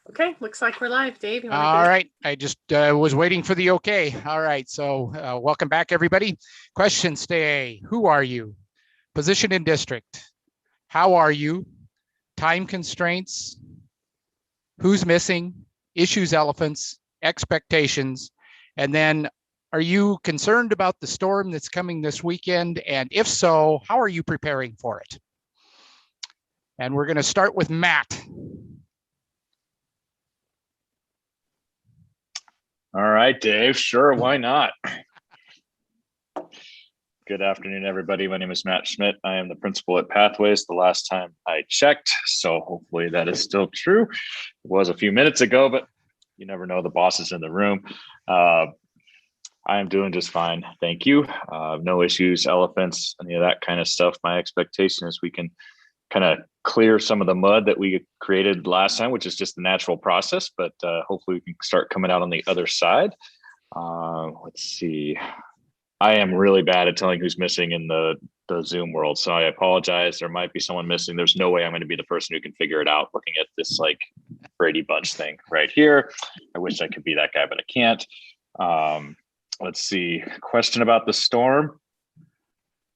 Okay, looks like we're live. Dave, you want to All right, I just was waiting for the okay. All right, so welcome back, everybody. Questions today. Who are you? Position in district. How are you? Time constraints. Who's missing? Issues, elephants, expectations. And then, are you concerned about the storm that's coming this weekend? And if so, how are you preparing for it? And we're going to start with Matt. All right, Dave. Sure, why not? Good afternoon, everybody. My name is Matt Schmidt. I am the principal at Pathways the last time I checked, so hopefully that is still true. It was a few minutes ago, but you never know, the boss is in the room. I am doing just fine. Thank you. No issues, elephants, any of that kind of stuff. My expectation is we can kind of clear some of the mud that we created last time, which is just the natural process, but hopefully we can start coming out on the other side. Let's see. I am really bad at telling who's missing in the Zoom world, so I apologize. There might be someone missing. There's no way I'm going to be the person who can figure it out looking at this like Brady Bunch thing right here. I wish I could be that guy, but I can't. Let's see. Question about the storm.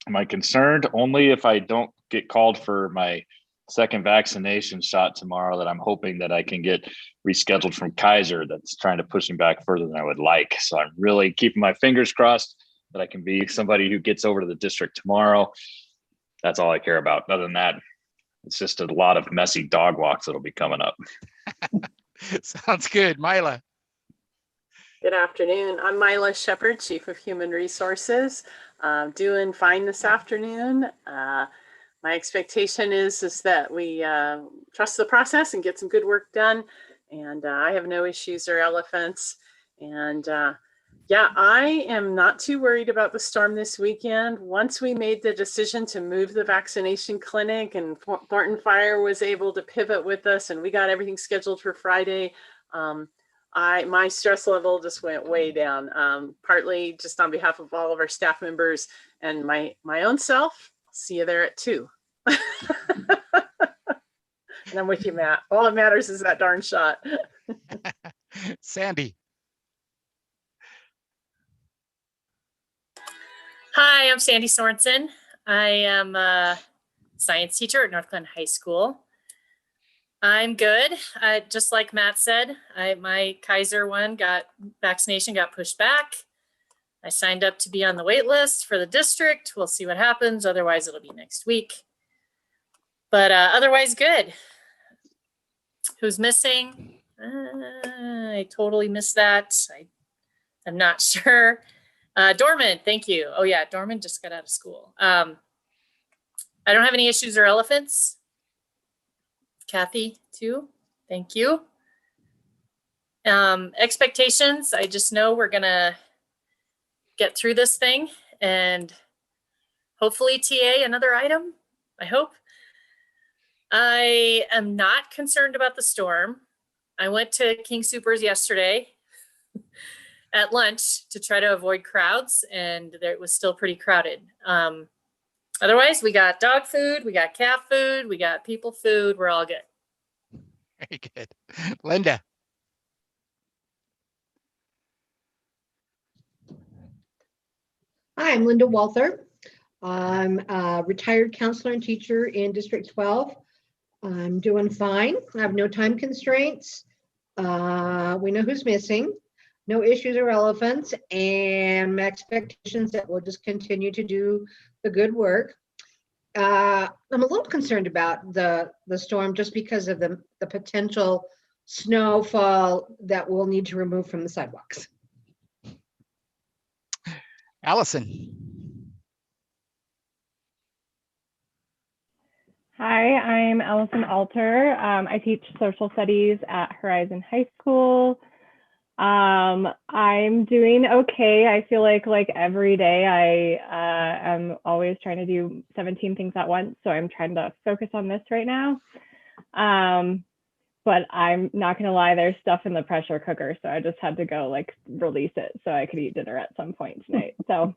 Am I concerned? Only if I don't get called for my second vaccination shot tomorrow, that I'm hoping that I can get rescheduled from Kaiser. That's trying to push me back further than I would like. So I'm really keeping my fingers crossed that I can be somebody who gets over to the district tomorrow. That's all I care about. Other than that, it's just a lot of messy dog walks that'll be coming up. Sounds good. Mila. Good afternoon. I'm Mila Shepard, Chief of Human Resources. Doing fine this afternoon. My expectation is that we trust the process and get some good work done. And I have no issues or elephants. And yeah, I am not too worried about the storm this weekend. Once we made the decision to move the vaccination clinic and Thornton Fire was able to pivot with us and we got everything scheduled for Friday, my stress level just went way down, partly just on behalf of all of our staff members and my own self. I'll see you there at 2. And I'm with you, Matt. All that matters is that darn shot. Sandy. Hi, I'm Sandy Sorensen. I am a science teacher at North Glen High School. I'm good. Just like Matt said, my Kaiser vaccination got pushed back. I signed up to be on the wait list for the district. We'll see what happens. Otherwise, it'll be next week. But otherwise, good. Who's missing? I totally missed that. I'm not sure. Dorman, thank you. Oh yeah, Dorman just got out of school. I don't have any issues or elephants. Kathy, too. Thank you. Expectations, I just know we're gonna get through this thing and hopefully TA another item, I hope. I am not concerned about the storm. I went to King Soopers yesterday at lunch to try to avoid crowds, and it was still pretty crowded. Otherwise, we got dog food, we got cat food, we got people food. We're all good. Very good. Linda. Hi, I'm Linda Walther. I'm a retired counselor and teacher in District 12. I'm doing fine. I have no time constraints. We know who's missing. No issues or elephants, and my expectations that we'll just continue to do the good work. I'm a little concerned about the storm just because of the potential snowfall that we'll need to remove from the sidewalks. Allison. Hi, I'm Allison Alter. I teach social studies at Horizon High School. I'm doing okay. I feel like every day I am always trying to do 17 things at once. So I'm trying to focus on this right now. But I'm not gonna lie, there's stuff in the pressure cooker. So I just had to go release it so I could eat dinner at some point tonight. So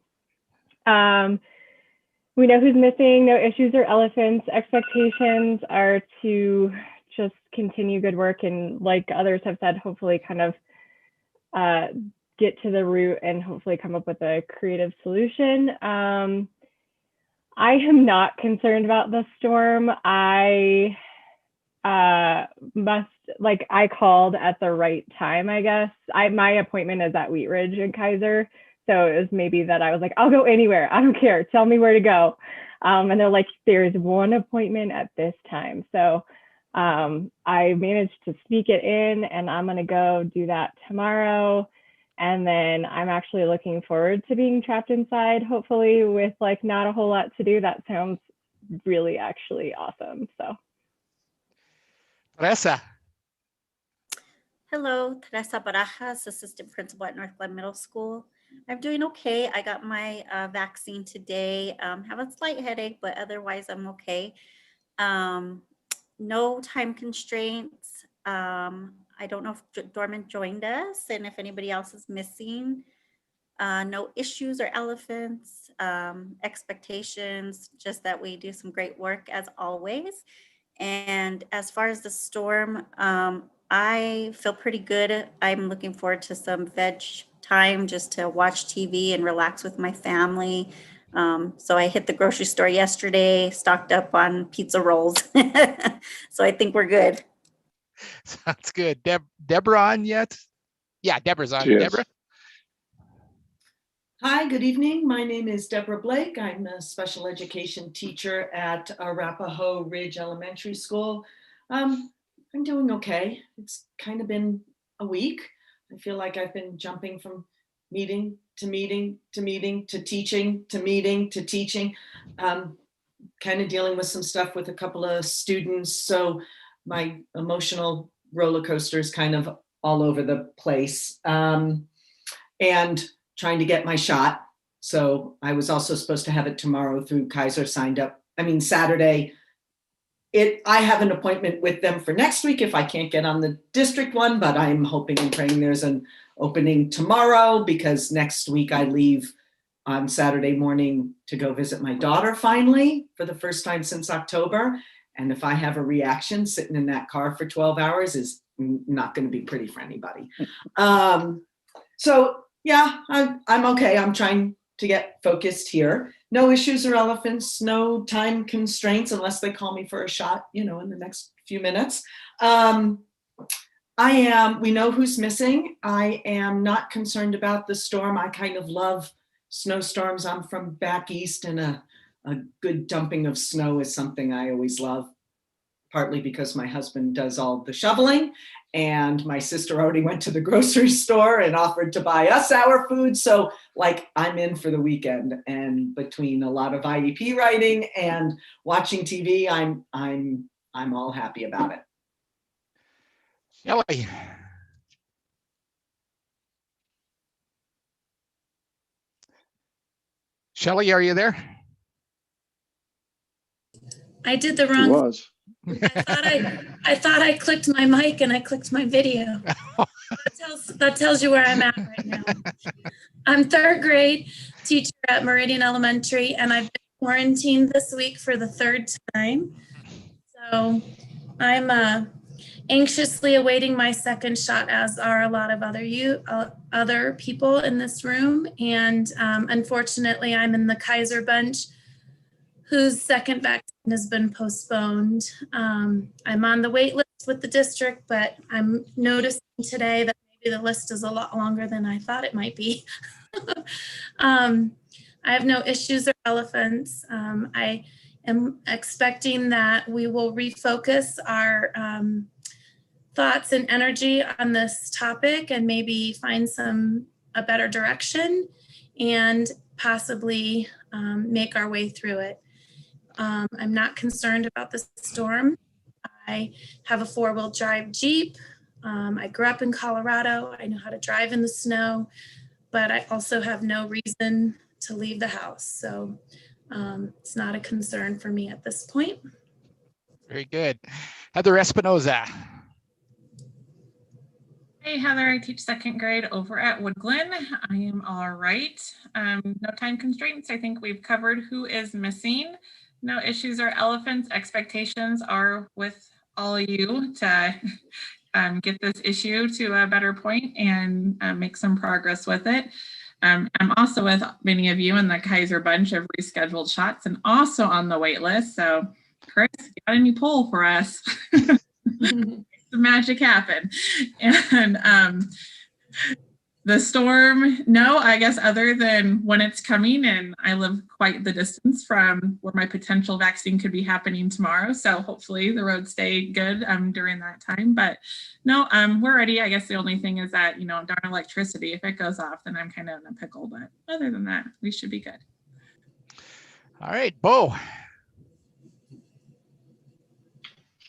we know who's missing, no issues or elephants. Expectations are to just continue good work, and like others have said, hopefully kind of get to the root and hopefully come up with a creative solution. I am not concerned about the storm. I I called at the right time, I guess. My appointment is at Wheat Ridge in Kaiser. So it was maybe that I was like, I'll go anywhere. I don't care. Tell me where to go. And they're like, there's one appointment at this time. So I managed to sneak it in, and I'm going to go do that tomorrow. And then I'm actually looking forward to being trapped inside, hopefully with like not a whole lot to do. That sounds really actually awesome. So. Teresa. Hello, Teresa Barajas, assistant principal at North Glen Middle School. I'm doing okay. I got my vaccine today. Have a slight headache, but otherwise I'm okay. No time constraints. I don't know if Dorman joined us and if anybody else is missing. No issues or elephants, expectations, just that we do some great work as always. And as far as the storm, I feel pretty good. I'm looking forward to some veg time just to watch TV and relax with my family. So I hit the grocery store yesterday, stocked up on pizza rolls. So I think we're good. Sounds good. Deborah on yet? Yeah, Deborah's on. Cheers. Deborah? Hi, good evening. My name is Deborah Blake. I'm a special education teacher at Arapahoe Ridge Elementary School. I'm doing okay. It's kind of been a week. I feel like I've been jumping from meeting to meeting to meeting to teaching to meeting to teaching, kind of dealing with some stuff with a couple of students. So my emotional roller coaster is kind of all over the place. And trying to get my shot. So I was also supposed to have it tomorrow through Kaiser, signed up. I mean, Saturday. I have an appointment with them for next week if I can't get on the district one, but I'm hoping and praying there's an opening tomorrow, because next week I leave on Saturday morning to go visit my daughter finally for the first time since October. And if I have a reaction, sitting in that car for 12 hours is not going to be pretty for anybody. So yeah, I'm okay. I'm trying to get focused here. No issues or elephants, no time constraints unless they call me for a shot, in the next few minutes. We know who's missing. I am not concerned about the storm. I kind of love snowstorms. I'm from back east, and a good dumping of snow is something I always love, partly because my husband does all the shoveling, and my sister already went to the grocery store and offered to buy us our food. So I'm in for the weekend, and between a lot of IEP writing and watching TV, I'm all happy about it. Shelley. Shelley, are you there? I did the He wrong. was. I thought I clicked my mic and I clicked my video. That tells you where I'm at right now. I'm third grade teacher at Meridian Elementary, and I've been quarantined this week for the third time. So I'm anxiously awaiting my second shot, as are a lot of other people in this room. And unfortunately, I'm in the Kaiser bunch whose second vaccine has been postponed. I'm on the wait list with the district, but I'm noticing today that maybe the list is a lot longer than I thought it might be. I have no issues or elephants. I am expecting that we will refocus our thoughts and energy on this topic and maybe find a better direction and possibly make our way through it. I'm not concerned about the storm. I have a 4-wheel drive Jeep. I grew up in Colorado. I know how to drive in the snow, but I also have no reason to leave the house. So it's not a concern for me at this point. Very good. Heather Espinoza. Hey, Heather, I teach second grade over at Woodglen. I am all right. No time constraints. I think we've covered who is missing. No issues or elephants. Expectations are with all of you to get this issue to a better point and make some progress with it. I'm also with many of you in the Kaiser bunch of rescheduled shots and also on the wait list. So Chris, got a new poll for us. The magic happen. And the storm, no, I guess other than when it's coming, and I live quite the distance from where my potential vaccine could be happening tomorrow. So hopefully the roads stay good during that time. But no, we're ready. I guess the only thing is that, you know, darn electricity, if it goes off, then I'm kind of in a pickle. But other than that, we should be good. All right, Bo.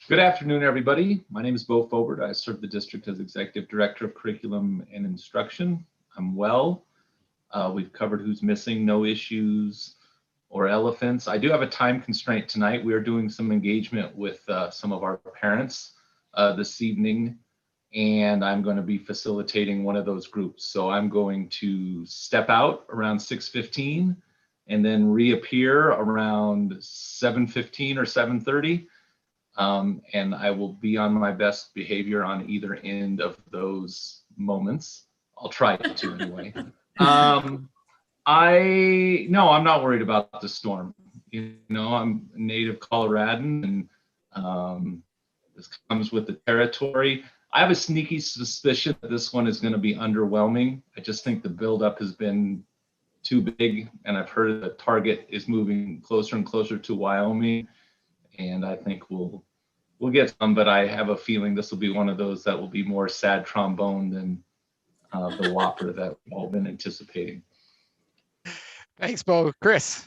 Good afternoon, everybody. My name is Bo Fobert. I serve the district as Executive Director of Curriculum and Instruction. I'm well. We've covered who's missing, no issues or elephants. I do have a time constraint tonight. We are doing some engagement with some of our parents this evening, and I'm going to be facilitating one of those groups. So I'm going to step out around 6:15 and then reappear around 7:15 or 7:30. And I will be on my best behavior on either end of those moments. I'll try to anyway. I'm not worried about the storm. You know, I'm a native Coloradan, and this comes with the territory. I have a sneaky suspicion that this one is going to be underwhelming. I just think the buildup has been too big, and I've heard the target is moving closer and closer to Wyoming. And I think we'll get some, but I have a feeling this will be one of those that will be more sad trombone than the whopper that we've all been anticipating. Thanks, Bo. Chris.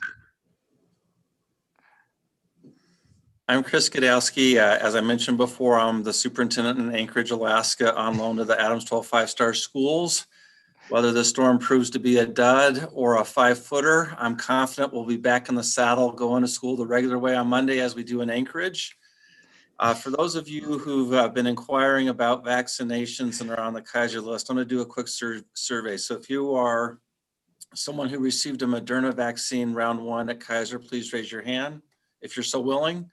I'm Chris Godowski. As I mentioned before, I'm the superintendent in Anchorage, Alaska, on loan to the Adams 12 5-star schools. Whether the storm proves to be a dud or a 5-footer, I'm confident we'll be back in the saddle going to school the regular way on Monday as we do in Anchorage. For those of you who've been inquiring about vaccinations and are on the Kaiser list, I'm going to do a quick survey. So if you are someone who received a Moderna vaccine round 1 at Kaiser, please raise your hand if you're so willing.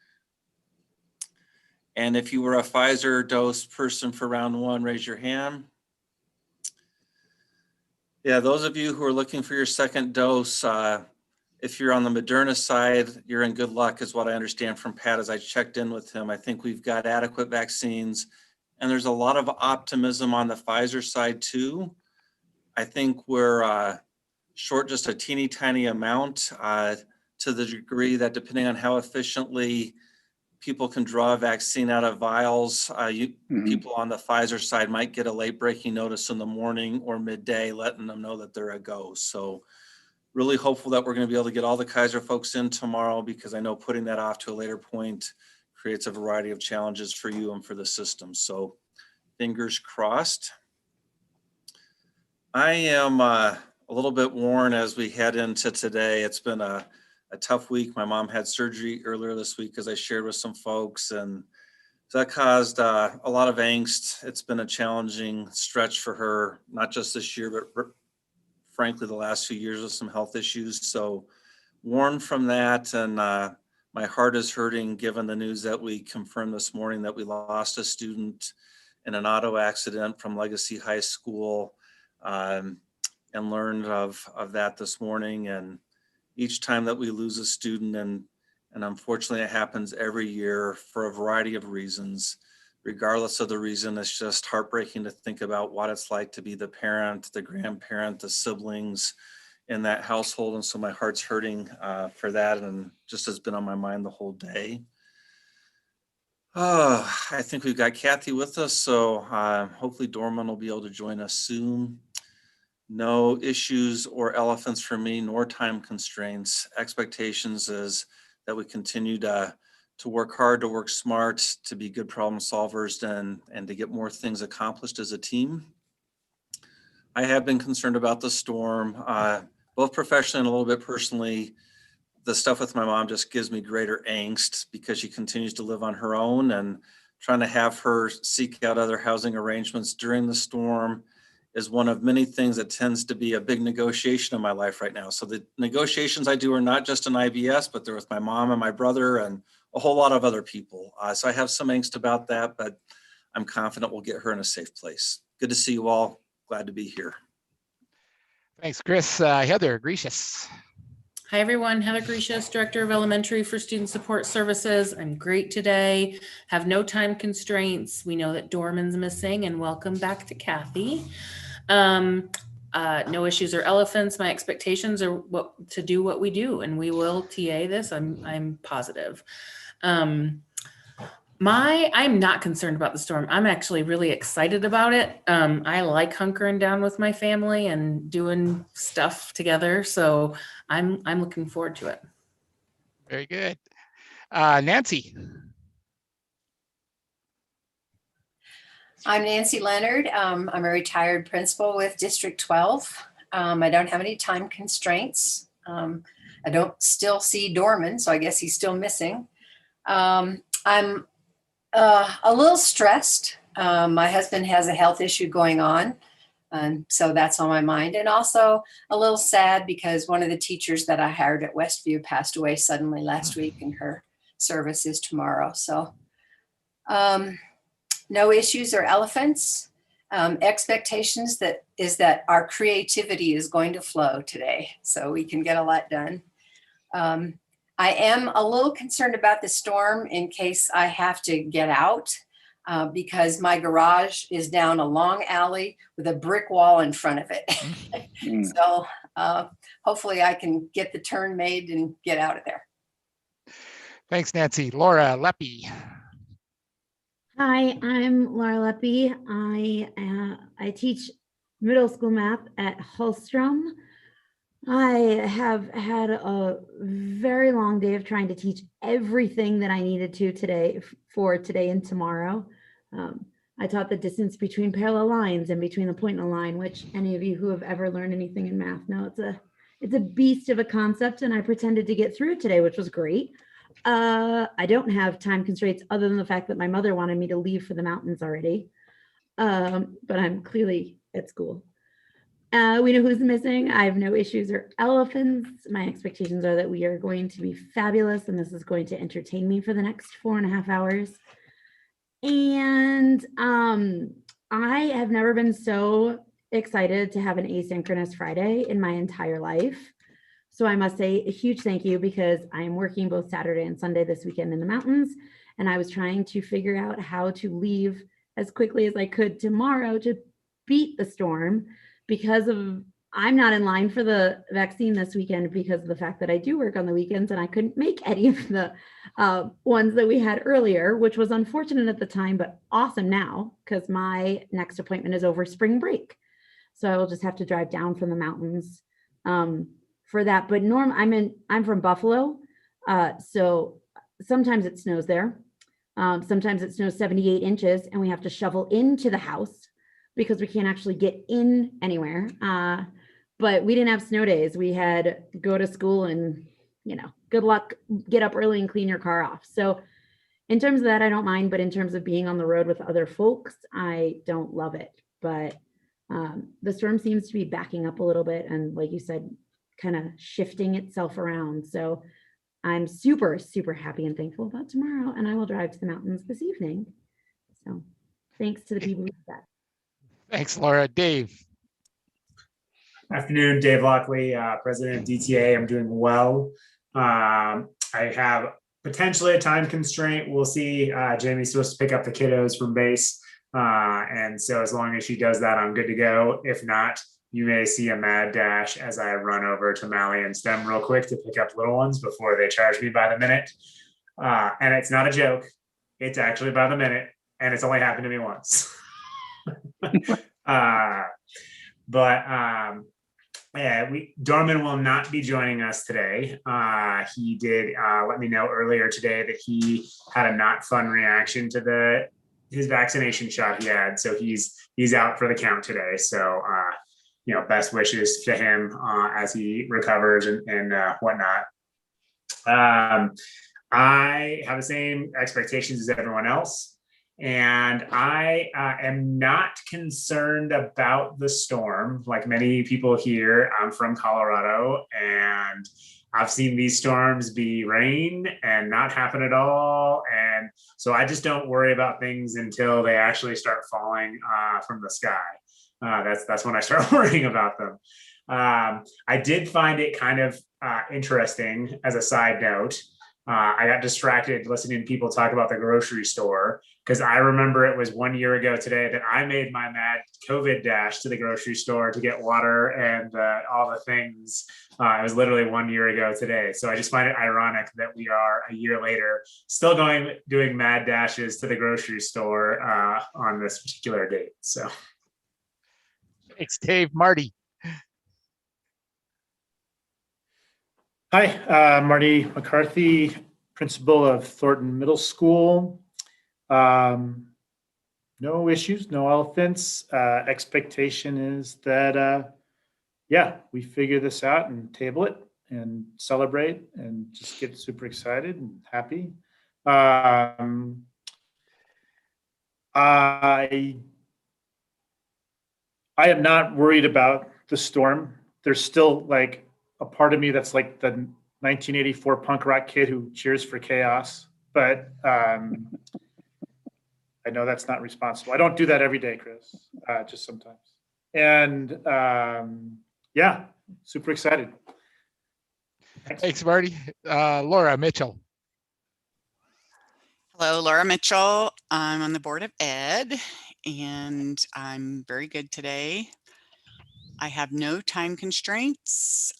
And if you were a Pfizer dose person for round 1, raise your hand. Yeah, those of you who are looking for your second dose, if you're on the Moderna side, you're in good luck is what I understand from Pat as I checked in with him. I think we've got adequate vaccines, and there's a lot of optimism on the Pfizer side too. I think we're short just a teeny tiny amount to the degree that depending on how efficiently people can draw a vaccine out of vials. People on the Pfizer side might get a late breaking notice in the morning or midday, letting them know that they're a go. So really hopeful that we're going to be able to get all the Kaiser folks in tomorrow, because I know putting that off to a later point creates a variety of challenges for you and for the system. So fingers crossed. I am a little bit worn as we head into today. It's been a tough week. My mom had surgery earlier this week, as I shared with some folks, and so that caused a lot of angst. It's been a challenging stretch for her, not just this year, but frankly, the last few years with some health issues. So worn from that, and my heart is hurting given the news that we confirmed this morning that we lost a student in an auto accident from Legacy High School, and learned of that this morning. And each time that we lose a student, and unfortunately it happens every year for a variety of reasons, regardless of the reason, it's just heartbreaking to think about what it's like to be the parent, the grandparent, the siblings in that household. And so my heart's hurting for that, and just has been on my mind the whole day. I think we've got Kathy with us, so hopefully Dorman will be able to join us soon. No issues or elephants for me, nor time constraints. Expectations is that we continue to work hard, to work smart, to be good problem solvers, and to get more things accomplished as a team. I have been concerned about the storm, both professionally and a little bit personally. The stuff with my mom just gives me greater angst because she continues to live on her own, and trying to have her seek out other housing arrangements during the storm is one of many things that tends to be a big negotiation in my life right now. So the negotiations I do are not just an IBS, but they're with my mom and my brother and a whole lot of other people. So I have some angst about that, but I'm confident we'll get her in a safe place. Good to see you all. Glad to be here. Thanks, Chris. Heather Gracious. Hi, everyone. Heather Gracious, Director of Elementary for Student Support Services. I'm great today. Have no time constraints. We know that Dorman's missing, and welcome back to Kathy. No issues or elephants. My expectations are to do what we do, and we will TA this. I'm positive. I'm not concerned about the storm. I'm actually really excited about it. I like hunkering down with my family and doing stuff together. So I'm looking forward to it. Very good. Nancy. I'm Nancy Leonard. I'm a retired principal with District 12. I don't have any time constraints. I don't still see Dorman, so I guess he's still missing. I'm a little stressed. My husband has a health issue going on, so that's on my mind. And also a little sad because one of the teachers that I hired at Westview passed away suddenly last week, and her service is tomorrow. So no issues or elephants. Expectations is that our creativity is going to flow today, so we can get a lot done. I am a little concerned about the storm in case I have to get out because my garage is down a long alley with a brick wall in front of it. So hopefully I can get the turn made and get out of there. Thanks, Nancy. Laura Leppy. Hi, I'm Laura Leppy. I teach middle school math at Hallstrom. I have had a very long day of trying to teach everything that I needed to today for today and tomorrow. I taught the distance between parallel lines and between the point and a line, which any of you who have ever learned anything in math know it's a beast of a concept, and I pretended to get through it today, which was great. I don't have time constraints other than the fact that my mother wanted me to leave for the mountains already, but I'm clearly at school. We know who's missing. I have no issues or elephants. My expectations are that we are going to be fabulous, and this is going to entertain me for the next 4.5 hours. And I have never been so excited to have an asynchronous Friday in my entire life. So I must say a huge thank you, because I am working both Saturday and Sunday this weekend in the mountains, and I was trying to figure out how to leave as quickly as I could tomorrow to beat the storm, because I'm not in line for the vaccine this weekend because of the fact that I do work on the weekends, and I couldn't make any of the ones that we had earlier, which was unfortunate at the time, but awesome now because my next appointment is over spring break. So I will just have to drive down from the mountains for that. But I'm from Buffalo. So sometimes it snows there. Sometimes it snows 78 inches and we have to shovel into the house because we can't actually get in anywhere. But we didn't have snow days. We had go to school and, good luck, get up early and clean your car off. So in terms of that, I don't mind. But in terms of being on the road with other folks, I don't love it. But the storm seems to be backing up a little bit. And like you said, kind of shifting itself around. So I'm super, super happy and thankful about tomorrow. And I will drive to the mountains this evening. So thanks to the people who did that. Thanks, Laura. Dave. Afternoon, Dave Lockley, president of DTA. I'm doing well. I have potentially a time constraint. We'll see. Jamie's supposed to pick up the kiddos from base. And so as long as she does that, I'm good to go. If not, you may see a mad dash as I run over to Mally and STEM real quick to pick up little ones before they charge me by the minute. And it's not a joke. It's actually by the minute. And it's only happened to me once. Dorman will not be joining us today. He did let me know earlier today that he had a not fun reaction to his vaccination shot he had. So he's out for the count today. So, best wishes to him as he recovers and whatnot. I have the same expectations as everyone else. And I am not concerned about the storm. Like many people here, I'm from Colorado, and I've seen these storms be rain and not happen at all. And so I just don't worry about things until they actually start falling from the sky. That's when I start worrying about them. I did find it kind of interesting as a side note. I got distracted listening to people talk about the grocery store because I remember it was 1 year ago today that I made my mad COVID dash to the grocery store to get water and all the things. It was literally 1 year ago today. So I just find it ironic that we are a year later still doing mad dashes to the grocery store on this particular date. So Thanks, Dave. Marty. Hi, Marty McCarthy, principal of Thornton Middle School. No issues, no elephants. Expectation is that, yeah, we figure this out and table it and celebrate and just get super excited and happy. I am not worried about the storm. There's still like a part of me that's like the 1984 punk rock kid who cheers for chaos, but I know that's not responsible. I don't do that every day, Chris, just sometimes. And yeah, super excited. Thanks, Marty. Laura Mitchell. Hello, Laura Mitchell. I'm on the Board of Ed, and I'm very good today. I have no time constraints.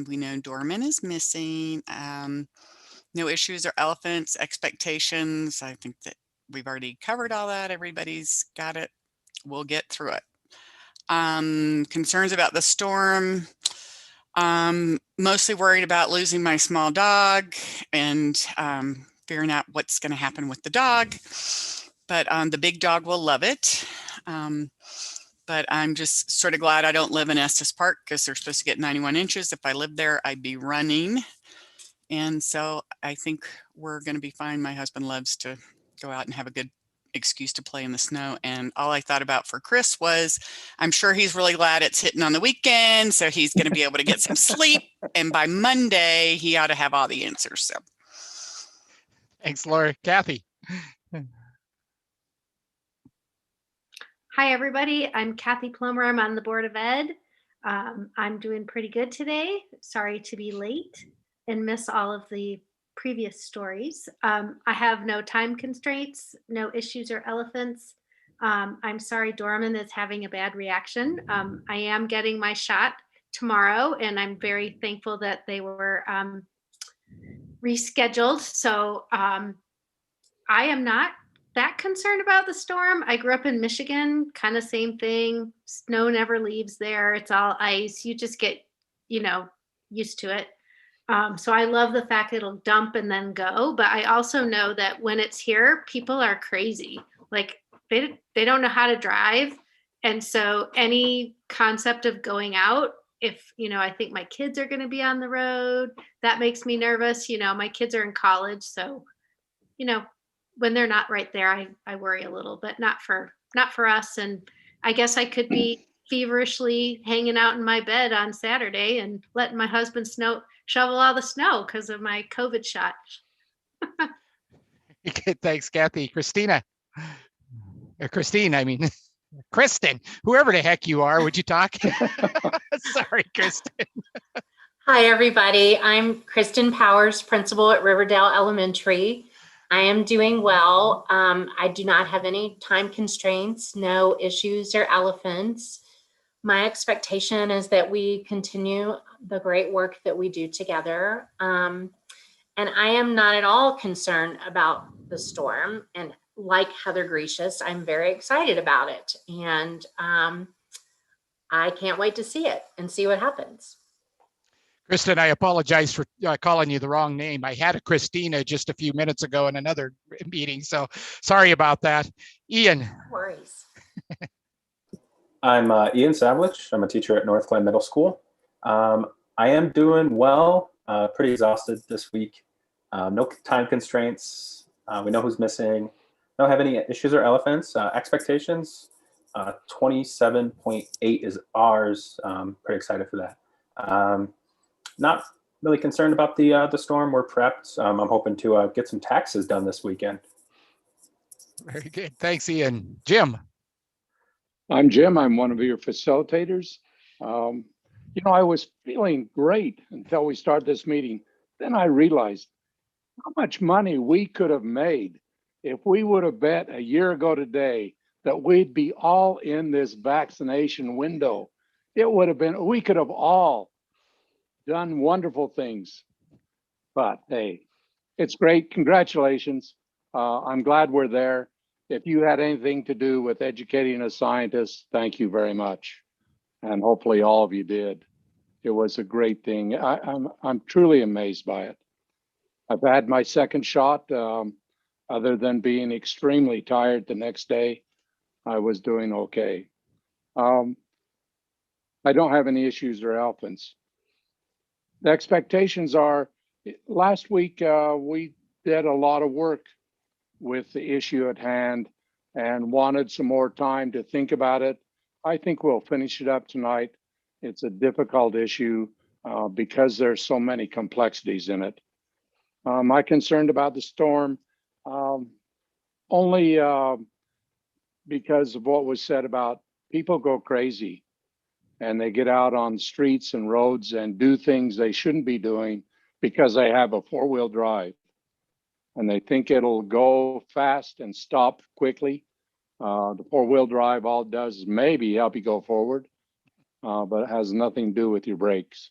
We know Dorman is missing. No issues or elephants, expectations. I think that we've already covered all that. Everybody's got it. We'll get through it. Concerns about the storm. Mostly worried about losing my small dog and figuring out what's going to happen with the dog. But the big dog will love it. But I'm just sort of glad I don't live in Estes Park because they're supposed to get 91 inches. If I lived there, I'd be running. And so I think we're going to be fine. My husband loves to go out and have a good excuse to play in the snow. And all I thought about for Chris was, I'm sure he's really glad it's hitting on the weekend. So he's going to be able to get some sleep. And by Monday, he ought to have all the answers. So thanks, Laura. Kathy. Hi, everybody. I'm Kathy Plummer. I'm on the Board of Ed. I'm doing pretty good today. Sorry to be late and miss all of the previous stories. I have no time constraints, no issues or elephants. I'm sorry Dorman is having a bad reaction. I am getting my shot tomorrow, and I'm very thankful that they were rescheduled. So I am not that concerned about the storm. I grew up in Michigan, kind of same thing. Snow never leaves there. It's all ice. You just get, used to it. So I love the fact it'll dump and then go. But I also know that when it's here, people are crazy. Like they don't know how to drive. And so any concept of going out, if, I think my kids are going to be on the road, that makes me nervous. My kids are in college. So, when they're not right there, I worry a little, but not for us. And I guess I could be feverishly hanging out in my bed on Saturday and letting my husband shovel all the snow because of my COVID shot. Thanks, Kathy. Christine, I mean, Kristen, whoever the heck you are, would you talk? Sorry, Kristen. Hi, everybody. I'm Kristen Powers, principal at Riverdale Elementary. I am doing well. I do not have any time constraints, no issues or elephants. My expectation is that we continue the great work that we do together. And I am not at all concerned about the storm. And like Heather Gracious, I'm very excited about it. And I can't wait to see it and see what happens. Kristen, I apologize for calling you the wrong name. I had a Christina just a few minutes ago in another meeting, so sorry about that. Ian. No worries. I'm Ian Savlich. I'm a teacher at North Glen Middle School. I am doing well, pretty exhausted this week. No time constraints. We know who's missing. Don't have any issues or elephants. Expectations, 27.8 is ours. Pretty excited for that. Not really concerned about the storm. We're prepped. I'm hoping to get some taxes done this weekend. Very good. Thanks, Ian. Jim. I'm Jim. I'm one of your facilitators. I was feeling great until we started this meeting. Then I realized how much money we could have made if we would have bet a year ago today that we'd be all in this vaccination window. It would have been, we could have all done wonderful things. But hey, it's great. Congratulations. I'm glad we're there. If you had anything to do with educating a scientist, thank you very much. And hopefully all of you did. It was a great thing. I'm truly amazed by it. I've had my second shot. Other than being extremely tired the next day, I was doing okay. I don't have any issues or elephants. The expectations are, last week we did a lot of work with the issue at hand and wanted some more time to think about it. I think we'll finish it up tonight. It's a difficult issue because there's so many complexities in it. Am I concerned about the storm? Only because of what was said about people go crazy and they get out on streets and roads and do things they shouldn't be doing because they have a four-wheel drive and they think it'll go fast and stop quickly. The four-wheel drive all it does is maybe help you go forward, but it has nothing to do with your brakes.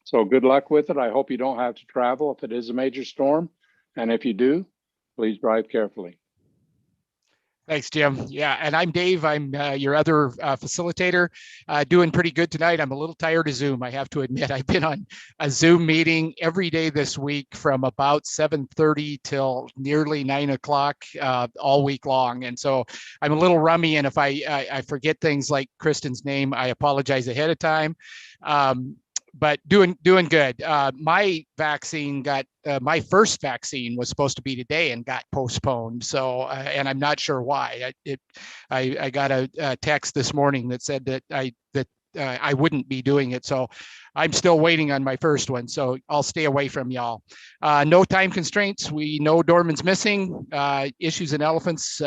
So good luck with it. I hope you don't have to travel if it is a major storm. And if you do, please drive carefully. Thanks, Jim. Yeah, and I'm Dave. I'm your other facilitator. Doing pretty good tonight. I'm a little tired of Zoom, I have to admit. I've been on a Zoom meeting every day this week from about 7:30 till nearly 9 o'clock all week long. And so I'm a little rummy. And if I forget things like Kristen's name, I apologize ahead of time. But doing good. My vaccine got my first vaccine was supposed to be today and got postponed. So and I'm not sure why. I got a text this morning that said that I wouldn't be doing it. So I'm still waiting on my first one. So I'll stay away from y'all. No time constraints. We know Dorman's missing. Issues and elephants.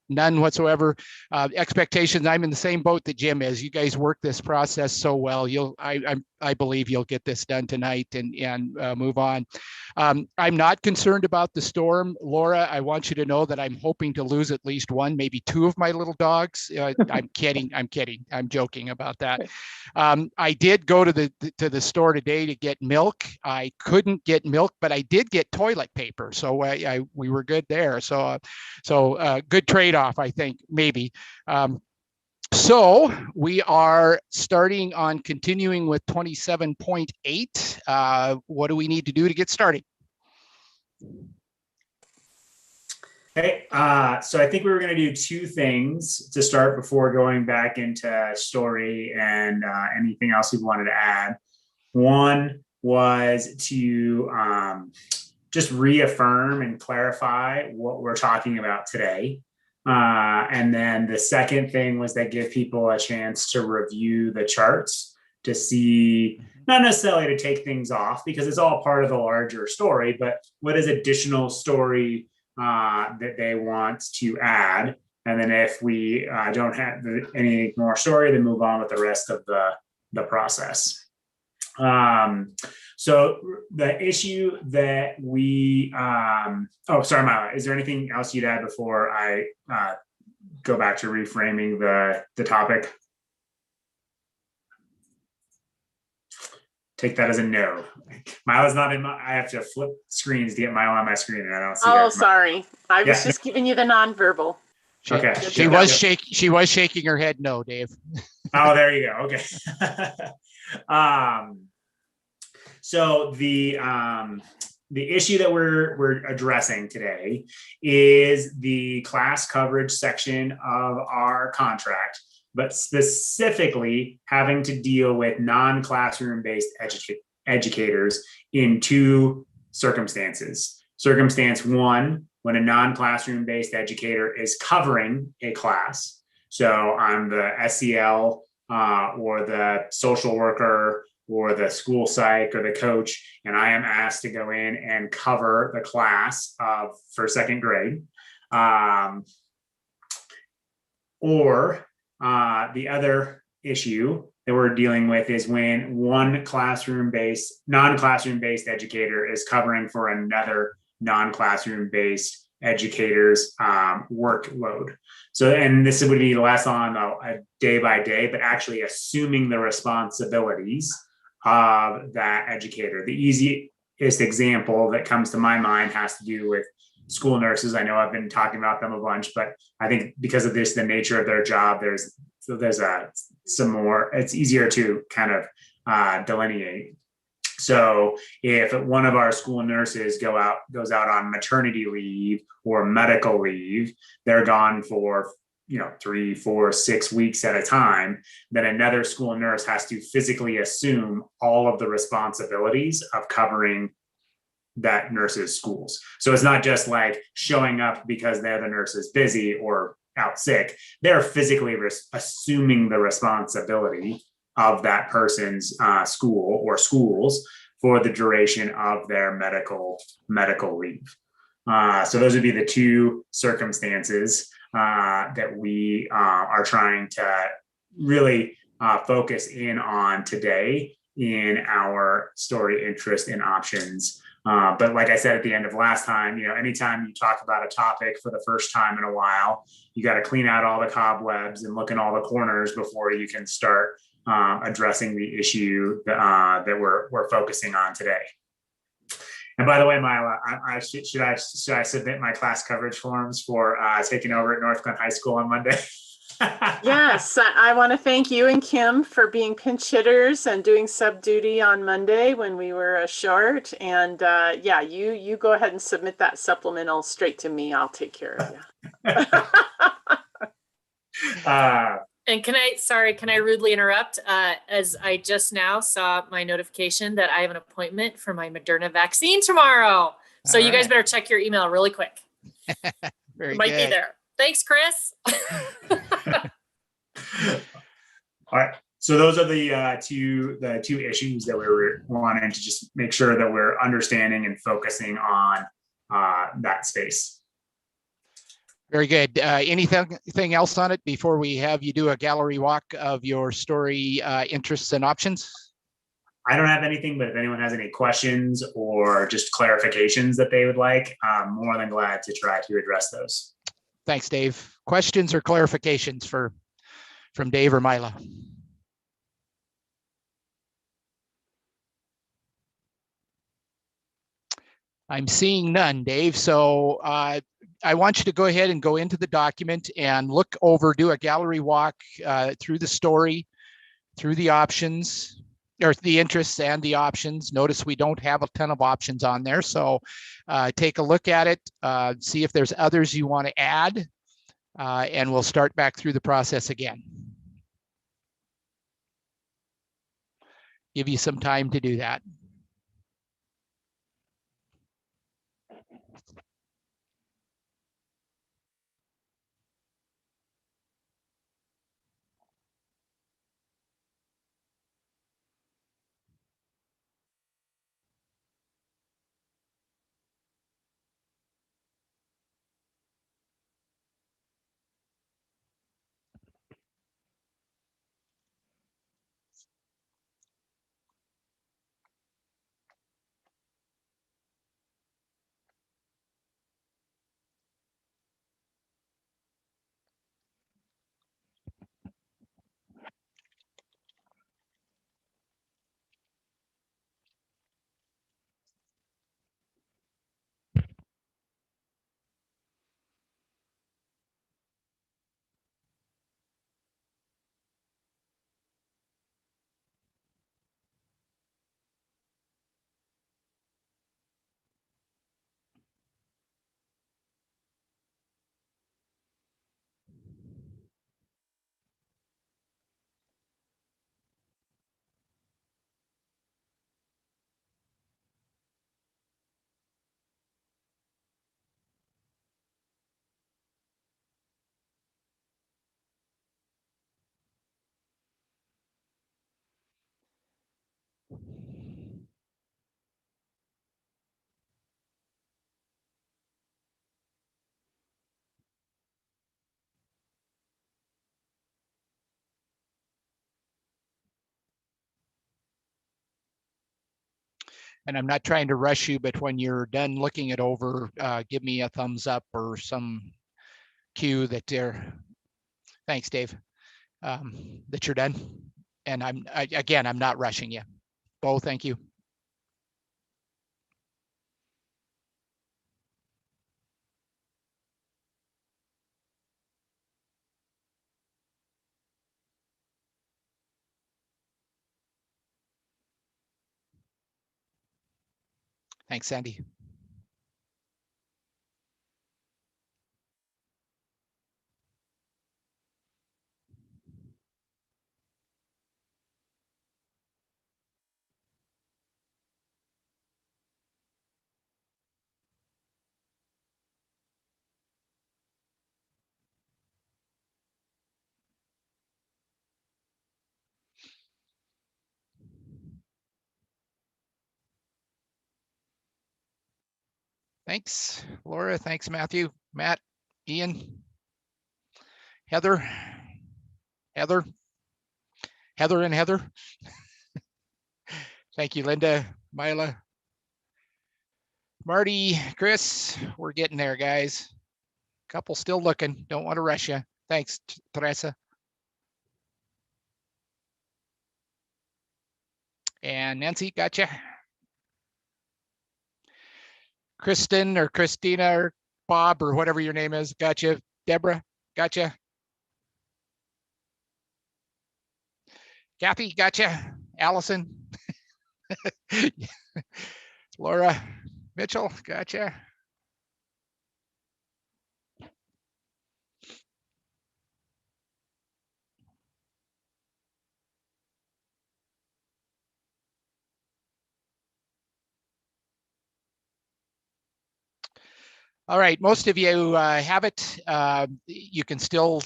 None whatsoever. Expectations. I'm in the same boat that Jim is. You guys work this process so well. I believe you'll get this done tonight and move on. I'm not concerned about the storm, Laura. I want you to know that I'm hoping to lose at least one, maybe two of my little dogs. I'm kidding. I'm joking about that. I did go to the store today to get milk. I couldn't get milk, but I did get toilet paper, so we were good there. So good trade-off, I think, maybe. So we are starting on continuing with 27.8. What do we need to do to get started? Hey, so I think we were going to do two things to start before going back into story and anything else you wanted to add. One was to just reaffirm and clarify what we're talking about today. And then the second thing was that give people a chance to review the charts to see, not necessarily to take things off because it's all part of the larger story, but what is additional story that they want to add. And then if we don't have any more story, then move on with the rest of the process. So the issue that we, oh, sorry, Myla, is there anything else you'd add before I go back to reframing the topic? Take that as a no. Myla's not in my, I have to flip screens to get Myla on my screen and I don't see her. Oh, sorry. I was just giving you the nonverbal. Okay. She was shaking her head no, Dave. Oh, there you go. Okay. So the issue that we're addressing today is the class coverage section of our contract, but specifically having to deal with non-classroom based educators in two circumstances. Circumstance one, when a non-classroom based educator is covering a class. So I'm the SEL or the social worker or the school psych or the coach, and I am asked to go in and cover the class for second grade. Or the other issue that we're dealing with is when one non-classroom based educator is covering for another non-classroom based educator's workload. So, and this would be less on a day by day, but actually assuming the responsibilities of that educator. The easiest example that comes to my mind has to do with school nurses. I know I've been talking about them a bunch, but I think because of the nature of their job, there's some more, it's easier to kind of delineate. So if one of our school nurses goes out on maternity leave or medical leave, they're gone for 3, 4, 6 weeks at a time, then another school nurse has to physically assume all of the responsibilities of covering that nurse's schools. So it's not just like showing up because the other nurse is busy or out sick. They're physically assuming the responsibility of that person's school or schools for the duration of their medical leave. So those would be the two circumstances that we are trying to really focus in on today in our story, interest, and options. But like I said at the end of last time, anytime you talk about a topic for the first time in a while, you got to clean out all the cobwebs and look in all the corners before you can start addressing the issue that we're focusing on today. And by the way, Mila, should I submit my class coverage forms for taking over at North Glen High School on Monday? Yes, I want to thank you and Kim for being pinch hitters and doing sub duty on Monday when we were short. And yeah, you go ahead and submit that supplemental straight to me. I'll take care of you. And can I rudely interrupt? As I just now saw my notification that I have an appointment for my Moderna vaccine tomorrow. So you guys better check your email really quick. Very it might good. be there. Thanks, Chris. All right. So those are the two issues that we were wanting to just make sure that we're understanding and focusing on that space. Very good. Anything else on it before we have you do a gallery walk of your story, interests, and options? I don't have anything, but if anyone has any questions or just clarifications that they would like, I'm more than glad to try to address those. Thanks, Dave. Questions or clarifications from Dave or Mila? I'm seeing none, Dave. So I want you to go ahead and go into the document and look over, do a gallery walk through the story, through the options, or the interests and the options. Notice we don't have a ton of options on there. So take a look at it, see if there's others you want to add, and we'll start back through the process again. Give you some time to do that. And I'm not trying to rush you, but when you're done looking it over, give me a thumbs up or some cue that they're, thanks, Dave, that you're done. And again, I'm not rushing you. Bo, thank you. Thanks, Sandy. Thanks, Laura. Thanks, Matthew, Matt, Ian, Heather, Heather, and Heather. Thank you, Linda, Mila, Marty, Chris. We're getting there, guys. Couple still looking. Don't want to rush you. Thanks, Teresa. And Nancy, gotcha. Kristen or Christina or Bob or whatever your name is, gotcha. Deborah, gotcha. Kathy, gotcha. Allison. Laura, Mitchell, gotcha. All right, most of you have it. You can still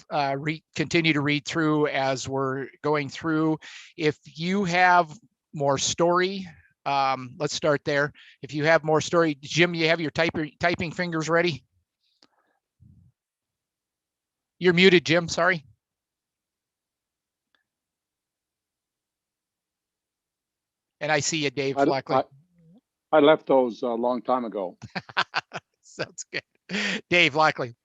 continue to read through as we're going through. If you have more story, let's start there. If you have more story, Jim, you have your typing fingers ready? You're muted, Jim, sorry. And I see you, Dave Lockley. I left those a long time ago. Sounds good. Dave Lockley.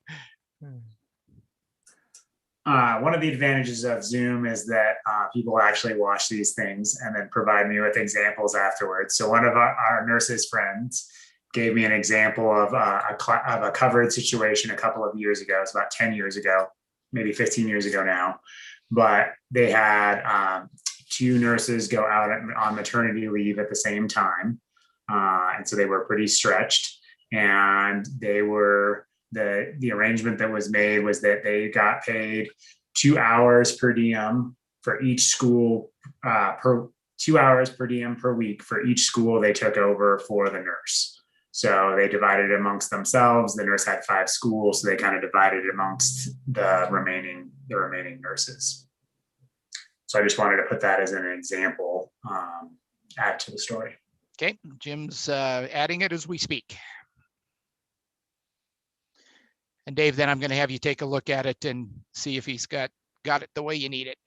One of the advantages of Zoom is that people actually watch these things and then provide me with examples afterwards. So one of our nurses friends gave me an example of a covered situation a couple of years ago. It's about 10 years ago, maybe 15 years ago now. But they had 2 nurses go out on maternity leave at the same time. And so they were pretty stretched. And they were, the arrangement that was made was that they got paid 2 hours per diem for each school, 2 hours per diem per week for each school they took over for the nurse. So they divided it amongst themselves. The nurse had 5 schools, so they kind of divided it amongst the remaining nurses. So I just wanted to put that as an example, add to the story. Okay, Jim's adding it as we speak. And Dave, then I'm going to have you take a look at it and see if he's got it the way you need it.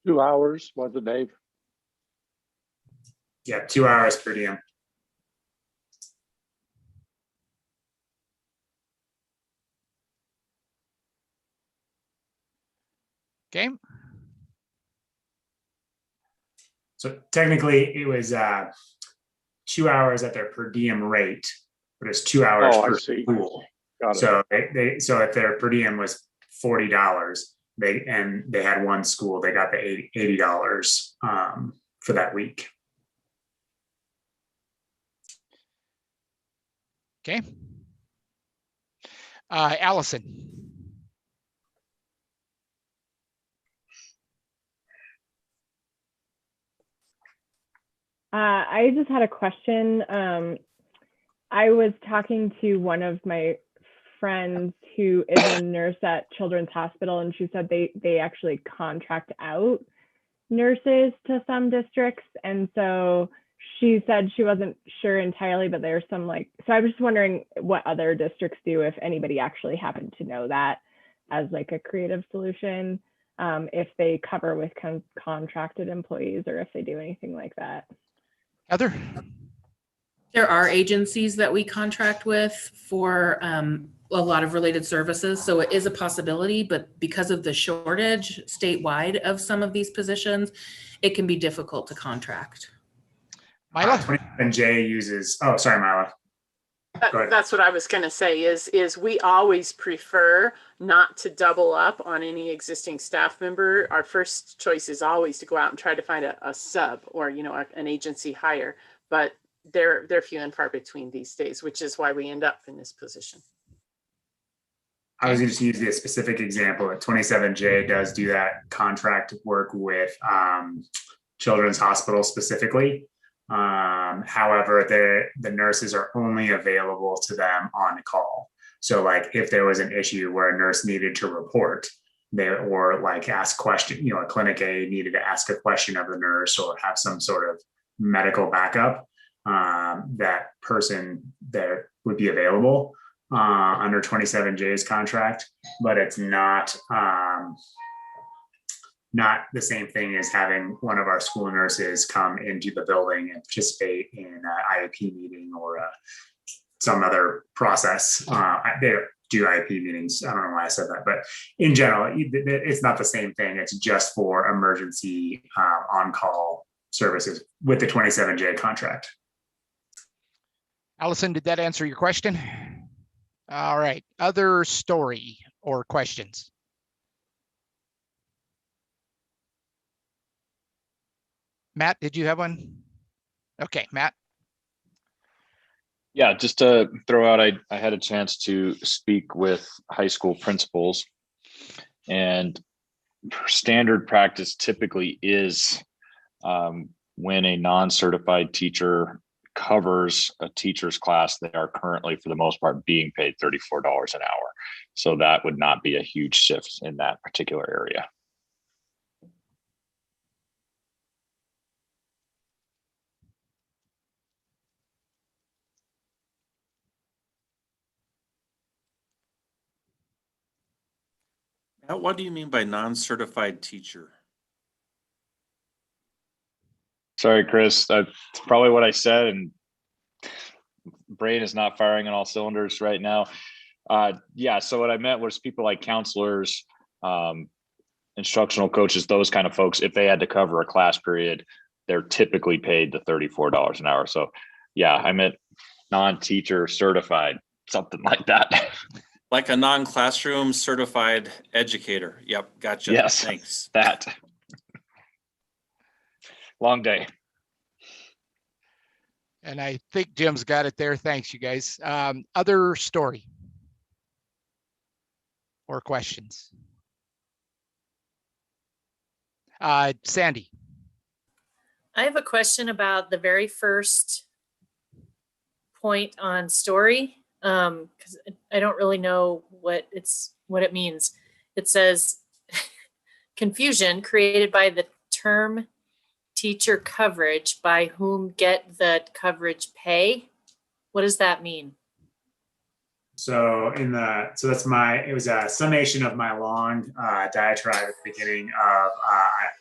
$2 hours, was it, Dave? Yeah, 2 hours per diem. Okay. So technically it was 2 hours at their per diem rate, but it's 2 hours per school. Got it. So so if their per diem was $40, they had 1 school, they got the $80 for that week. Okay. Allison. I just had a question. I was talking to one of my friends who is a nurse at Children's Hospital, and she said they actually contract out nurses to some districts. And so she said she wasn't sure entirely, but there's some so I was just wondering what other districts do, if anybody actually happened to know that as a creative solution. if they cover with contracted employees or if they do anything like that. Heather? There are agencies that we contract with for a lot of related services. So it is a possibility, but because of the shortage statewide of some of these positions, it can be difficult to contract. Mila? 27J uses, oh, sorry, Mila. That's what I was going to say is we always prefer not to double up on any existing staff member. Our first choice is always to go out and try to find a sub or, you know, an agency hire, but they're few and far between these days, which is why we end up in this position. I was going to use the specific example that 27J does do that contract work with Children's Hospital specifically. However, the nurses are only available to them on call. So like if there was an issue where a nurse needed to report or like ask question, you know, a clinic A needed to ask a question of the nurse or have some sort of medical backup, that person there would be available under 27J's contract, but it's not the same thing as having one of our school nurses come into the building and participate in an IEP meeting or some other process. They do IEP meetings. I don't know why I said that, but in general, it's not the same thing. It's just for emergency on-call services with the 27J contract. Allison, did that answer your question? All right. Other story or questions? Matt, did you have one? Okay, Matt. Yeah, just to throw out, I had a chance to speak with high school principals, and standard practice typically is when a non-certified teacher covers a teacher's class, they are currently, for the most part, being paid $34 an hour. So that would not be a huge shift in that particular area. Now, what do you mean by non-certified teacher? Sorry, Chris, that's probably what I said, and brain is not firing on all cylinders right now. Yeah, so what I meant was people like counselors, instructional coaches, those kind of folks, if they had to cover a class period, they're typically paid the $34 an hour. So yeah, I meant non-teacher certified, something like that. Like a non-classroom certified educator. Yep, gotcha. Yes, thanks. That. Long day. And I think Jim's got it there. Thanks, you guys. Other story or questions? Sandy. I have a question about the very first point on story, because I don't really know what it means. It says confusion created by the term teacher coverage by whom get the coverage pay. What does that mean? So it was a summation of my long diatribe at the beginning of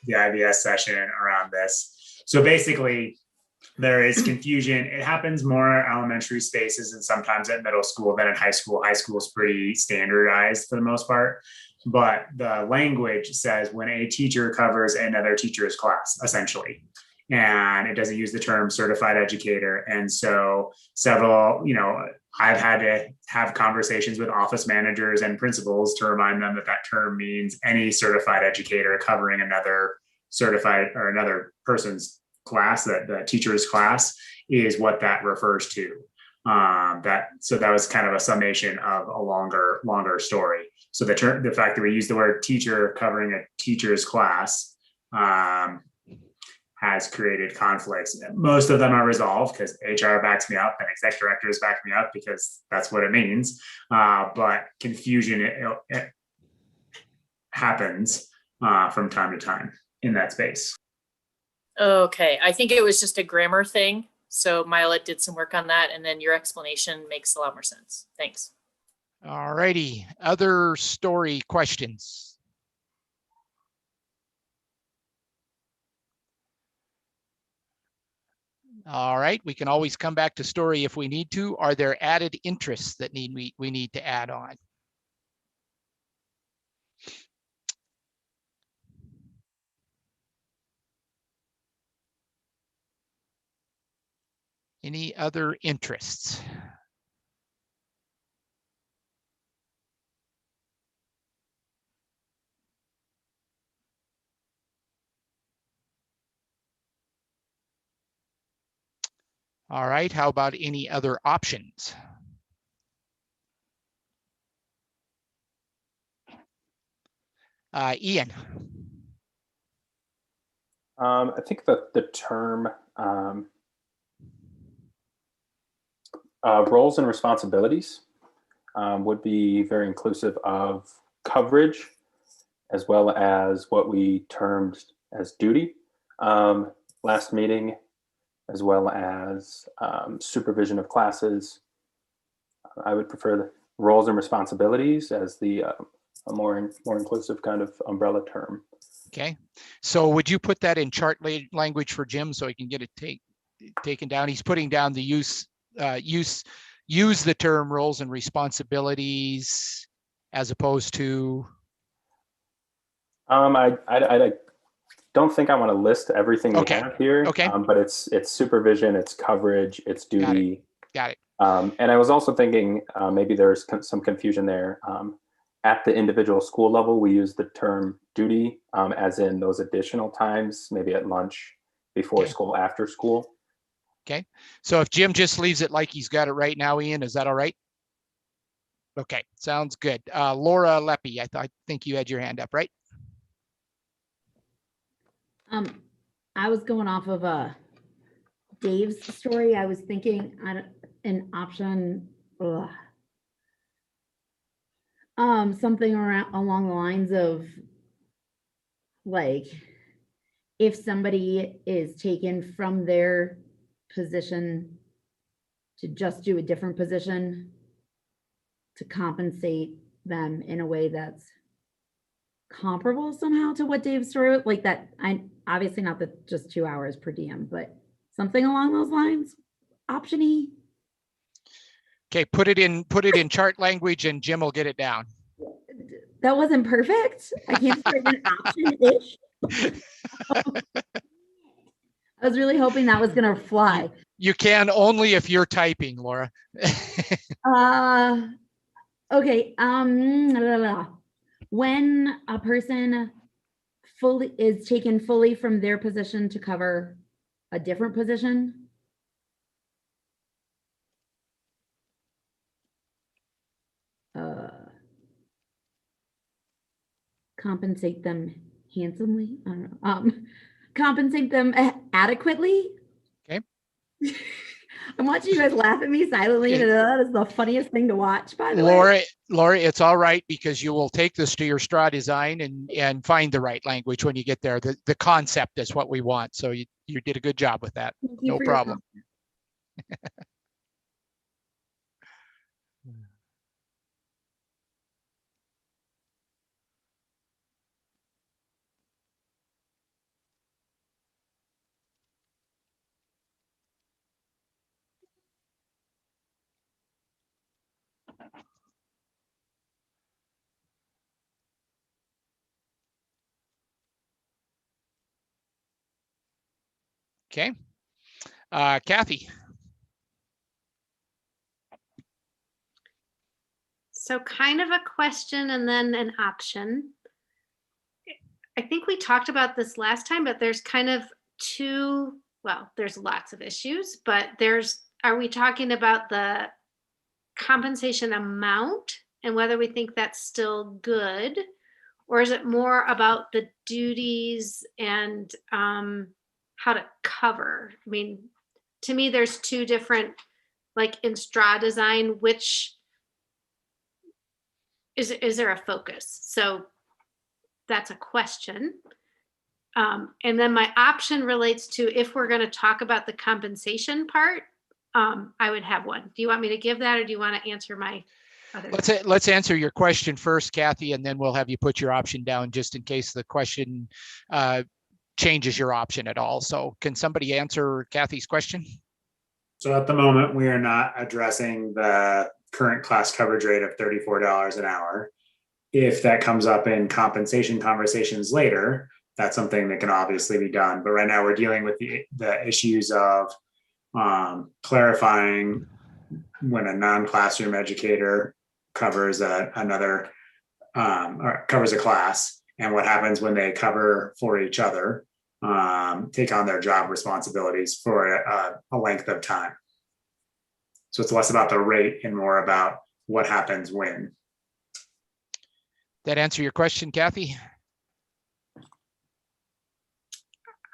the IBS session around this. So basically, there is confusion. It happens more in elementary spaces and sometimes at middle school than in high school. High school is pretty standardized for the most part. But the language says when a teacher covers another teacher's class, essentially. And it doesn't use the term certified educator. And so I've had to have conversations with office managers and principals to remind them that that term means any certified educator covering another certified or another person's class, that the teacher's class is what that refers to. So that was kind of a summation of a longer story. So the fact that we use the word teacher covering a teacher's class has created conflicts. Most of them are resolved because HR backs me up and exec directors back me up because that's what it means. But confusion it happens from time to time in that space. Okay, I think it was just a grammar thing. So Mila did some work on that, and then your explanation makes a lot more sense. Thanks. All righty. Other story questions? All right, we can always come back to story if we need to. Are there added interests that we need to add on? Any other interests? All right, how about any other options? Ian. I think that the term roles and responsibilities would be very inclusive of coverage, as well as what we termed as duty last meeting, as well as supervision of classes. I would prefer the roles and responsibilities as the a more inclusive kind of umbrella term. Okay, so would you put that in chart language for Jim so he can get it taken down? He's putting down the use the term roles and responsibilities as opposed to. I don't think I want to list everything we have here. Okay. But it's supervision, it's coverage, it's duty. Got it. And I was also thinking maybe there's some confusion there. At the individual school level, we use the term duty as in those additional times, maybe at lunch, before school, after school. Okay, so if Jim just leaves it like he's got it right now, Ian, is that all right? Okay, sounds good. Laura Leppi, I think you had your hand up, right? I was going off of Dave's story. I was thinking an option, something along the lines of, like, if somebody is taken from their position to just do a different position, to compensate them in a way that's comparable somehow to what Dave's story, like that. I obviously not that just 2 hours per diem, but something along those lines. Option-y. Okay, put it in chart language and Jim will get it down. That wasn't perfect. I can't say an option-ish. I was really hoping that was gonna fly. You can only if you're typing, Laura. Okay. When a person is taken fully from their position to cover a different position. Compensate them handsomely. I don't know. Compensate them adequately. Okay. I'm watching you guys laugh at me silently. Okay. That is the funniest thing to watch, by the way. Laura, it's all right because you will take this to your straw design and find the right language when you get there. The concept is what we want. So you did a good job with that. No problem. Okay. Kathy. So kind of a question and then an option. I think we talked about this last time, but there's kind of there's lots of issues, but are we talking about the compensation amount and whether we think that's still good? Or is it more about the duties and how to cover? I mean, to me, there's two different, like in straw design, which is there a focus? So that's a question. And then my option relates to if we're going to talk about the compensation part, I would have one. Do you want me to give that or do you want to answer my other? Let's answer your question first, Kathy, and then we'll have you put your option down just in case the question changes your option at all. So can somebody answer Kathy's question? So at the moment, we are not addressing the current class coverage rate of $34 an hour. If that comes up in compensation conversations later, that's something that can obviously be done. But right now we're dealing with the issues of clarifying when a non-classroom educator covers another or covers a class, and what happens when they cover for each other, take on their job responsibilities for a length of time. So it's less about the rate and more about what happens when. That answer your question, Kathy?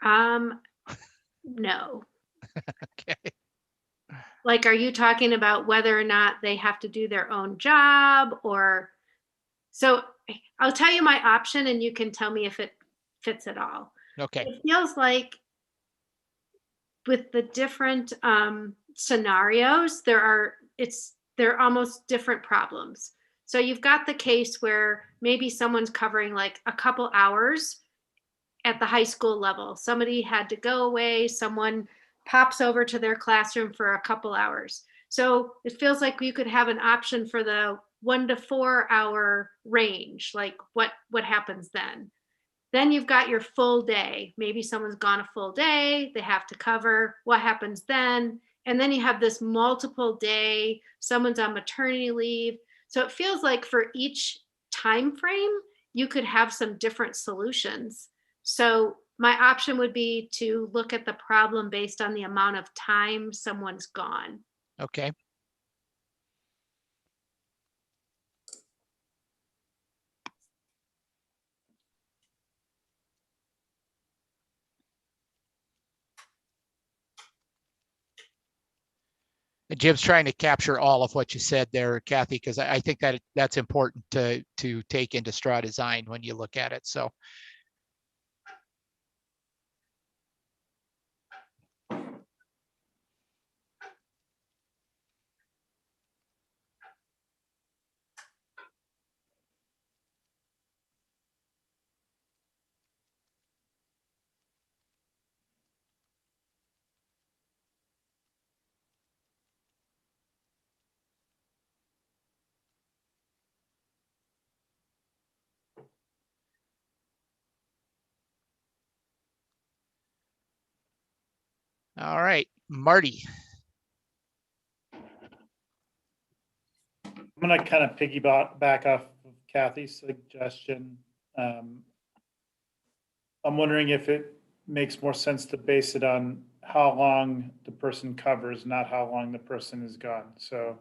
No. Okay. Like, are you talking about whether or not they have to do their own job, or? So I'll tell you my option and you can tell me if it fits at all. Okay. It feels like with the different scenarios, they're almost different problems. So you've got the case where maybe someone's covering like a couple hours at the high school level. Somebody had to go away, someone pops over to their classroom for a couple hours. So it feels like you could have an option for the 1 to 4 hour range. Like what happens then? Then you've got your full day. Maybe someone's gone a full day, they have to cover. What happens then? And then you have this multiple day, someone's on maternity leave. So it feels like for each time frame, you could have some different solutions. So my option would be to look at the problem based on the amount of time someone's gone. Okay. Jim's trying to capture all of what you said there, Kathy, because I think that that's important to take into straw design when you look at it. So. All right, Marty. I'm going to kind of piggyback off of Kathy's suggestion. I'm wondering if it makes more sense to base it on how long the person covers, not how long the person is gone. So,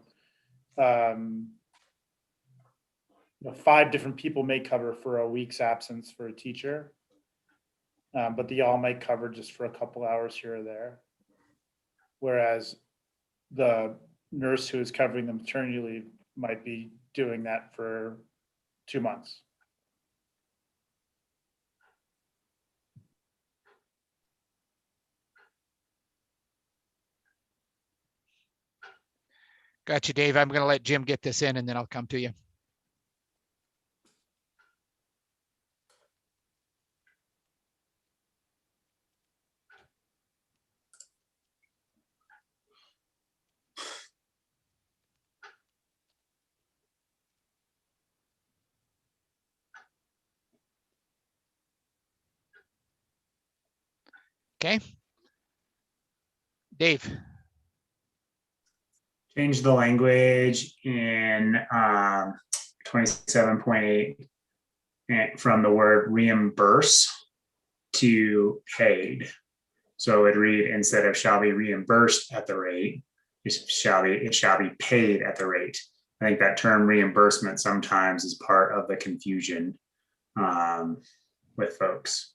5 different people may cover for a week's absence for a teacher, but they all might cover just for a couple hours here or there. Whereas the nurse who is covering the maternity leave might be doing that for 2 months. Got you, Dave. I'm going to let Jim get this in and then I'll come to you. Okay. Dave. Change the language in 27.8 from the word reimburse to paid. So it would read, instead of shall be reimbursed at the rate, it shall be paid at the rate. I think that term reimbursement sometimes is part of the confusion with folks.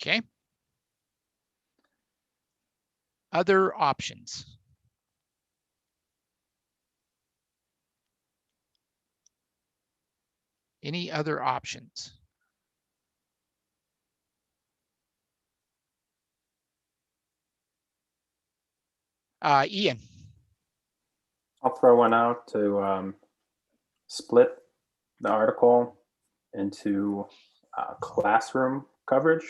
Okay. Other options. Any other options? Ian. I'll throw one out to split the article into classroom coverage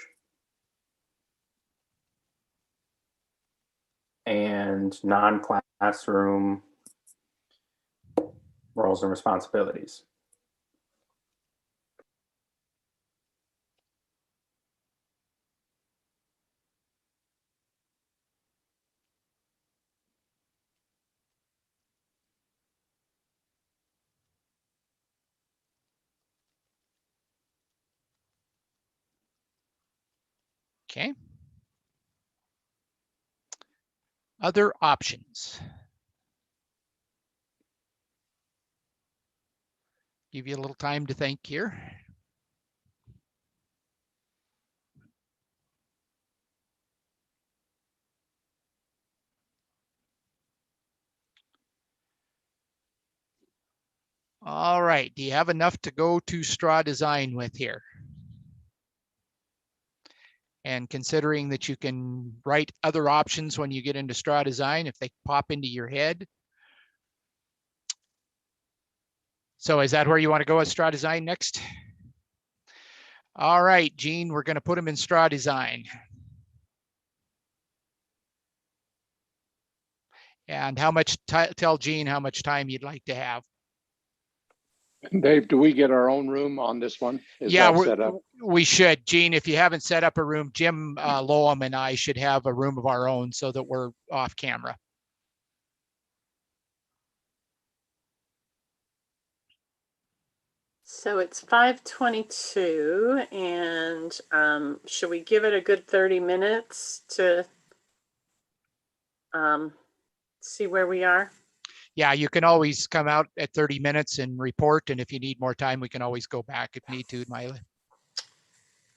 and non-classroom roles and responsibilities. Okay. Other options. Give you a little time to think here. All right, do you have enough to go to straw design with here? And considering that you can write other options when you get into straw design, if they pop into your head. So is that where you want to go with straw design next? All right, Gene, we're going to put them in straw design. And how much, tell Gene how much time you'd like to have. Dave, do we get our own room on this one? Is Yeah, that set up? we should. Gene, if you haven't set up a room, Jim Loam and I should have a room of our own so that we're off camera. So it's 5:22, and should we give it a good 30 minutes to see where we are? Yeah, you can always come out at 30 minutes and report. And if you need more time, we can always go back if need to, Miley.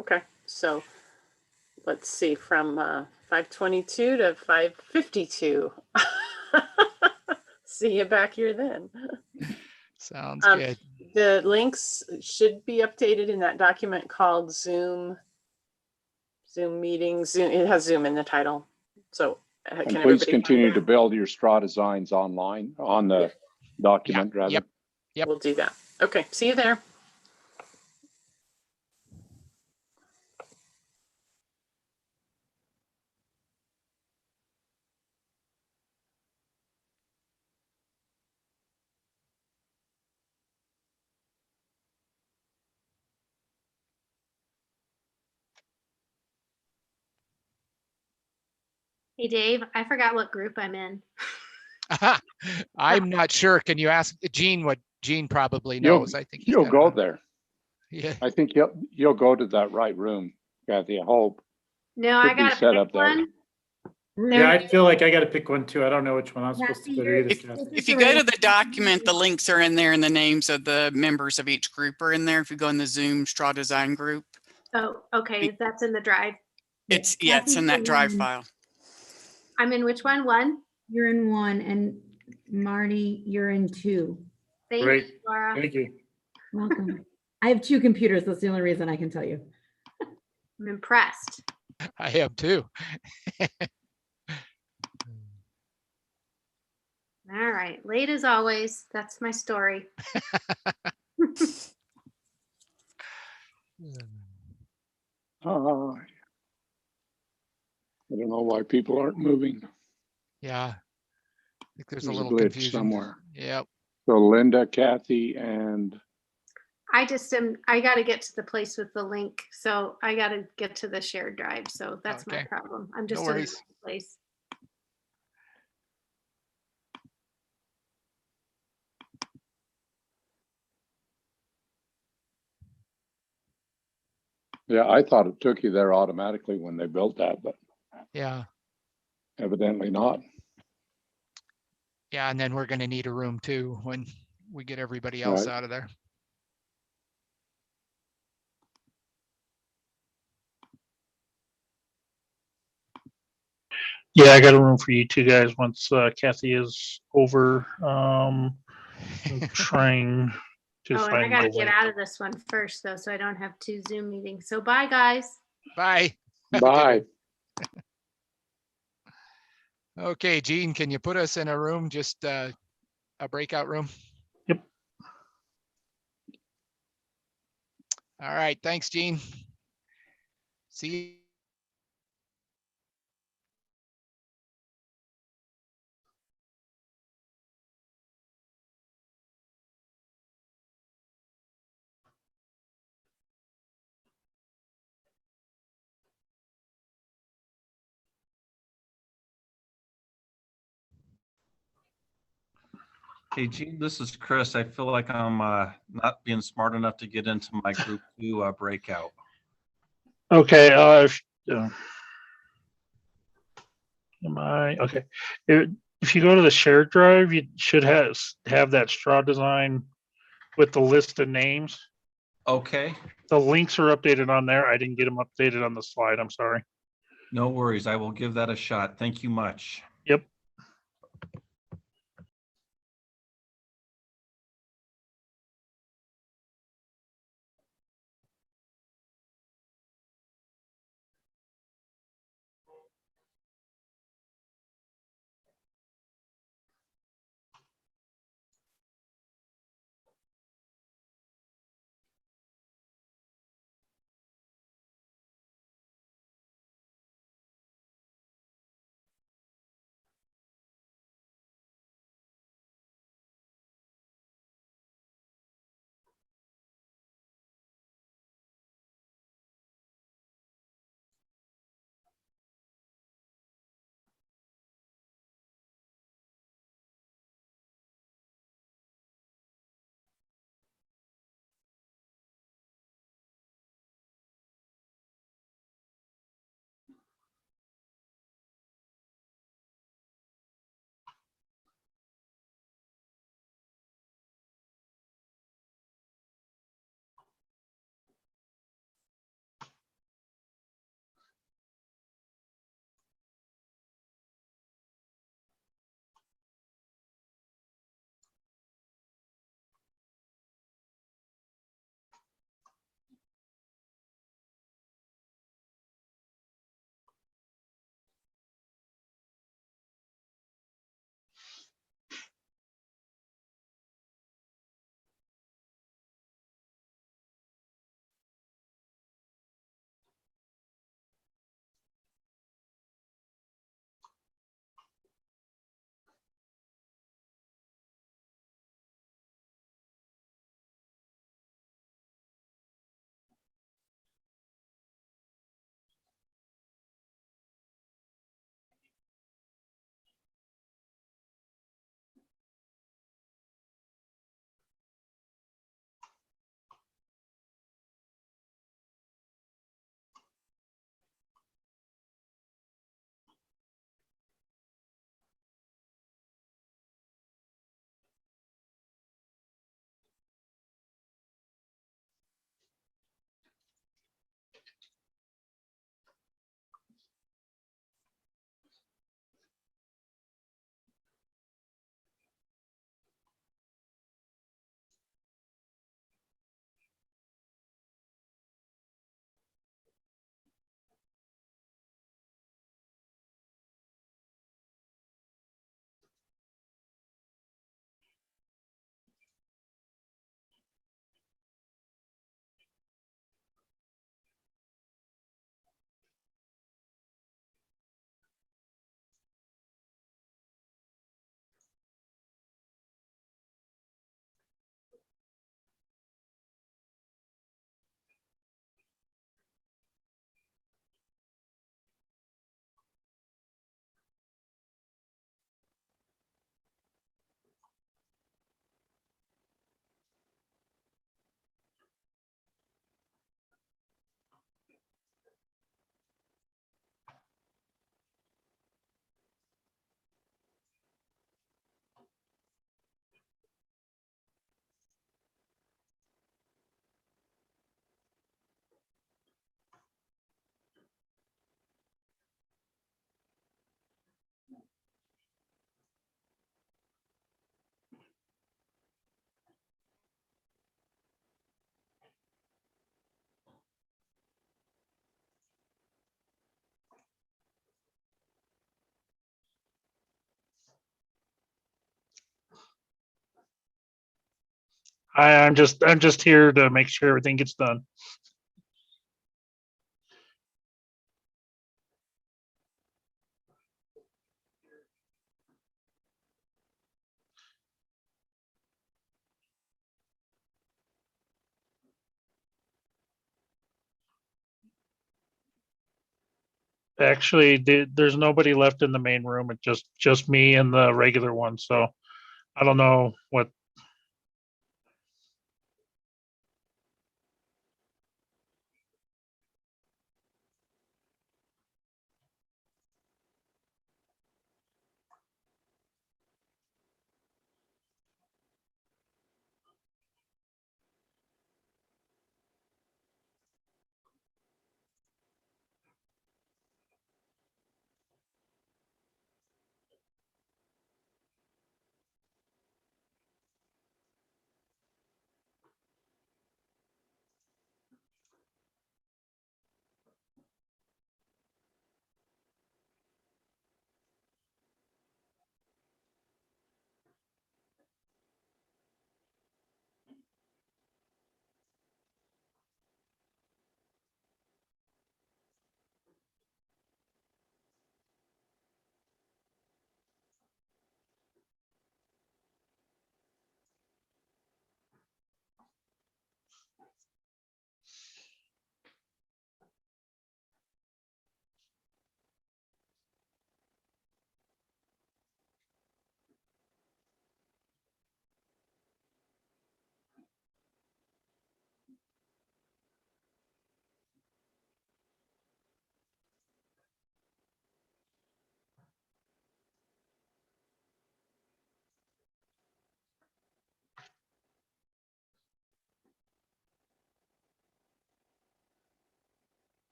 Okay, so let's see, from 5:22 to 5:52. See you back here then. Sounds good. The links should be updated in that document called Zoom meetings. It has Zoom in the title. So and please continue to build your straw designs online on the document rather. Yep. We'll do that. Okay, see you there. Hey, Dave, I forgot what group I'm in. I'm not sure. Can you ask Gene what Gene probably knows? I think you'll go there. Yeah. I think you'll go to that right room, Kathy. I hope. No, I got to pick one. Yeah, I feel like I got to pick one too. I don't know which one I'm supposed to go to either. If you go to the document, the links are in there and the names of the members of each group are in there. If you go in the Zoom straw design group. Oh, okay. That's in the drive. It's in that drive file. I'm in which one? One? You're in one, and Marty, you're in two. Thank you, Laura. Thank you. Welcome. I have two computers. That's the only reason I can tell you. I'm impressed. I am too. All right. Late as always. That's my story. I don't know why people aren't moving. Yeah. I think there's a There's little glitch confusion somewhere. Yep. So Linda, Kathy, and I got to get to the place with the link. So I got to get to the shared drive. So that's my problem. I'm just in the right place. yeah, I thought it took you there automatically when they built that, but yeah, evidently not. Yeah, and then we're going to need a room too when we get everybody else out of there. Yeah, I got a room for you two guys once Kathy is over. I'm trying to and I find got to the get link. out of this one first, though, so I don't have two Zoom meetings. So bye, guys. Bye. Bye. Okay, Gene, can you put us in a room, just a breakout room? Yep. All right. Thanks, Gene. See you. Hey, Gene, this is Chris. I feel like I'm not being smart enough to get into my group 2 breakout. Okay, am I okay? If you go to the shared drive, you should have that straw design with the list of names. Okay, The links are updated on there. I didn't get them updated on the slide. I'm sorry. no worries. I will give that a shot. Thank you much. Yep. I'm just here to make sure everything gets done. Actually, there's nobody left in the main room. It's just me and the regular one. So I don't know what.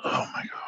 Oh my God.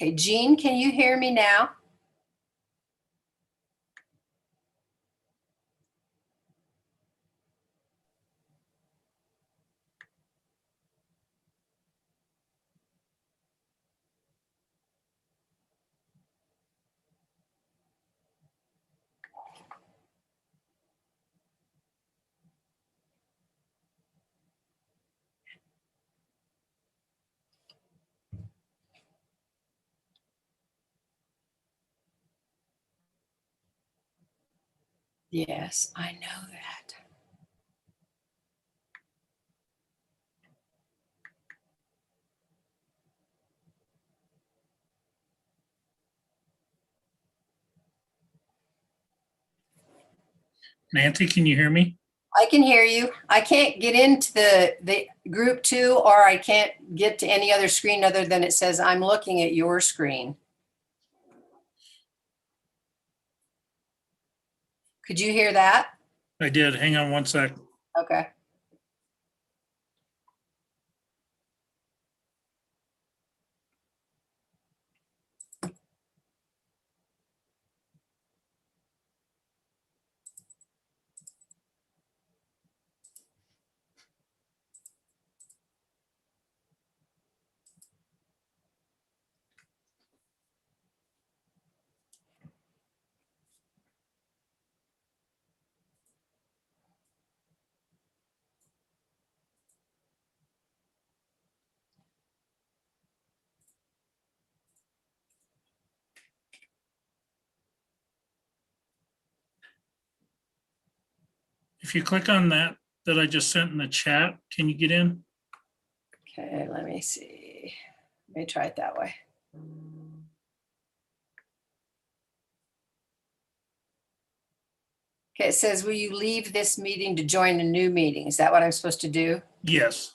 Okay, Jean, can you hear me now? Yes, I know that. Nancy, can you hear me? I can hear you. I can't get into the group 2, or I can't get to any other screen other than it says I'm looking at your screen. Could you hear that? I did. Hang on one sec. Okay. If you click on that I just sent in the chat, can you get in? Okay, let me see. Let me try it that way. Okay, it says, will you leave this meeting to join a new meeting? Is that what I'm supposed to do? Yes.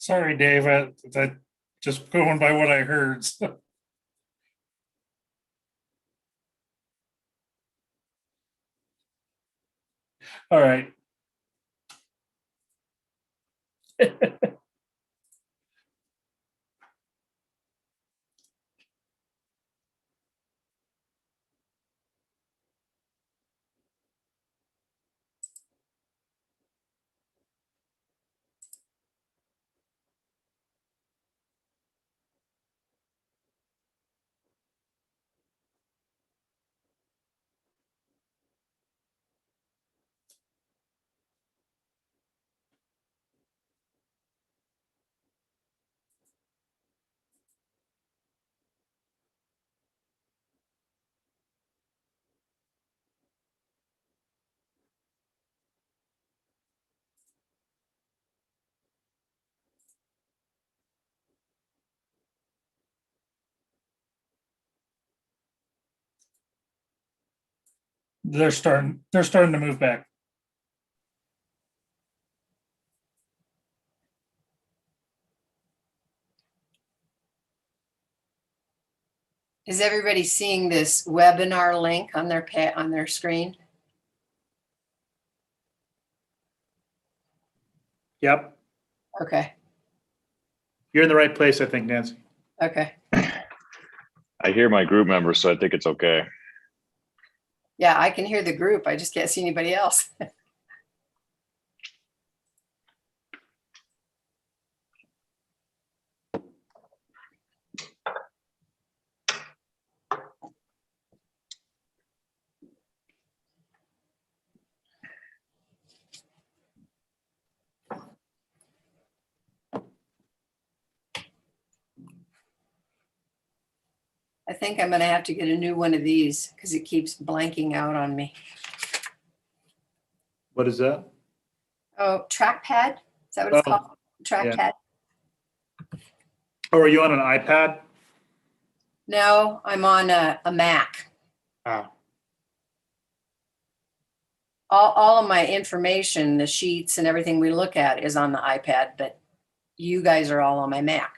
Sorry, Dave, that just going by what I heard. So. All right. They're starting to move back. Is everybody seeing this webinar link on their screen? Yep. Okay. You're in the right place, I think, Nancy. Okay. I hear my group members, so I think it's okay. Yeah, I can hear the group. I just can't see anybody else. I think I'm going to have to get a new one of these because it keeps blanking out on me. What is that? Oh, trackpad? Is that what it's called? Trackpad? Yeah. Oh, are you on an iPad? No, I'm on a Mac. Oh. All of my information, the sheets and everything we look at is on the iPad, but you guys are all on my Mac.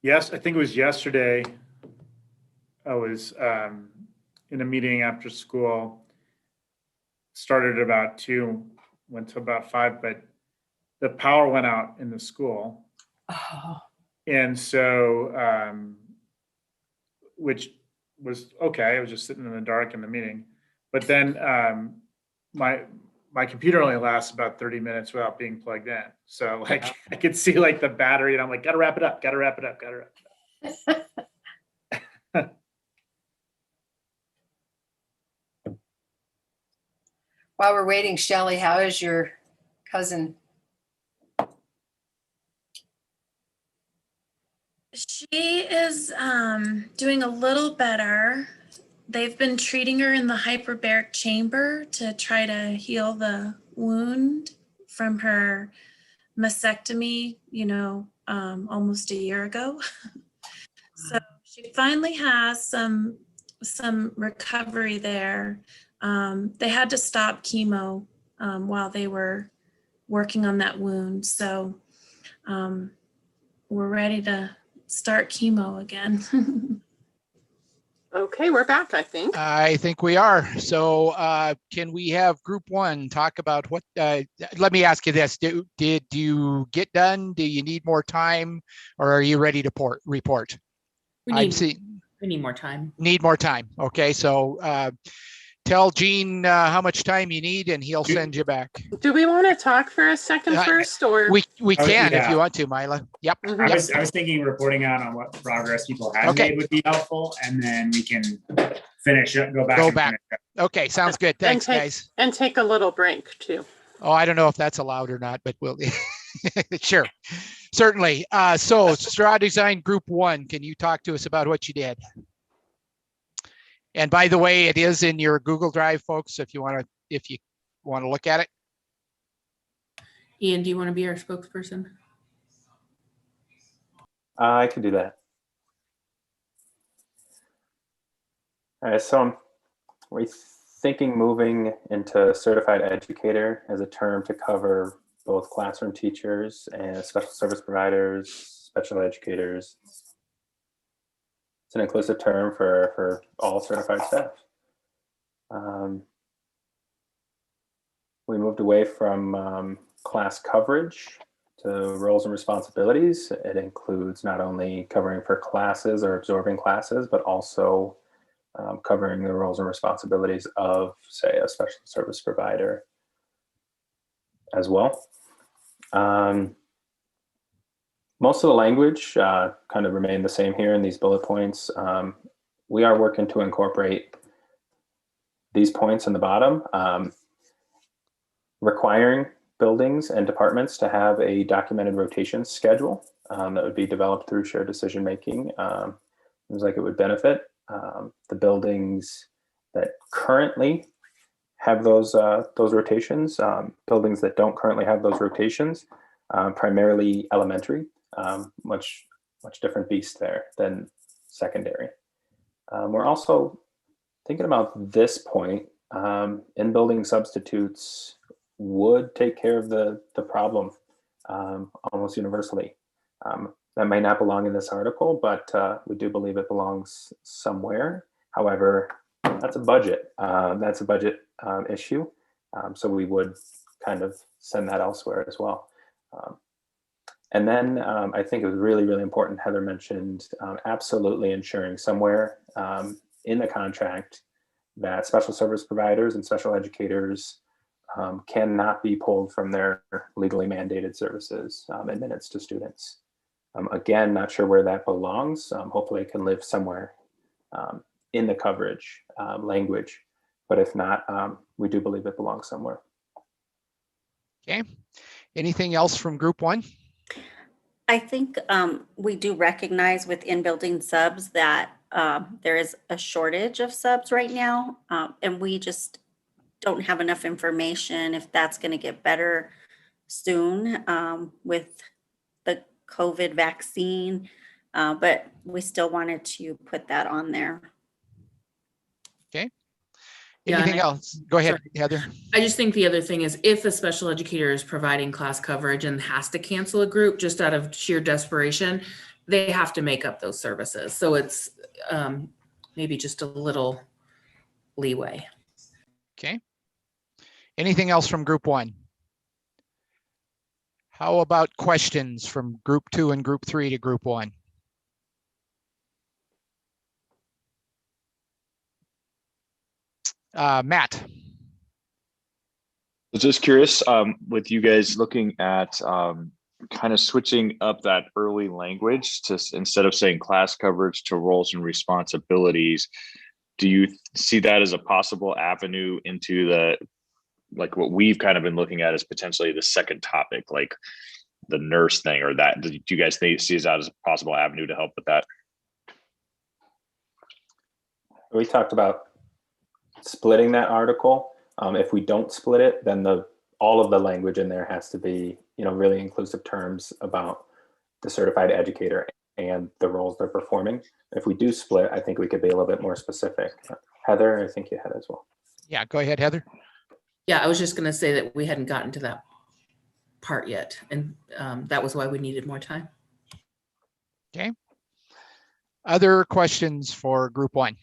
Yes, I think it was yesterday. I was in a meeting after school. Started at about 2, went to about 5, but the power went out in the school. Oh. And so, which was okay. I was just sitting in the dark in the meeting. But then my computer only lasts about 30 minutes without being plugged in. So like I could see like the battery and I'm like, gotta wrap it up, gotta wrap it up, gotta wrap it up. While we're waiting, Shelley, how is your cousin? She is doing a little better. They've been treating her in the hyperbaric chamber to try to heal the wound from her mastectomy, almost a year ago. So she finally has some recovery there. They had to stop chemo while they were working on that wound. So we're ready to start chemo again. Okay, we're back, I think. I think we are. So can we have group 1 talk about what, let me ask you this. Did you get done? Do you need more time or are you ready to report? We need more time. Need more time. Okay, so tell Gene how much time you need and he'll send you back. Do we want to talk for a second first, or we can yeah. if you want to, Mila. Yep. I was thinking reporting out on what progress people have made would be helpful, and then we can finish up, go back. Finish up. Okay, sounds good. Thanks, guys. And take a little break too. Oh, I don't know if that's allowed or not, but we'll sure. Certainly. So straw design group 1, can you talk to us about what you did? And by the way, it is in your Google Drive, folks, if you want to look at it. Ian, do you want to be our spokesperson? I can do that. All right, so we thinking moving into certified educator as a term to cover both classroom teachers and special service providers, special educators. It's an inclusive term for all certified staff. We moved away from class coverage to roles and responsibilities. It includes not only covering for classes or absorbing classes, but also covering the roles and responsibilities of, say, a special service provider as well. Most of the language kind of remained the same here in these bullet points. We are working to incorporate these points in the bottom, requiring buildings and departments to have a documented rotation schedule that would be developed through shared decision making. Seems like it would benefit the buildings that currently have those rotations. Buildings that don't currently have those rotations, primarily elementary, much different beast there than secondary. We're also thinking about this point. In building substitutes would take care of the problem almost universally. That may not belong in this article, but we do believe it belongs somewhere. However, that's a budget. That's a budget issue. So we would kind of send that elsewhere as well. And then I think it was really, really important, Heather mentioned absolutely ensuring somewhere in the contract that special service providers and special educators cannot be pulled from their legally mandated services in minutes to students. Again, not sure where that belongs. Hopefully it can live somewhere in the coverage language, but if not, we do believe it belongs somewhere. Okay. Anything else from group one? I think we do recognize with in-building subs that there is a shortage of subs right now, and we just don't have enough information if that's going to get better soon with the COVID vaccine, but we still wanted to put that on there. Okay. Yeah, Anything and else? Go ahead, sorry. Heather. I just think the other thing is if a special educator is providing class coverage and has to cancel a group just out of sheer desperation, they have to make up those services. So it's maybe just a little leeway. Okay. Anything else from group one? How about questions from group two and group three to group one? Matt. I was just curious, with you guys looking at kind of switching up that early language to, instead of saying class coverage, to roles and responsibilities, do you see that as a possible avenue into the, like what we've kind of been looking at as potentially the second topic, like the nurse thing, or that, do you guys see that as a possible avenue to help with that? We talked about splitting that article. If we don't split it, then all of the language in there has to be, really inclusive terms about the certified educator and the roles they're performing. If we do split, I think we could be a little bit more specific. Heather, I think you had as well. Yeah, go ahead, Heather. Yeah, I was just going to say that we hadn't gotten to that part yet, and that was why we needed more time. Okay. Other questions for group one?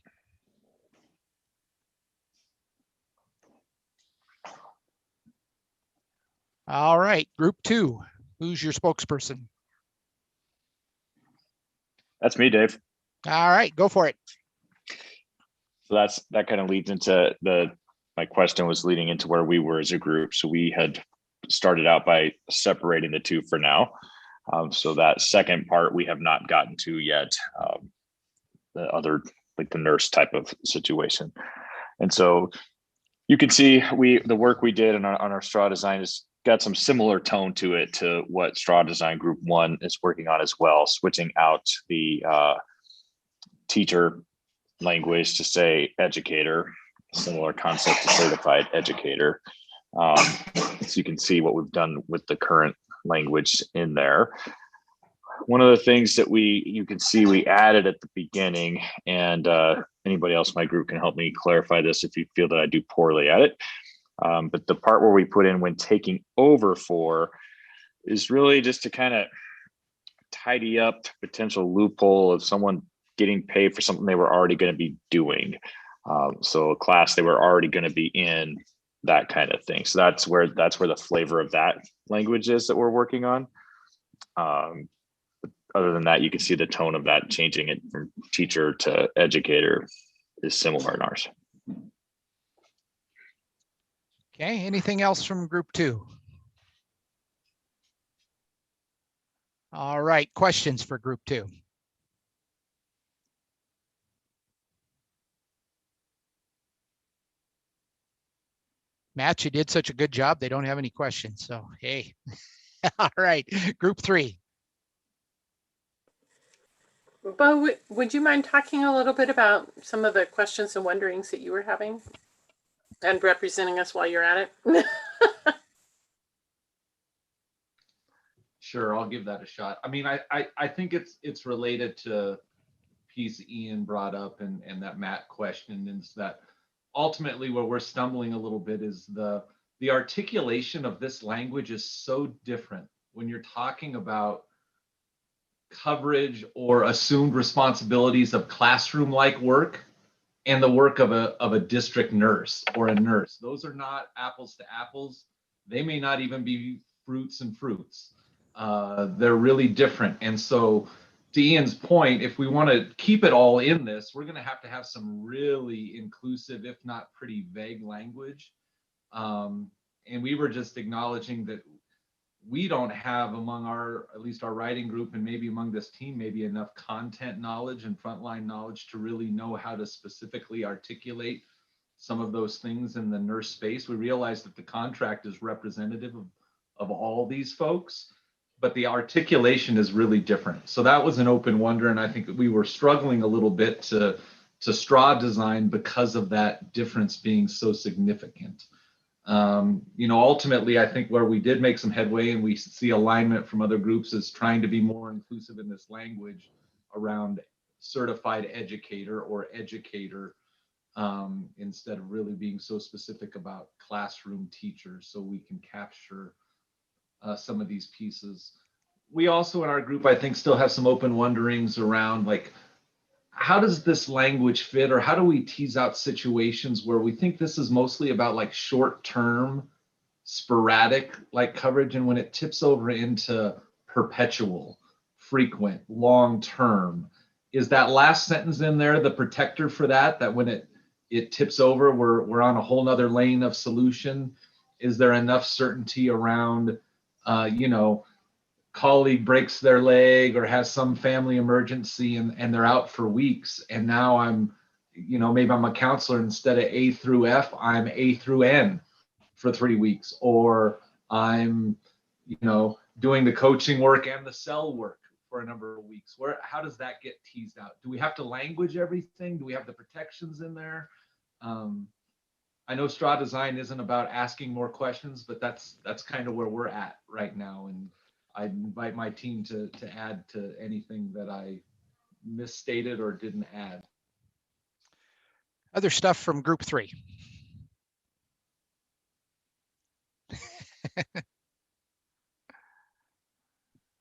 All right, group two, who's your spokesperson? That's me, Dave. All right, go for it. So that kind of leads into my question was leading into where we were as a group. So we had started out by separating the two for now. So that second part we have not gotten to yet, the other, like the nurse type of situation. And so you can see the work we did on our straw design has got some similar tone to it to what straw design group one is working on as well, switching out the teacher language to say educator, similar concept to certified educator. So you can see what we've done with the current language in there. one of the things that you can see we added at the beginning, and anybody else in my group can help me clarify this if you feel that I do poorly at it. But the part where we put in when taking over for is really just to kind of tidy up potential loophole of someone getting paid for something they were already going to be doing. So a class they were already going to be in, that kind of thing. So that's where the flavor of that language is that we're working on. Other than that, you can see the tone of that changing it from teacher to educator is similar in ours. Okay, anything else from group 2? All right, questions for group 2? Matt, you did such a good job. They don't have any questions. So, hey. All right, group 3. Bo, would you mind talking a little bit about some of the questions and wonderings that you were having and representing us while you're at it? Sure, I'll give that a shot. I mean, I think it's related to piece Ian brought up and that Matt questioned, and that ultimately where we're stumbling a little bit is the articulation of this language is so different when you're talking about coverage or assumed responsibilities of classroom-like work and the work of a district nurse or a nurse. Those are not apples to apples. They may not even be fruits and fruits. They're really different. And so to Ian's point, if we want to keep it all in this, we're going to have some really inclusive, if not pretty vague language. And we were just acknowledging that we don't have among at least our writing group and maybe among this team, maybe enough content knowledge and frontline knowledge to really know how to specifically articulate some of those things in the nurse space. We realized that the contract is representative of all these folks, but the articulation is really different. So that was an open wonder. And I think we were struggling a little bit to straw design because of that difference being so significant. Ultimately, I think where we did make some headway and we see alignment from other groups is trying to be more inclusive in this language around certified educator or educator, instead of really being so specific about classroom teachers, so we can capture some of these pieces. We also in our group, I think, still have some open wonderings around like, how does this language fit, or how do we tease out situations where we think this is mostly about like short-term, sporadic like coverage, and when it tips over into perpetual, frequent, long-term, is that last sentence in there the protector for that when it tips over, we're on a whole nother lane of solution? Is there enough certainty around, colleague breaks their leg or has some family emergency and they're out for weeks, and now maybe I'm a counselor, instead of A through F, I'm A through N for 3 weeks, or I'm doing the coaching work and the cell work for a number of weeks. How does that get teased out? Do we have to language everything? Do we have the protections in there? I know straw design isn't about asking more questions, but that's kind of where we're at right now, and I invite my team to add to anything that I misstated or didn't add. Other stuff from group 3.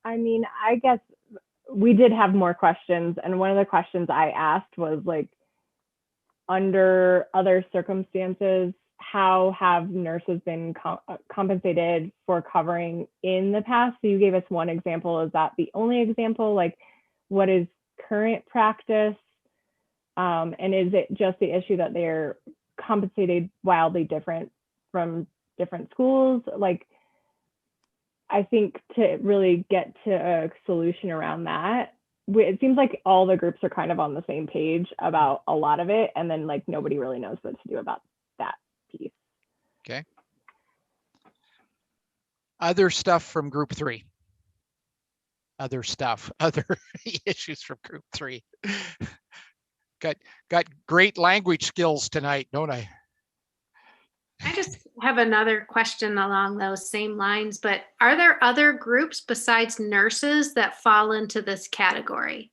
I mean, I guess we did have more questions, and one of the questions I asked was like, under other circumstances, how have nurses been compensated for covering in the past? So you gave us one example. Is that the only example? Like, what is current practice? And is it just the issue that they're compensated wildly different from different schools? Like, I think to really get to a solution around that, it seems like all the groups are kind of on the same page about a lot of it, and then like nobody really knows what to do about that piece. Okay. Other stuff from group 3. Other issues from group 3. Got great language skills tonight, don't I? have another question along those same lines, but are there other groups besides nurses that fall into this category?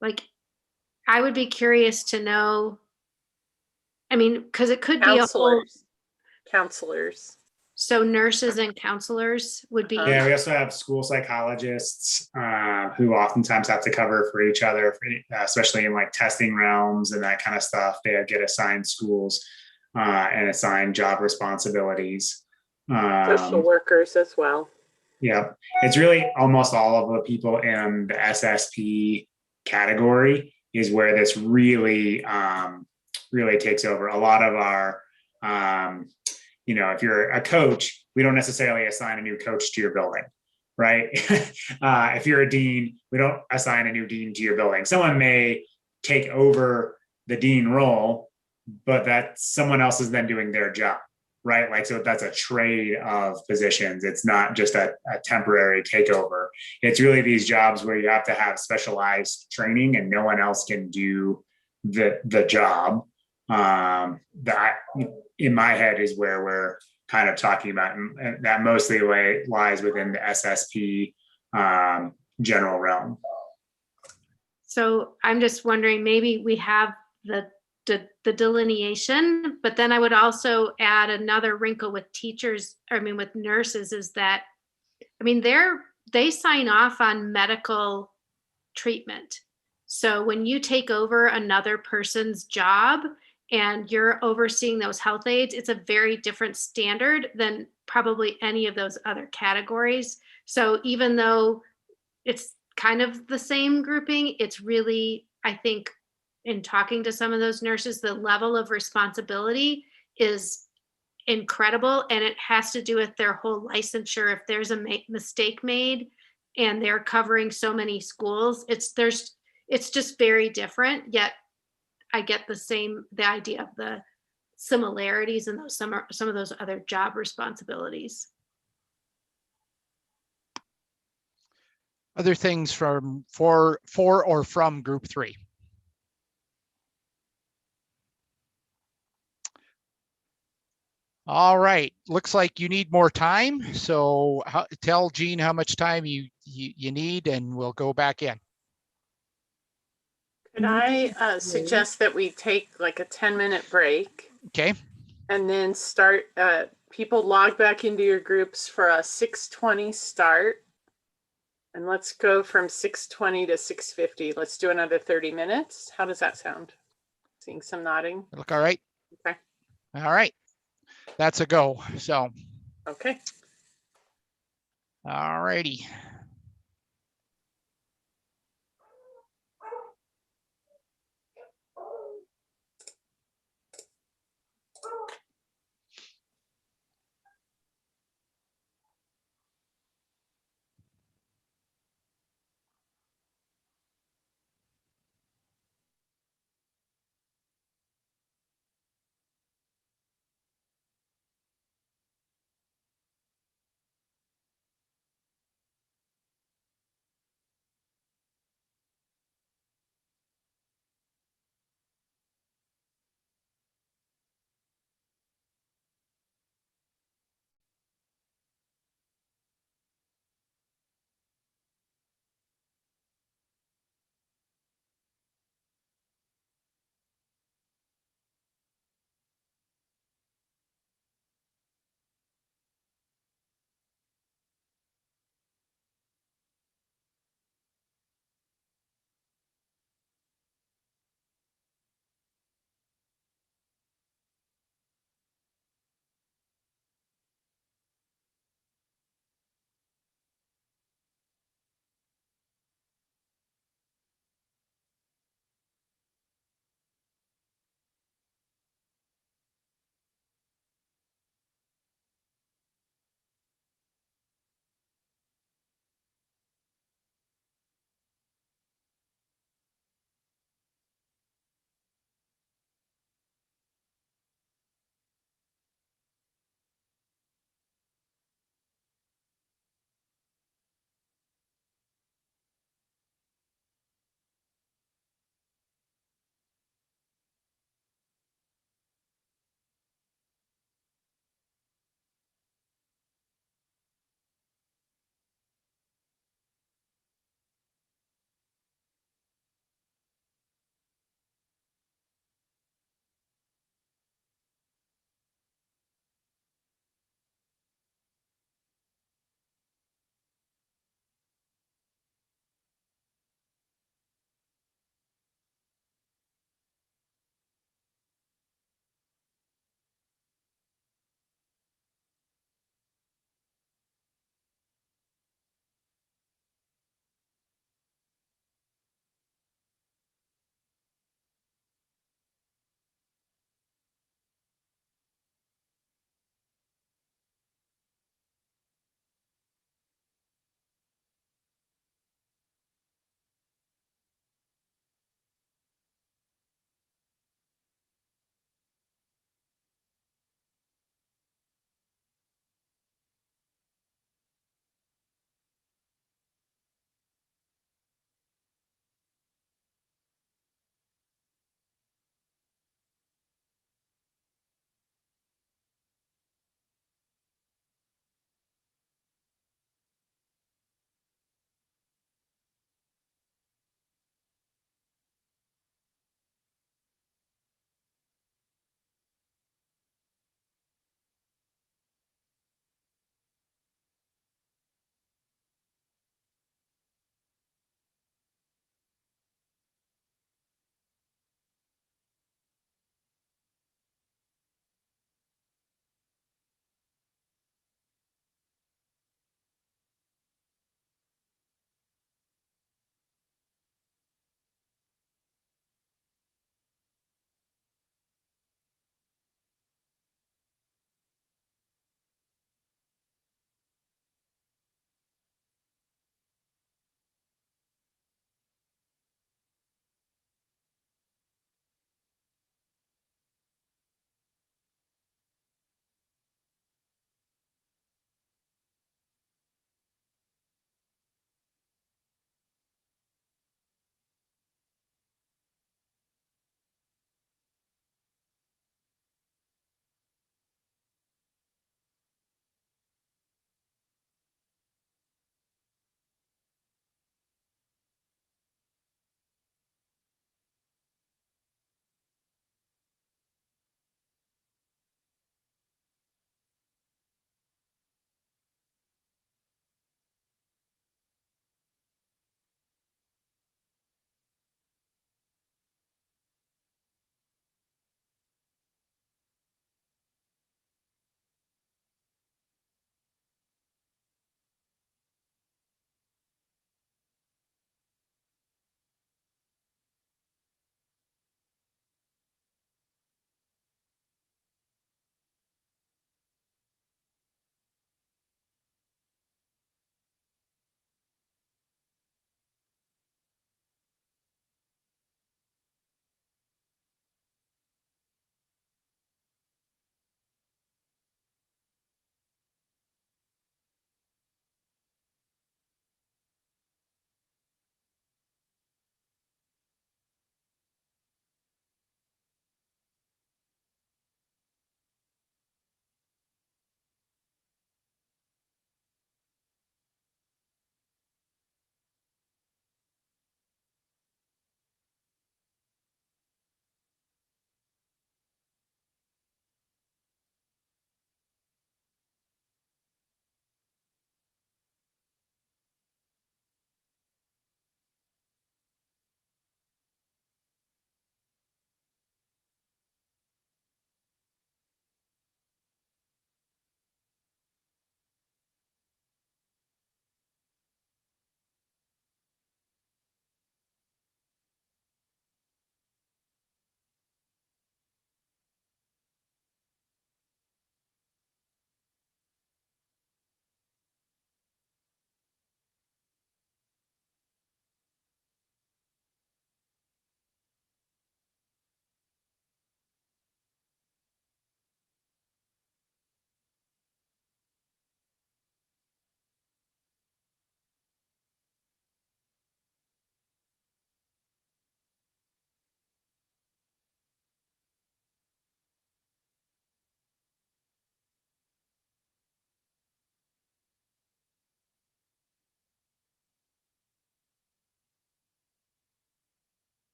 Like, I would be curious to know. I mean, because it could be a whole. Counselors. So nurses and counselors would be. Yeah, we also have school psychologists who oftentimes have to cover for each other, especially in like testing realms and that kind of stuff. They get assigned schools and assigned job responsibilities. Social workers as well. Yeah, it's really almost all of the people in the SSP category is where this really, really takes over. A lot of our, if you're a coach, we don't necessarily assign a new coach to your building, right? If you're a dean, we don't assign a new dean to your building. Someone may take over the dean role, but that someone else is then doing their job, right? Like, so that's a trade of positions. It's not just a temporary takeover. It's really these jobs where you have to have specialized training and no one else can do the job. That in my head is where we're kind of talking about, and that mostly lies within the SSP general realm. So I'm just wondering, maybe we have the delineation, but then I would also add another wrinkle with teachers, with nurses, is that, they sign off on medical treatment. So when you take over another person's job and you're overseeing those health aides, it's a very different standard than probably any of those other categories. So even though it's kind of the same grouping, it's really, I think, in talking to some of those nurses, the level of responsibility is incredible, and it has to do with their whole licensure. If there's a mistake made and they're covering so many schools, it's just very different. Yet I get the idea of the similarities in some of those other job responsibilities. Other things for or from group 3? All right, looks like you need more time. So tell Jean how much time you need and we'll go back in. Could I suggest that we take like a 10-minute break? Okay. And then start, people log back into your groups for a 6:20 start. And let's go from 6:20 to 6:50. Let's do another 30 minutes. How does that sound? Seeing some nodding. Look all right? Okay. All right. That's a go. So. Okay. All righty.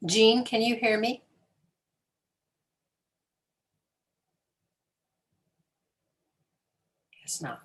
Jean, can you hear me? Guess not.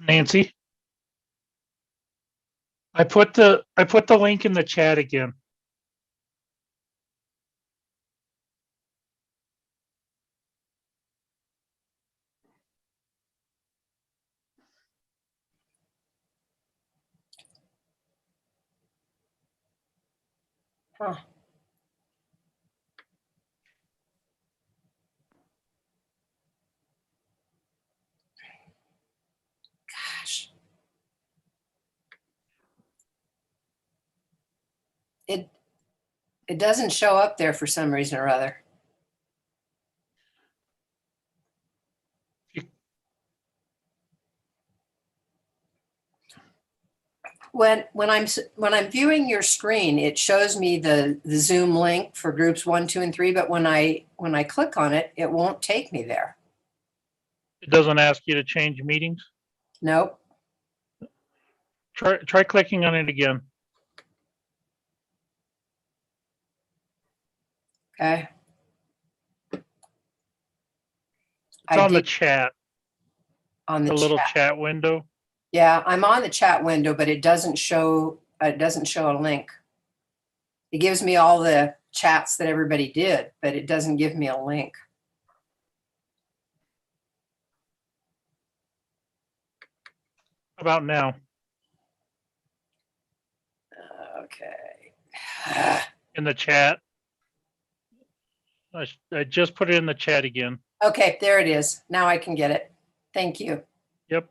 Nancy, I put the link in the chat again. Huh. Gosh. It doesn't show up there for some reason or other. When I'm viewing your screen, it shows me the Zoom link for groups 1, 2, and 3, but when I click on it, it won't take me there. It doesn't ask you to change meetings. Nope. Try clicking on it again. Okay. It's on the chat. On the little chat. chat window. Yeah, I'm on the chat window, but it doesn't show a link. It gives me all the chats that everybody did, but it doesn't give me a link. How about now? Okay. In the chat. I just put it in the chat again. Okay, there it is. Now I can get it. Thank you. Yep.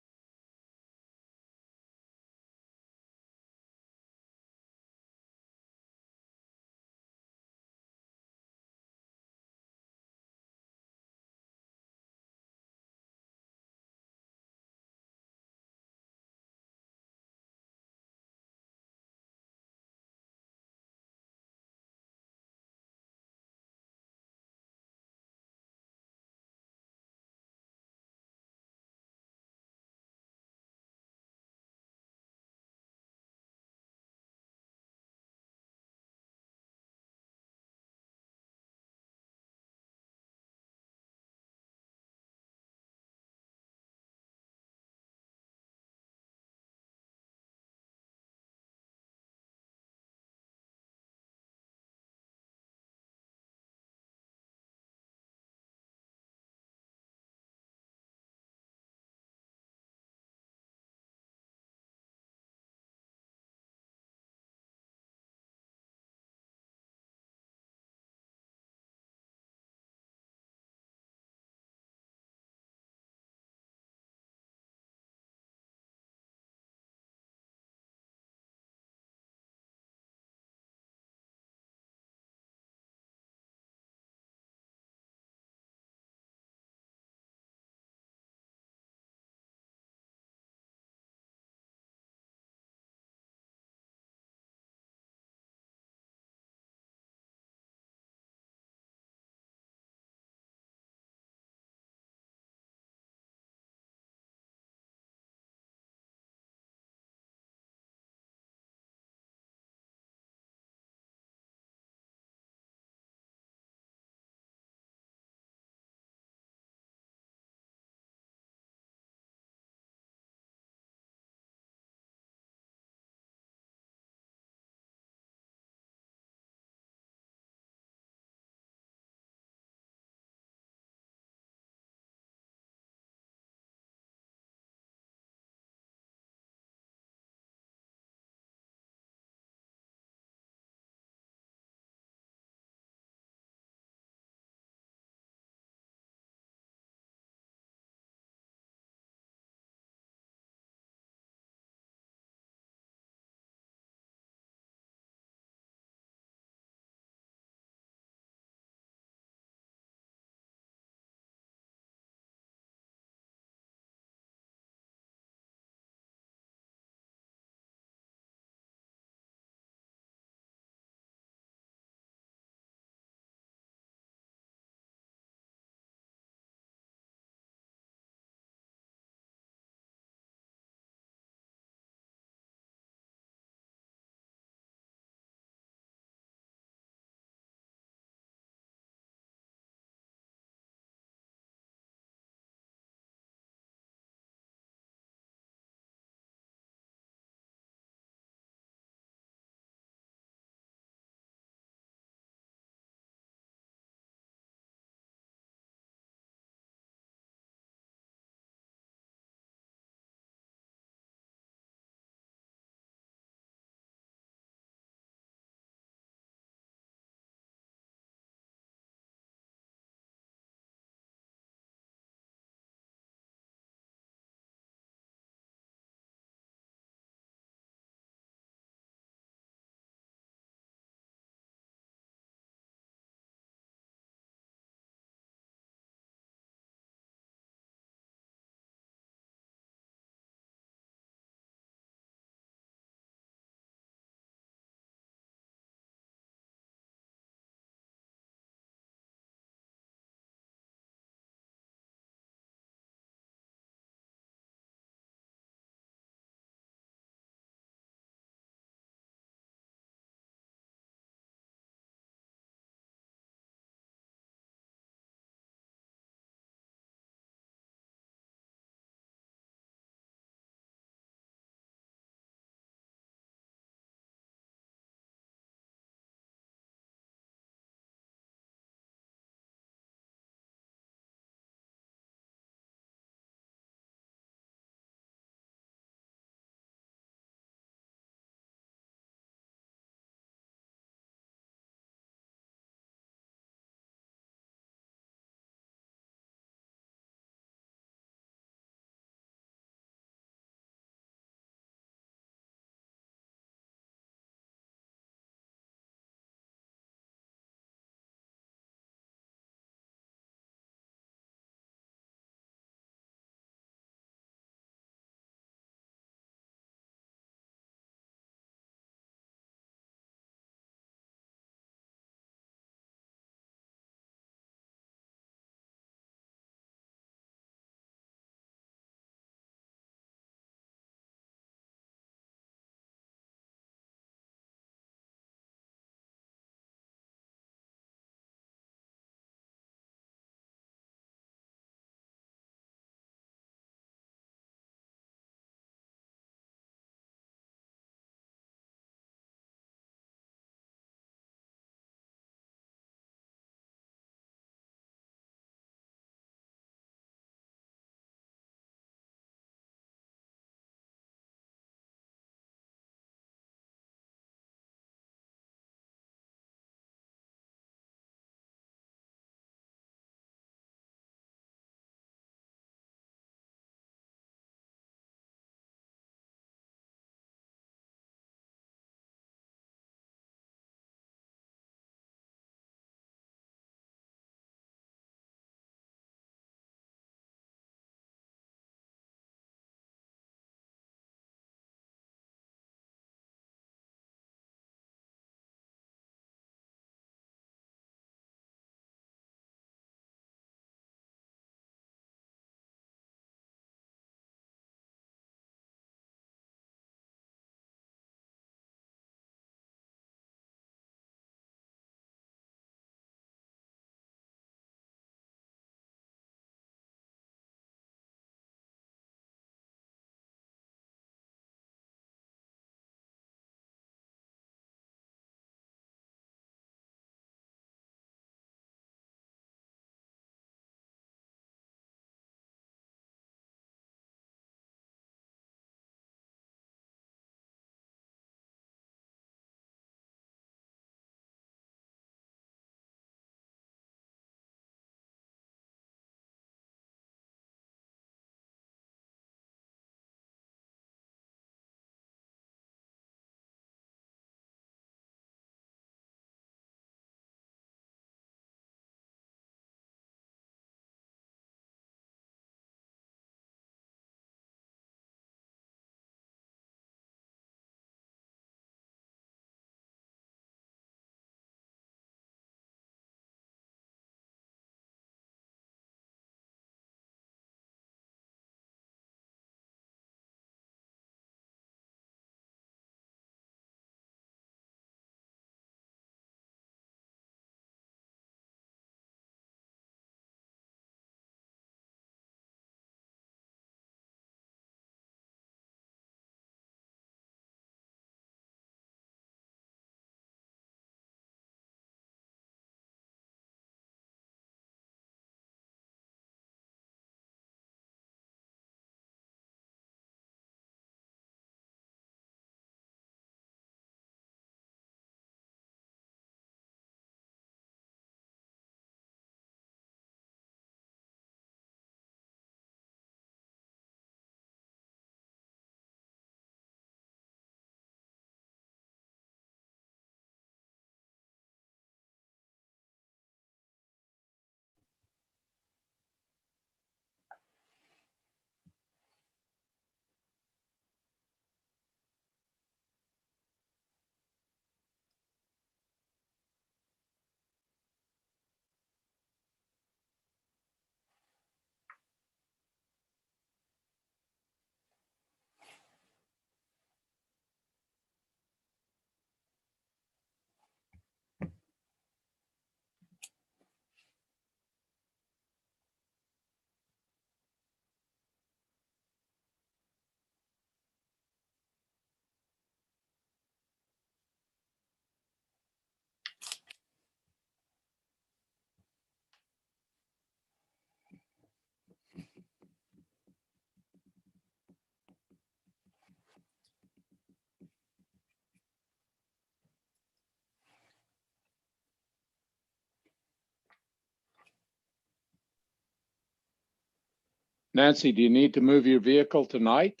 Nancy, do you need to move your vehicle tonight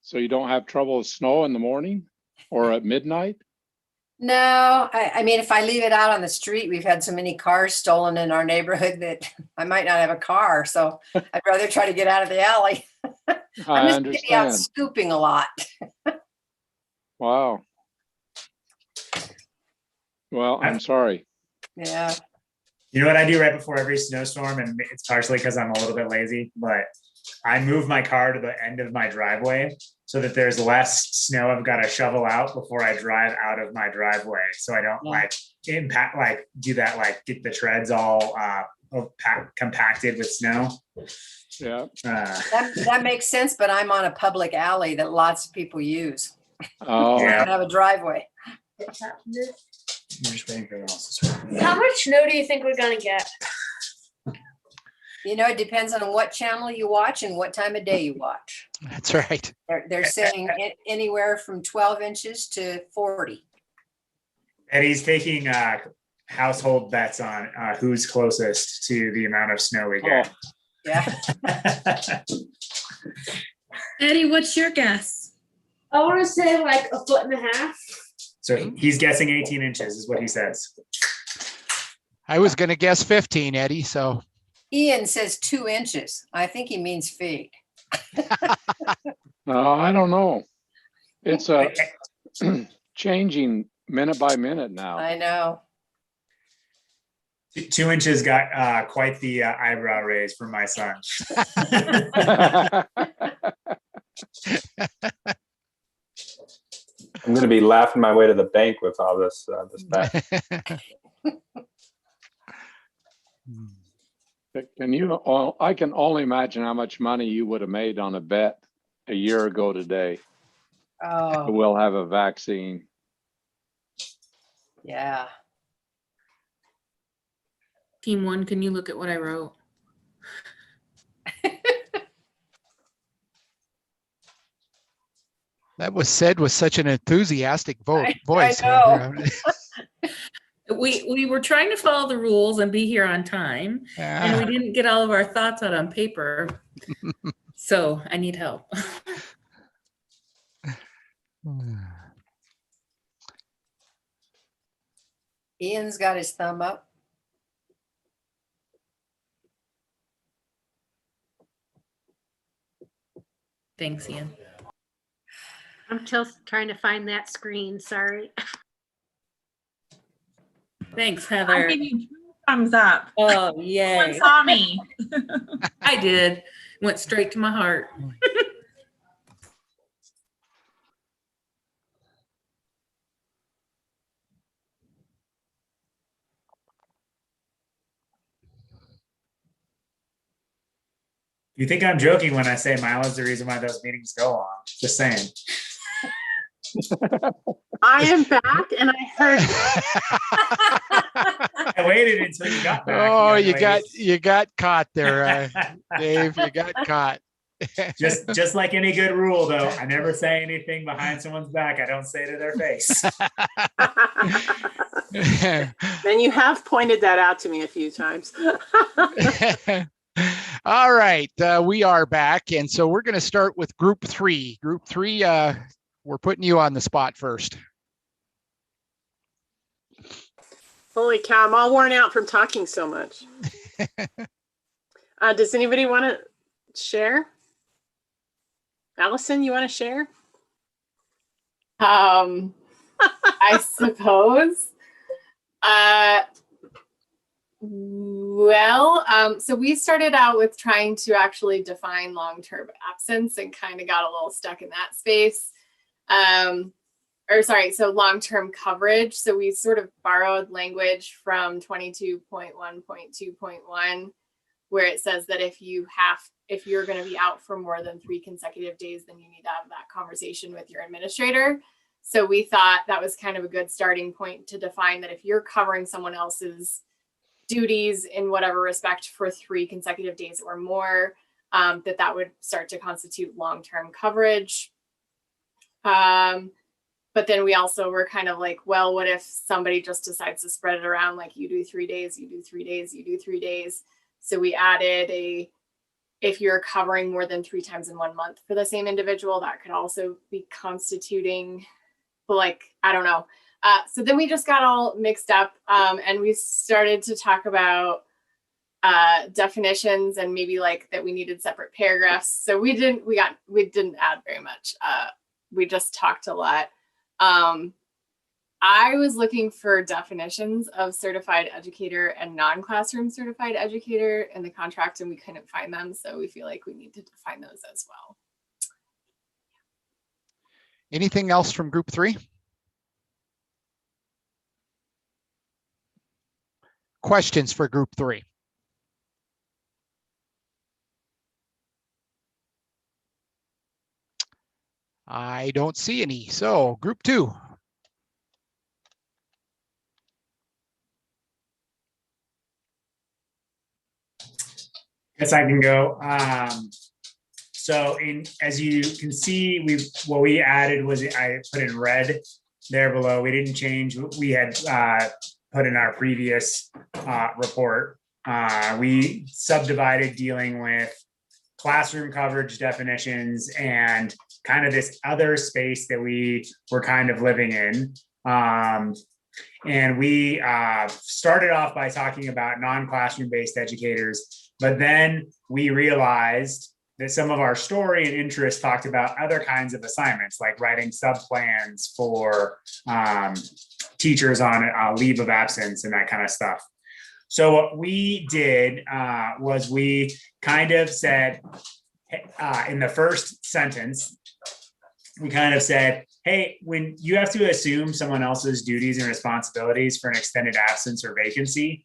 so you don't have trouble with snow in the morning or at midnight? No, I mean, if I leave it out on the street, we've had so many cars stolen in our neighborhood that I might not have a car. So I'd rather try to get out of the alley. I I'm just gonna be out understand. scooping a lot. Wow. Well, I'm sorry. Yeah. You know what I do right before every snowstorm, and it's partially because I'm a little bit lazy, but I move my car to the end of my driveway so that there's less snow I've got to shovel out before I drive out of my driveway. So I don't like impact, like do that, like get the treads all compacted with snow. Yeah. That makes sense, but I'm on a public alley that lots of people use. Oh, I don't have a driveway. I'm just waiting for everyone else to swear. How much snow do you think we're gonna get? You know, it depends on what channel you watch and what time of day you watch. That's right. They're saying anywhere from 12 inches to 40. And he's taking household bets on who's closest to the amount of snow we get. Yeah. Eddie, what's your guess? I want to say like 1.5 feet. So he's guessing 18 inches is what he says. I was going to guess 15, Eddie. So Ian says 2 inches. I think he means feet. I don't know. It's changing minute by minute now. I know. 2 inches got quite the eyebrow raise from my son. I'm going to be laughing my way to the bank with all this bet. Can you? I can only imagine how much money you would have made on a bet a year ago today. Oh, We'll have a vaccine. yeah. Team one, can you look at what I wrote? that was said with such an enthusiastic voice. I know. We were trying to follow the rules and be here on time, and we didn't get all of our thoughts out on paper. So I need help. Ian's got his thumb up. Thanks, Ian. I'm still trying to find that screen. Sorry. Thanks, I'll Heather. give you 2 thumbs up. Oh, yay. Someone saw me. I did. Went straight to my heart. You think I'm joking when I say Milo's the reason why those meetings go on? Just saying. I am back and I heard. I waited until you got back. Oh, young lady. you got caught there, Dave. You got caught. just like any good rule, though, I never say anything behind someone's back. I don't say to their face. Then you have pointed that out to me a few times. All right, we are back, and so we're going to start with group three. Group three, we're putting you on the spot first. Holy cow, I'm all worn out from talking so much. Does anybody want to share? Allison, you want to share? I suppose. So we started out with trying to actually define long-term absence and kind of got a little stuck in that space. So long-term coverage. So we sort of borrowed language from 22.1.2.1, where it says that if you're going to be out for more than 3 consecutive days, then you need to have that conversation with your administrator. So we thought that was kind of a good starting point to define that if you're covering someone else's duties in whatever respect for 3 consecutive days or more, that would start to constitute long-term coverage. But then we also were kind of like, well, what if somebody just decides to spread it around, like you do 3 days, you do 3 days, you do 3 days. So we added a if you're covering more than 3 times in 1 month for the same individual, that could also be constituting, like, I don't know. So then we just got all mixed up, and we started to talk about definitions and maybe like that we needed separate paragraphs. So we didn't add very much. We just talked a lot. I was looking for definitions of certified educator and non-classroom certified educator in the contract, and we couldn't find them. So we feel like we need to define those as well. Anything else from group 3? Questions for group 3? I don't see any. So group 2. Yes, I can go. So as you can see, what we added was I put in red there below. We didn't change what we had put in our previous report. We subdivided dealing with classroom coverage definitions and kind of this other space that we were kind of living in. And we started off by talking about non-classroom based educators, but then we realized that some of our story and interest talked about other kinds of assignments, like writing sub-plans for teachers on leave of absence and that kind of stuff. So what we did was we kind of said, in the first sentence, we kind of said, hey, when you have to assume someone else's duties and responsibilities for an extended absence or vacancy,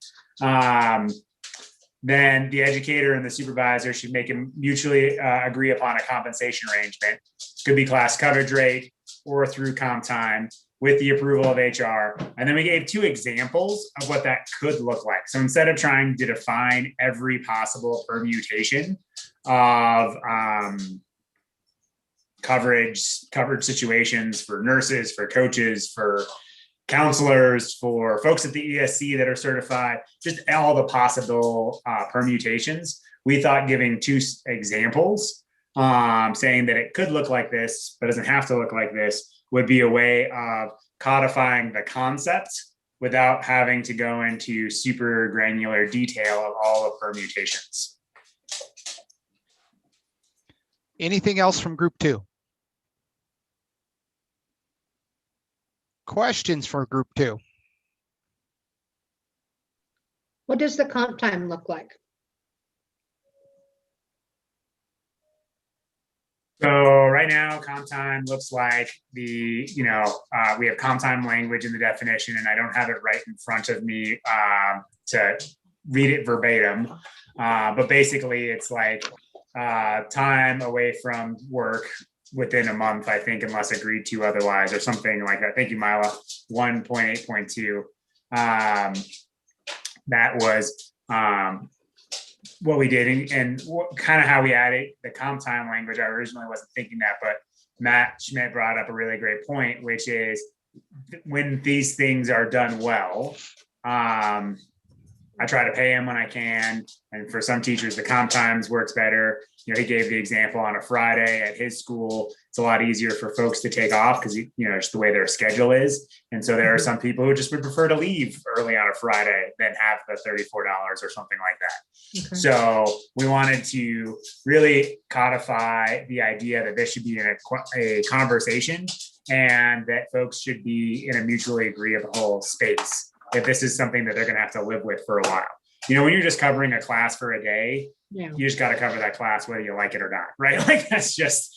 then the educator and the supervisor should make a mutually agree upon a compensation arrangement. Could be class coverage rate or through comp time with the approval of HR. And then we gave 2 examples of what that could look like. So instead of trying to define every possible permutation of coverage situations for nurses, for coaches, for counselors, for folks at the ESC that are certified, just all the possible permutations. We thought giving 2 examples, saying that it could look like this, but doesn't have to look like this, would be a way of codifying the concept without having to go into super granular detail of all the permutations. Anything else from group 2? Questions for group 2? What does the comp time look like? So right now, comp time looks like we have comp time language in the definition, and I don't have it right in front of me to read it verbatim. But basically, it's like time away from work within a month, I think, unless agreed to otherwise, or something like that. Thank you, Mila. 1.8.2. That was what we did, and kind of how we added the comp time language. I originally wasn't thinking that, but Matt Schmidt brought up a really great point, which is when these things are done well, I try to pay them when I can. And for some teachers, the comp times works better. He gave the example on a Friday at his school. It's a lot easier for folks to take off because, just the way their schedule is. And so there are some people who just would prefer to leave early on a Friday than have the $34 or something like that. Okay. So we wanted to really codify the idea that this should be in a conversation and that folks should be in a mutually agreeable space. If this is something that they're going to have to live with for a while. When you're just covering a class for a day, you just got to cover that class whether you like it or not, right? Like that's just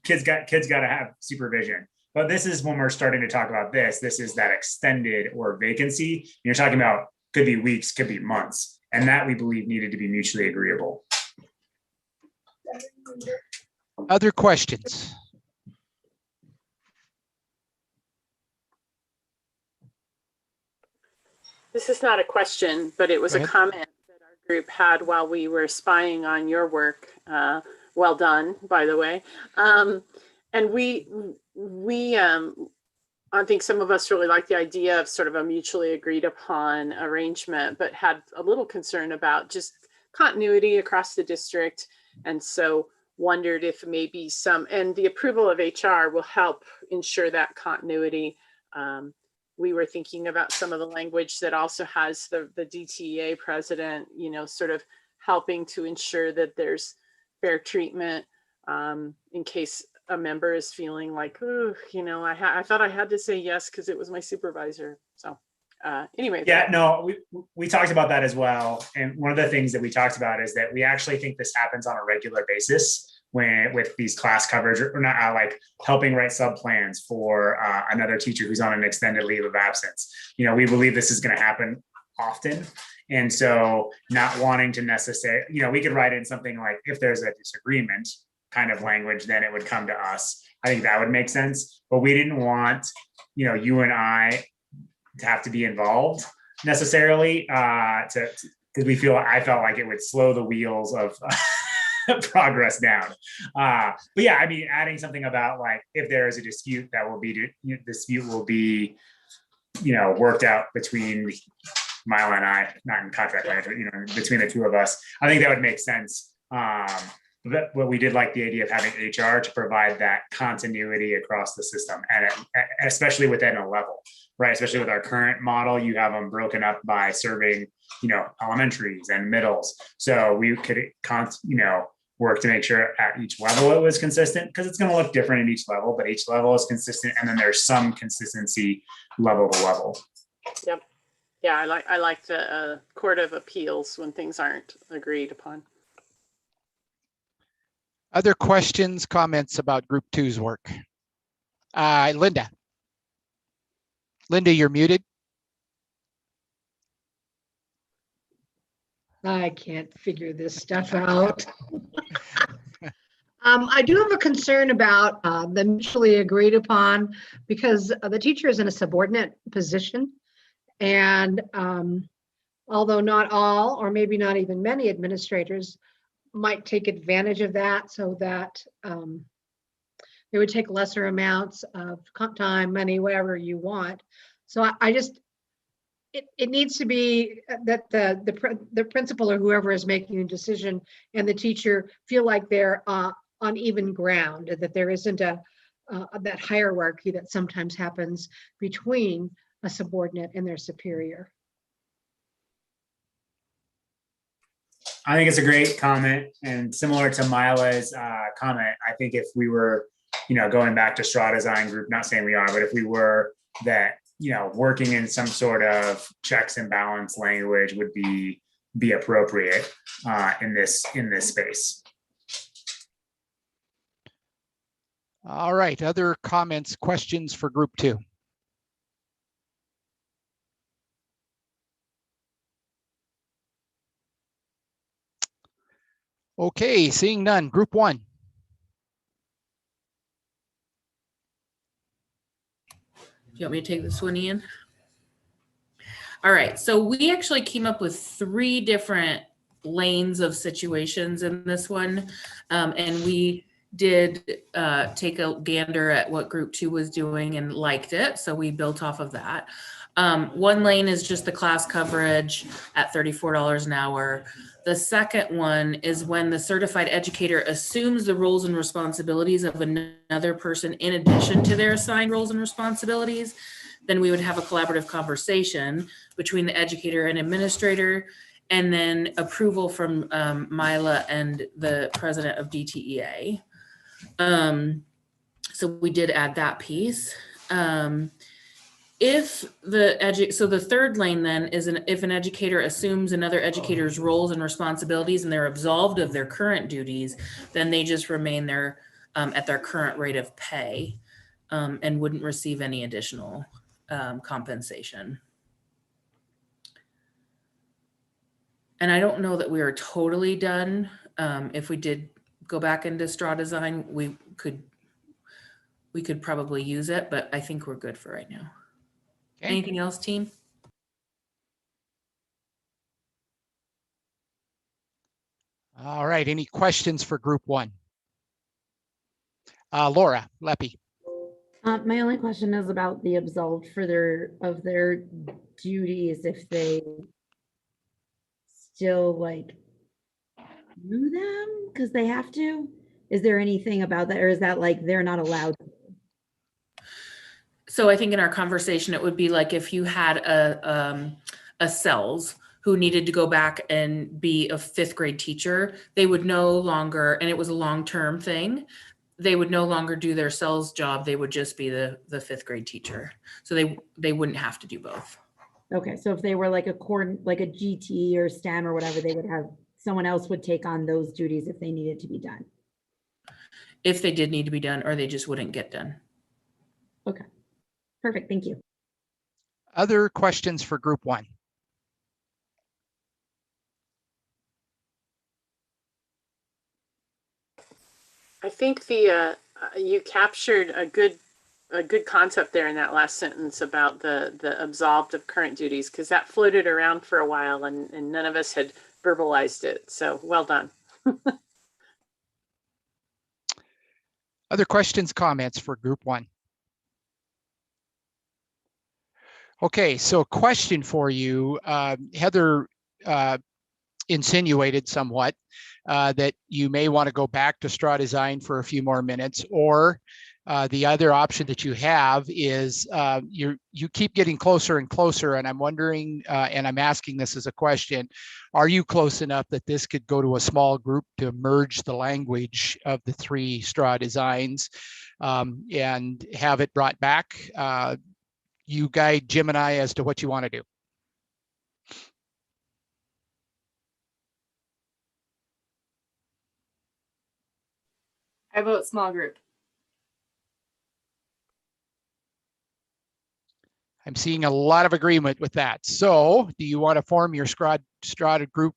kids got to have supervision. But this is when we're starting to talk about this is that extended or vacancy. You're talking about could be weeks, could be months, and that we believe needed to be mutually agreeable. Other questions? This is not a question, but it was a comment that our group had while we were spying on your work. Well done, by the way. And I think some of us really like the idea of sort of a mutually agreed upon arrangement, but had a little concern about just continuity across the district. And so wondered if maybe and the approval of HR will help ensure that continuity. We were thinking about some of the language that also has the DTEA president, sort of helping to ensure that there's fair treatment in case a member is feeling like, oh, I thought I had to say yes because it was my supervisor. So anyway. Yeah, no, we talked about that as well. And one of the things that we talked about is that we actually think this happens on a regular basis with these class coverage, or not like helping write sub plans for another teacher who's on an extended leave of absence. We believe this is going to happen often. And so not wanting to necessarily, we could write in something like, if there's a disagreement kind of language, then it would come to us. I think that would make sense. But we didn't want, you and I to have to be involved necessarily because I felt like it would slow the wheels of progress down. But yeah, I mean, adding something about like, if there is a dispute dispute will be, worked out between Mila and I, not in contract language, between the two of us. I think that would make sense. But we did like the idea of having HR to provide that continuity across the system, and especially within a level, right? Especially with our current model, you have them broken up by serving, elementaries and middles. So we could, work to make sure at each level it was consistent, because it's going to look different in each level, but each level is consistent, and then there's some consistency level to level. Yep. Yeah, I like the Court of Appeals when things aren't agreed upon. Other questions, comments about Group 2's work? Linda. Linda, you're muted. I can't figure this stuff out. I do have a concern about the mutually agreed upon, because the teacher is in a subordinate position. And although not all, or maybe not even many administrators might take advantage of that, so that they would take lesser amounts of comp time, money, whatever you want. So I just, it needs to be that the principal or whoever is making a decision and the teacher feel like they're on even ground, that there isn't that hierarchy that sometimes happens between a subordinate and their superior. I think it's a great comment, and similar to Mila's comment, I think if we were, going back to straw design group, not saying we are, but if we were, that, working in some sort of checks and balance language would be appropriate in this space. All right, other comments, questions for Group 2? Okay, seeing none. Group 1. Do you want me to take this one, Ian? All right, so we actually came up with 3 different lanes of situations in this one. And we did take a gander at what Group 2 was doing and liked it. So we built off of that. One lane is just the class coverage at $34 an hour. The second one is when the certified educator assumes the roles and responsibilities of another person in addition to their assigned roles and responsibilities. Then we would have a collaborative conversation between the educator and administrator, and then approval from Mila and the president of DTEA. So we did add that piece. If the third lane then is if an educator assumes another educator's roles and responsibilities and they're absolved of their current duties, then they just remain there at their current rate of pay and wouldn't receive any additional compensation. And I don't know that we are totally done. If we did go back into straw design, we could probably use it, but I think we're good for right now. Okay. Anything else, team? All right, any questions for Group 1? Laura Leppy. My only question is about the absolved for their duties, if they still through them because they have to? Is there anything about that, or is that like they're not allowed to? So I think in our conversation, it would be like if you had a cells who needed to go back and be a fifth grade teacher, they would no longer, and it was a long-term thing, they would no longer do their cells job. They would just be the fifth grade teacher. So they wouldn't have to do both. Okay, so if they were like a GT or STEM or whatever, they would have, someone else would take on those duties if they needed to be done. If they did need to be done, or they just wouldn't get done. Okay, perfect, thank you. Other questions for group one? I think the you captured a good concept there in that last sentence about the absolved of current duties, because that floated around for a while and none of us had verbalized it. So well done. Other questions, comments for group one? Okay, so question for you. Heather insinuated somewhat that you may want to go back to straw design for a few more minutes, or the other option that you have is you keep getting closer and closer, and I'm wondering, and I'm asking this as a question, are you close enough that this could go to a small group to merge the language of the three straw designs and have it brought back? You guide Jim and I as to what you want to do. I vote small group. I'm seeing a lot of agreement with that. So do you want to form your Strada group?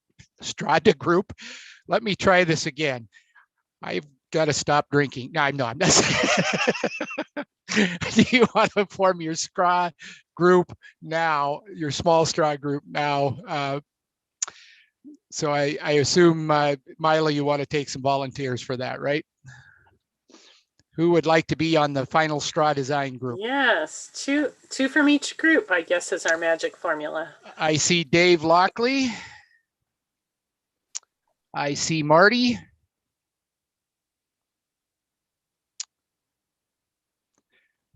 Let me try this again. I've got to stop drinking. No, I'm not. Do you want to form your straw group now, your small straw group now? So I assume, Mila, you want to take some volunteers for that, right? Who would like to be on the final straw design group? Yes, two from each group, I guess, is our magic formula. I see Dave Lockley. I see Marty.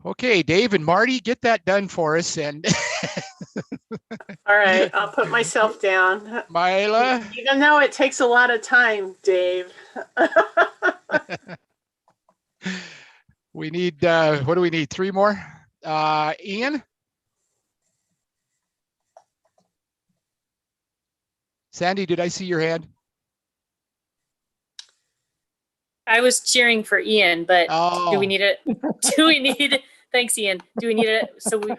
Okay, Dave and Marty, get that done for us. And all right, I'll put myself down. Mila. Even though it takes a lot of time, Dave. We need, what do we need? 3 more? Ian? Sandy, did I see your hand? I was cheering for Ian, but do we Oh. need it? Do we need, thanks Ian. Do we need it?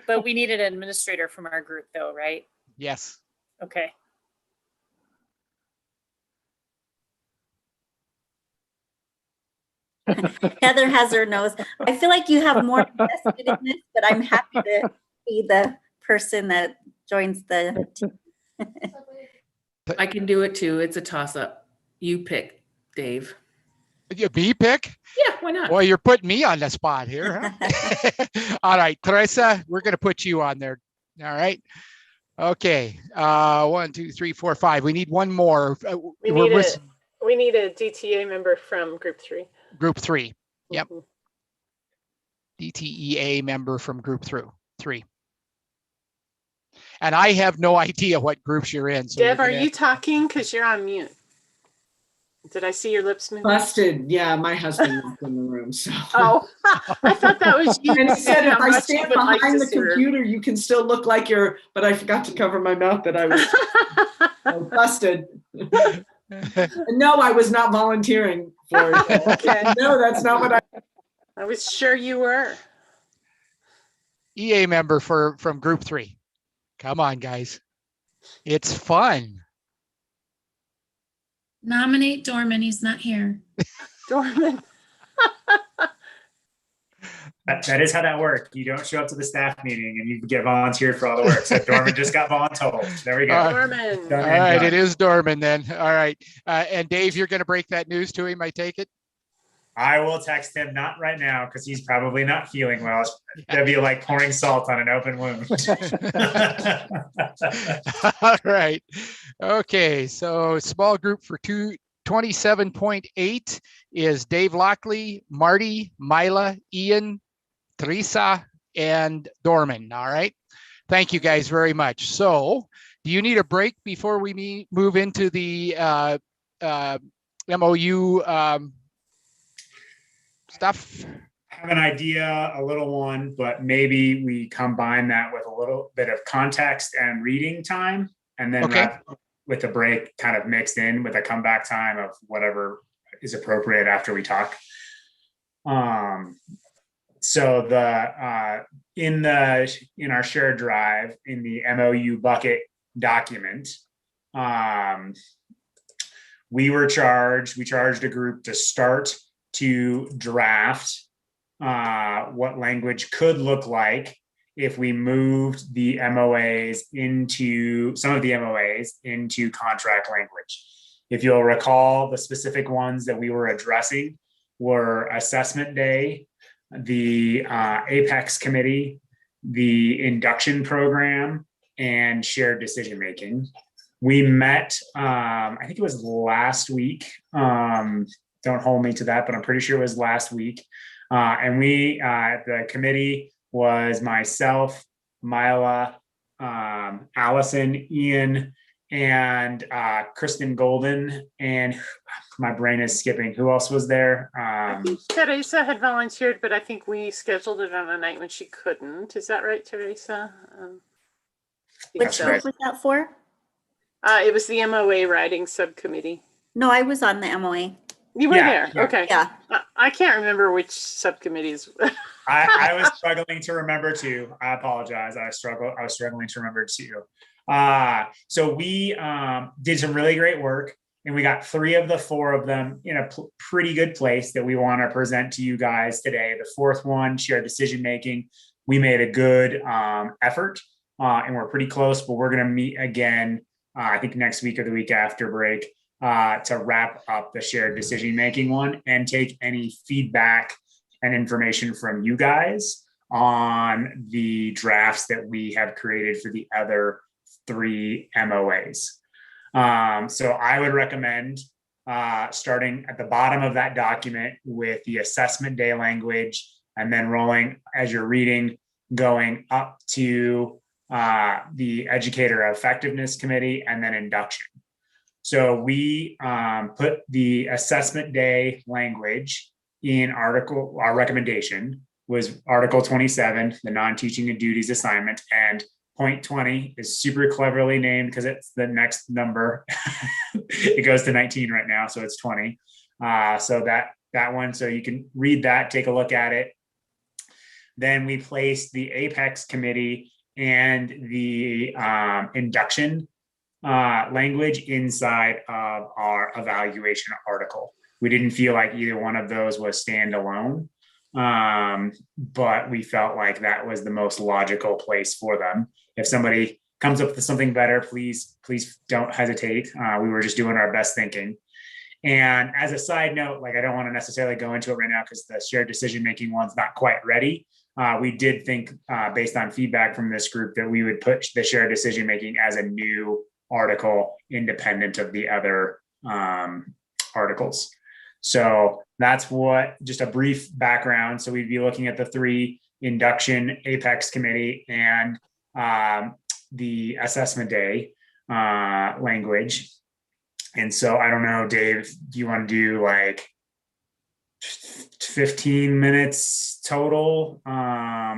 But we need an administrator from our group though, right? Yes. Okay. Heather has her nose. I feel like you have more invested in this, but I'm happy to be the person that joins the team. I can do it too. It's a toss up. You pick, Dave. Me pick? Yeah, why not? Well, you're putting me on the spot here. Huh? All right, Teresa, we're going to put you on there. All right. Okay. 1, 2, 3, 4, 5. We need one more. We need a DTA member from group 3. Group 3. Yep. DTEA member from group 3. And I have no idea what groups you're in. So Deb, are you talking? Because you're on mute. Did I see your lips move? Busted. Yeah, my husband was in the room. So. Oh, I thought that was you. And he said, if I stand like behind the computer, you can still look like you're, but I forgot to cover my mouth that I was busted. No, I was not volunteering for it. Okay. No, that's not what I was sure you were. EA member from group 3. Come on, guys. It's fun. Nominate Dorman. He's not here. Dorman. That is how that works. You don't show up to the staff meeting and you get volunteered for all the work. So Dorman just got voluntold. There we go. Dorman. All right, it is Dorman then. All right. And Dave, you're going to break that news to him, I take it? I will text him, not right now, because he's probably not feeling well. That'd be like pouring salt on an open wound. All right. Okay. So small group for 27.8 is Dave Lockley, Marty, Mila, Ian, Teresa, and Dorman. All right. Thank you guys very much. So do you need a break before we move into the MOU stuff? I have an idea, a little one, but maybe we combine that with a little bit of context and reading time, and then wrap with a break kind of mixed in with a comeback time of whatever is appropriate after we talk. So in our shared drive in the MOU bucket document, we charged a group to start to draft what language could look like if we moved the some of the MOAs into contract language. If you'll recall, the specific ones that we were addressing were assessment day, the Apex committee, the induction program, and shared decision making. We met, I think it was last week. Don't hold me to that, but I'm pretty sure it was last week. And the committee was myself, Mila, Allison, Ian, and Kristen Golden, and my brain is skipping. Who else was there? I think Teresa had volunteered, but I think we scheduled it on a night when she couldn't. Is that right, Teresa? Which group was that for? It was the MOA writing subcommittee. No, I was on the MOA. You were there? Okay. Yeah. I can't remember which subcommittees. I was struggling to remember too. I apologize. I was struggling to remember too. So we did some really great work, and we got 3 of the 4 of them in a pretty good place that we want to present to you guys today. The 4th one, shared decision making, we made a good effort, and we're pretty close, but we're going to meet again, I think next week or the week after break, to wrap up the shared decision making one and take any feedback and information from you guys on the drafts that we have created for the other 3 MOAs. So I would recommend starting at the bottom of that document with the assessment day language, and then rolling as you're reading, going up to the educator effectiveness committee, and then induction. So we put the assessment day language in our recommendation was Article 27, the non-teaching and duties assignment, and point 20 is super cleverly named because it's the next number. It goes to 19 right now, so it's 20. So that one, so you can read that, take a look at it. Then we placed the Apex committee and the induction language inside of our evaluation article. We didn't feel like either one of those was standalone, but we felt like that was the most logical place for them. If somebody comes up with something better, please don't hesitate. We were just doing our best thinking. And as a side note, like I don't want to necessarily go into it right now because the shared decision-making one's not quite ready. We did think based on feedback from this group that we would put the shared decision-making as a new article independent of the other articles. So that's just a brief background. So we'd be looking at the 3 induction, Apex committee, and the assessment day language. And so I don't know, Dave, do you want to do like 15 minutes total?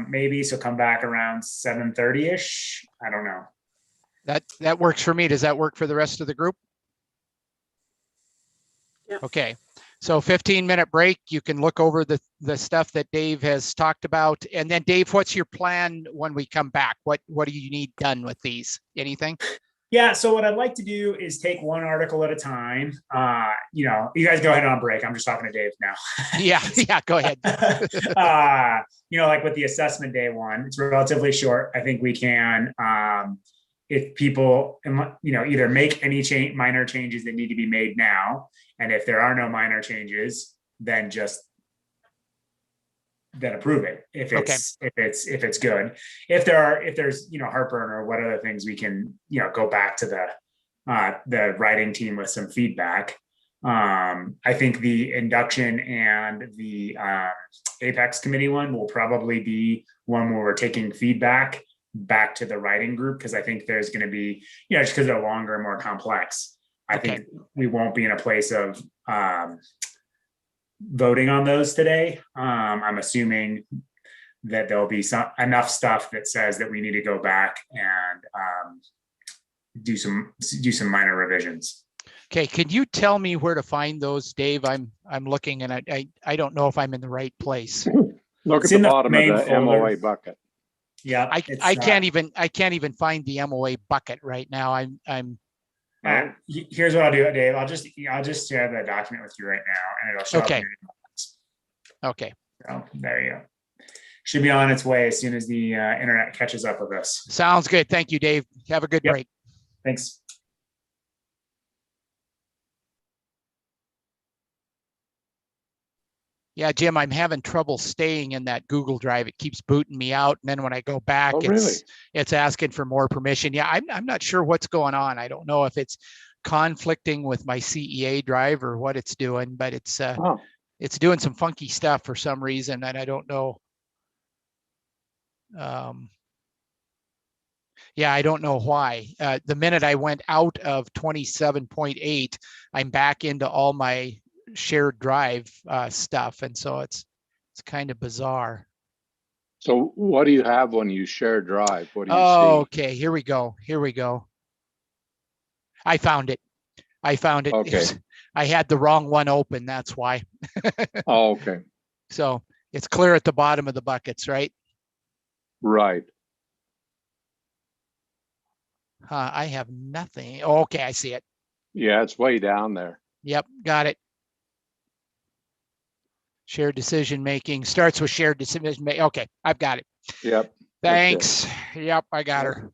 Maybe, so come back around 7:30-ish. I don't know. That works for me. Does that work for the rest of the group? Yeah. Okay. So 15-minute break. You can look over the stuff that Dave has talked about. And then Dave, what's your plan when we come back? What do you need done with these? Anything? Yeah, so what I'd like to do is take one article at a time. You guys go ahead on break. I'm just talking to Dave now. Yeah, go ahead. Like with the assessment day one, it's relatively short. I think we can, if people, either make any minor changes that need to be made now, and if there are no minor changes, then then approve it if it's good. If there's heartburn or what other things, we can go back to the writing team with some feedback. I think the induction and the Apex committee one will probably be one where we're taking feedback back to the writing group, because I think there's going to be, just because they're longer and more complex, I think we won't be in a place of voting on those today. I'm assuming that there'll be enough stuff that says that we need to go back and do some minor revisions. Okay, can you tell me where to find those, Dave? I'm looking and I don't know if I'm in the right place. Look at the bottom of the MOA bucket. Yeah, I can't even find the MOA bucket right now. Here's what I'll do, Dave. I'll just share the document with you right now, and it'll show up. Okay. So there you go. Should be on its way as soon as the internet catches up with us. Sounds good. Thank you, Dave. Have a good break. Thanks. Yeah, Jim, I'm having trouble staying in that Google Drive. It keeps booting me out. And then when I go back, it's asking for more permission. Yeah, I'm not sure what's going on. I don't know if it's conflicting with my CEA drive or what it's doing, but it's doing some funky stuff for some reason, and I don't know. Yeah, I don't know why. The minute I went out of 27.8, I'm back into all my shared drive stuff, and so it's kind of bizarre. So what do you have when you share drive? What do you see? Okay, here we go. I found it. Okay. I had the wrong one open, that's why. Oh, okay. So it's clear at the bottom of the buckets, right? Right. I have nothing. Okay, I see it. Yeah, it's way down there. Yep, got it. Shared decision making starts with shared decision making. Okay, I've got it. Yep. Thanks. Yep, I got her.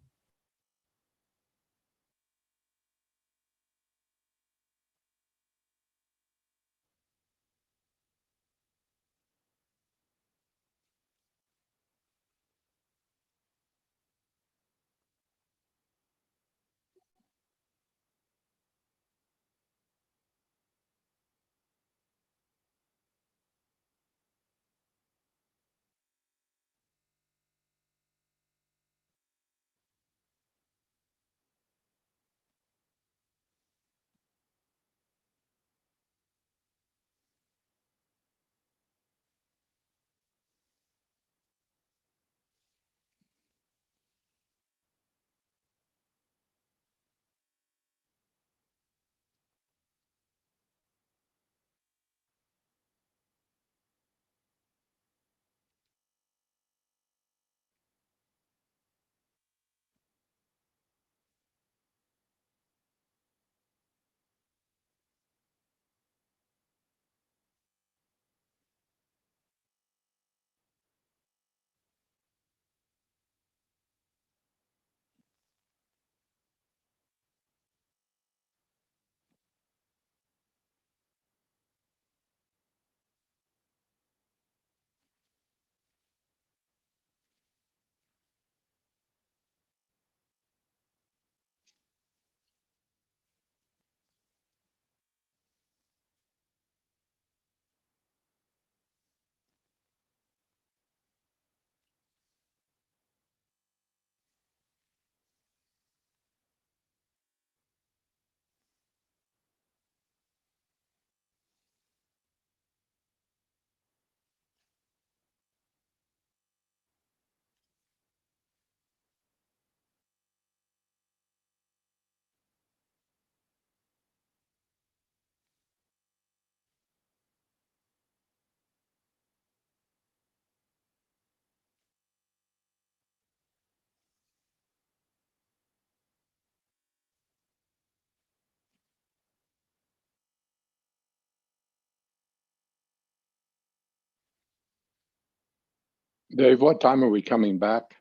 Dave, what time are we coming back?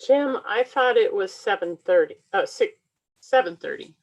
Jim, I thought it was 7:30. 7:30.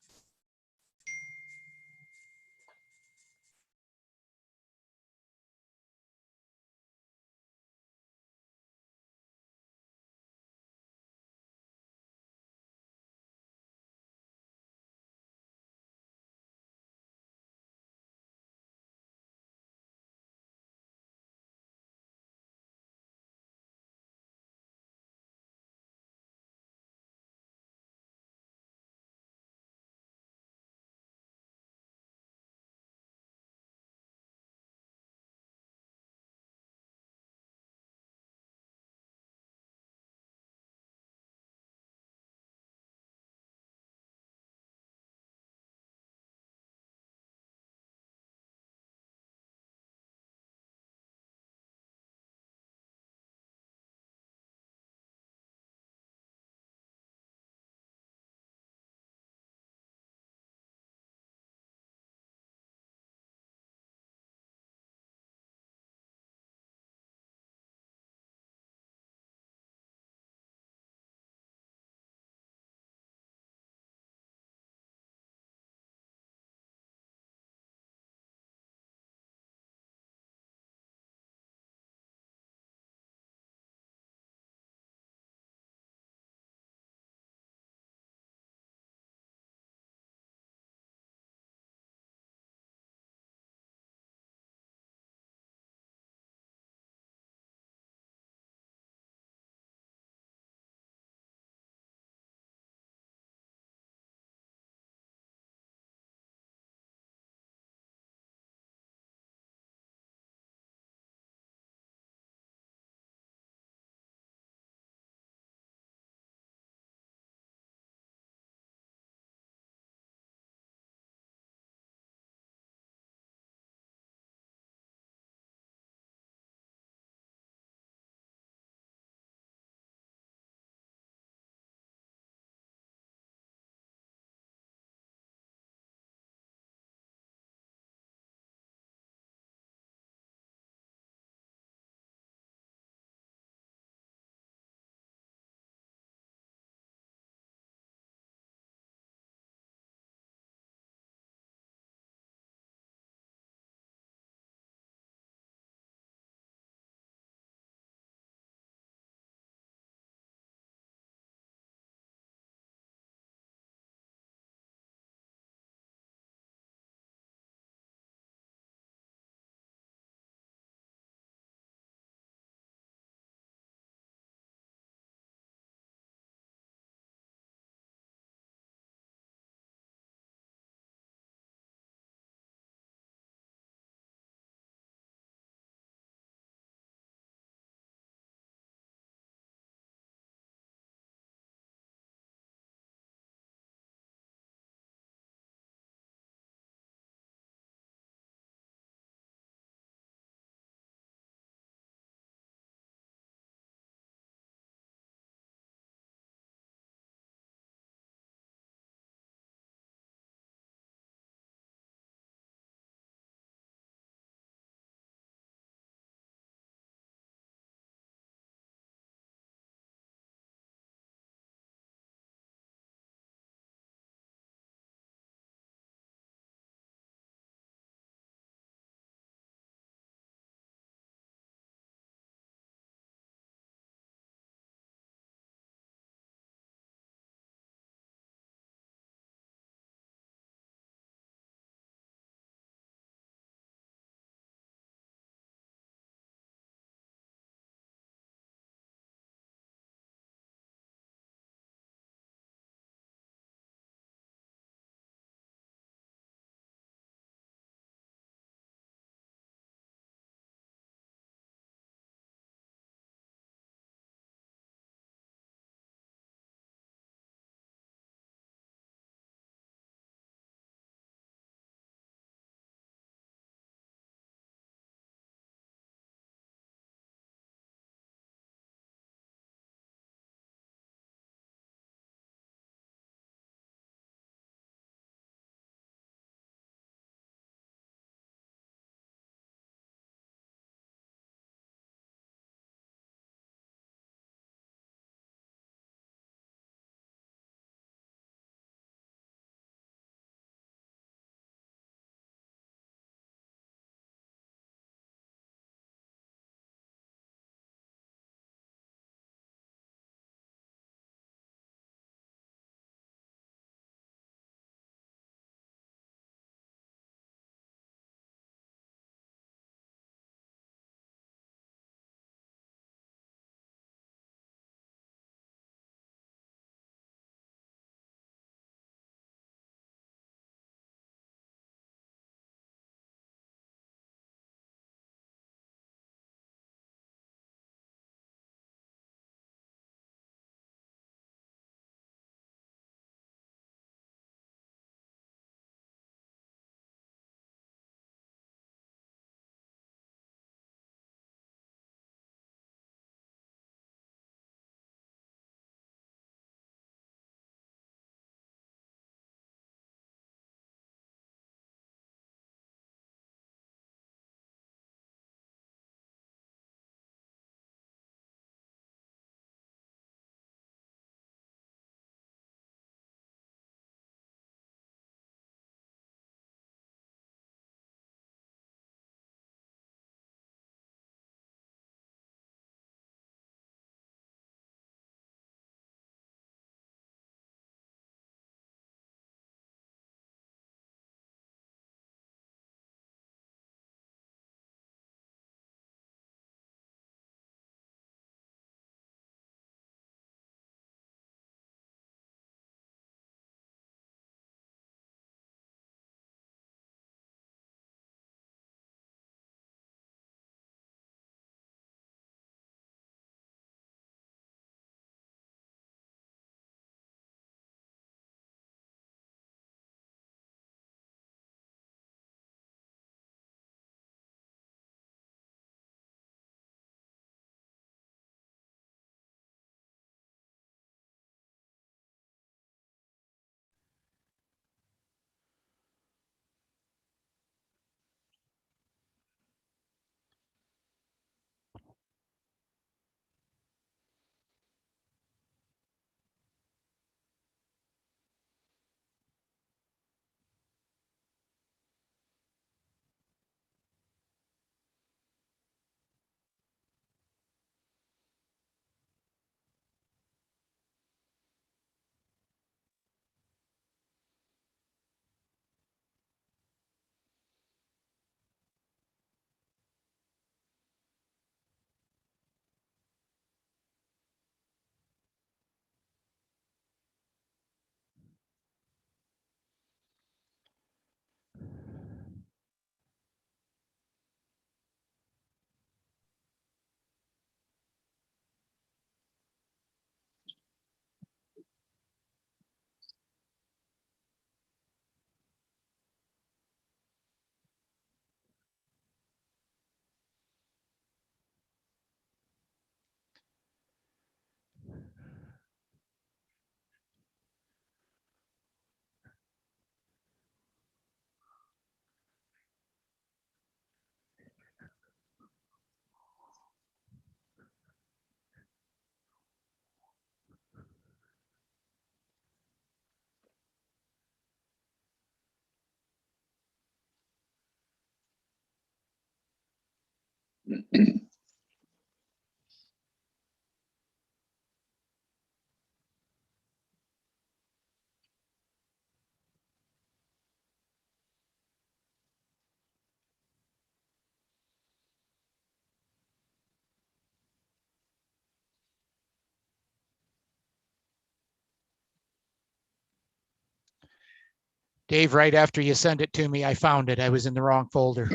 Dave, right after you send it to me, I found it. I was in the wrong folder.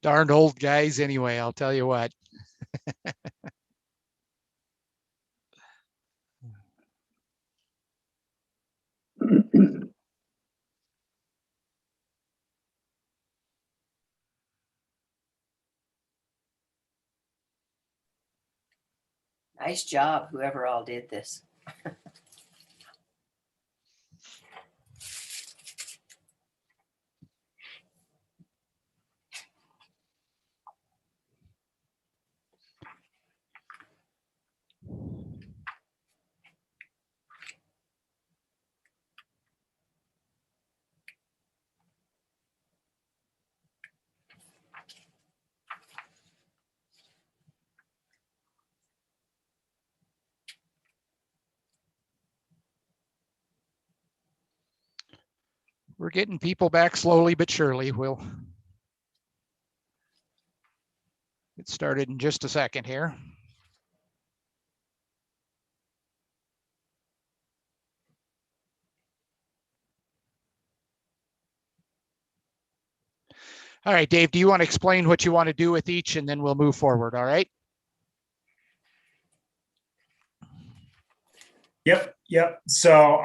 Darned old guys anyway, I'll tell you what. Nice job, whoever all did this. We're getting people back slowly but surely. We'll get started in just a second here. All right, Dave, do you want to explain what you want to do with each, and then we'll move forward, all right? Yep. So